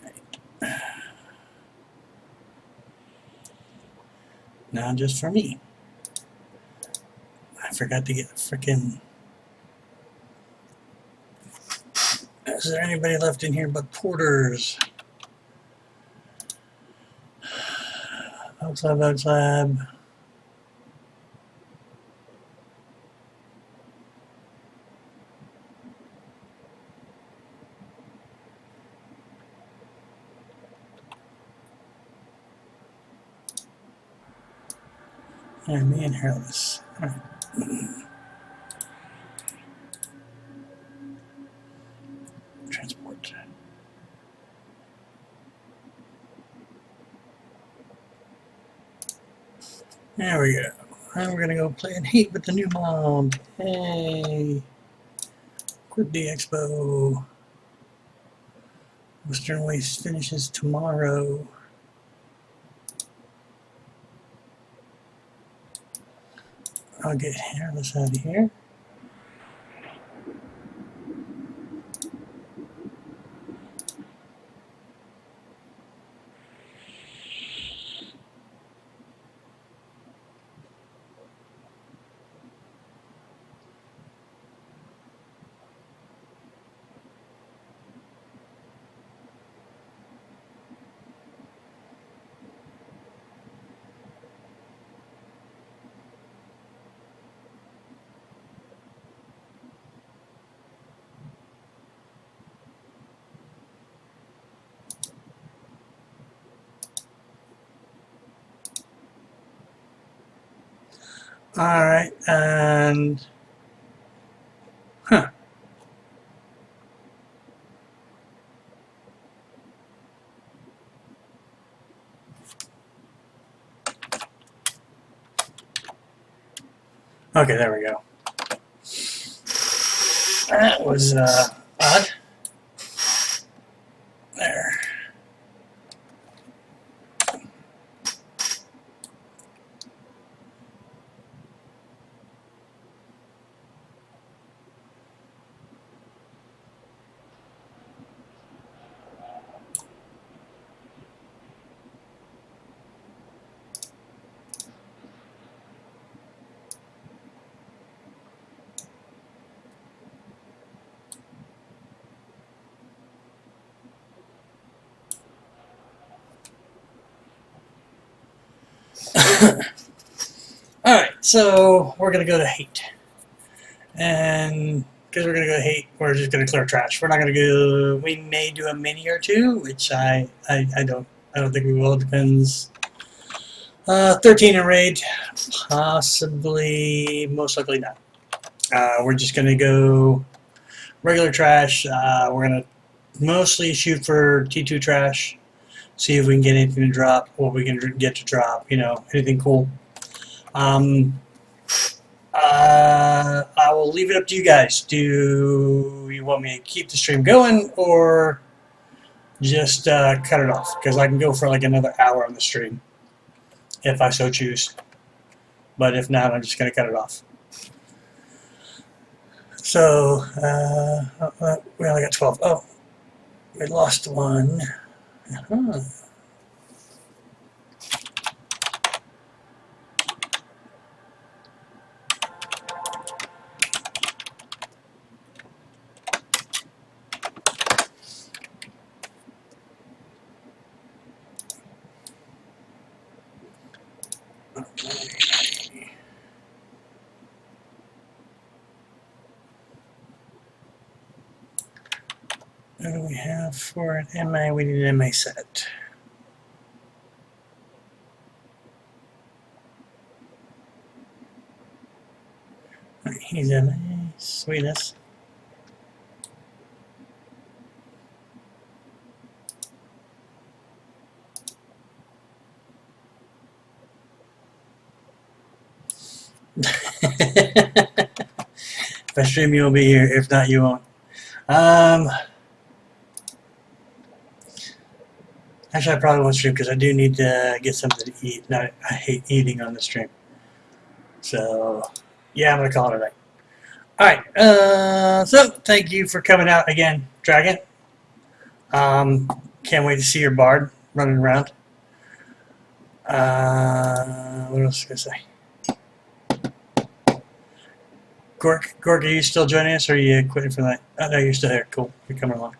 Now just for me. I forgot to get a frickin'... Is there anybody left in here but porters? Outside, outside. And me and hairless. Alright. Transport. There we go. And we're gonna go play in Heat with the new mob. Hey! Quit the expo. Western Waste finishes tomorrow. I'll get hairless out of here. Alright, and... Huh. Okay, there we go. That was, odd. There. Alright, so we're going to go to Hate. And because we're going to go to Hate, we're just going to clear trash. We're not going to go... We may do a mini or two, which I don't think we will. It depends. 13 in raid. Possibly, most likely not. We're just going to go regular trash. We're going to mostly shoot for T2 trash. See if we can get anything to drop, what we can get to drop, you know, anything cool. I will leave it up to you guys. Do you want me to keep the stream going or just cut it off? Because I can go for like another hour on the stream if I so choose. But if not, I'm just going to cut it off. So, we only got 12. Oh, we lost one. Uh-huh. What do we have for an MA? We need an MA set. Right, he's MA. Sweetness. If I stream, you'll be here. If not, you won't. Actually, I probably won't stream because I do need to get something to eat. No, I hate eating on the stream. So, yeah, I'm going to call it a night. Alright, so thank you for coming out again, Dragon. Can't wait to see your bard running around. What else was I going to say? Gork, are you still joining us or are you quitting for the night? Oh, no, you're still here. Cool. You're coming along.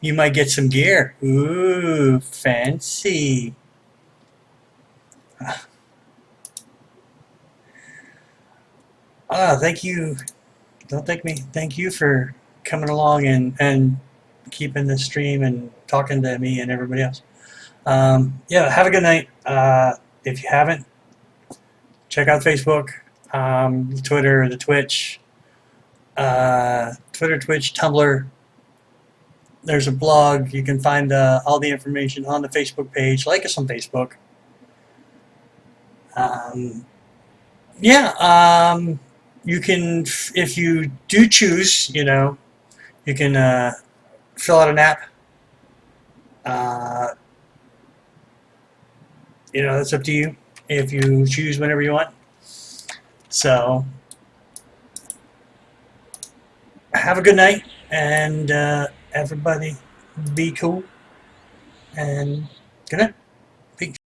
You might get some gear. Ooh, fancy. Thank you. Don't thank me. Thank you for coming along and keeping the stream and talking to me and everybody else. Yeah, have a good night. If you haven't, check out Facebook, the Twitter, the Twitch, Twitter, Twitch, Tumblr. There's a blog. You can find all the information on the Facebook page. Like us on Facebook. Yeah, you can, if you do choose, you know, you can fill out an app. You know, that's up to you if you choose whenever you want. So, have a good night, and everybody be cool, and good night. Peace.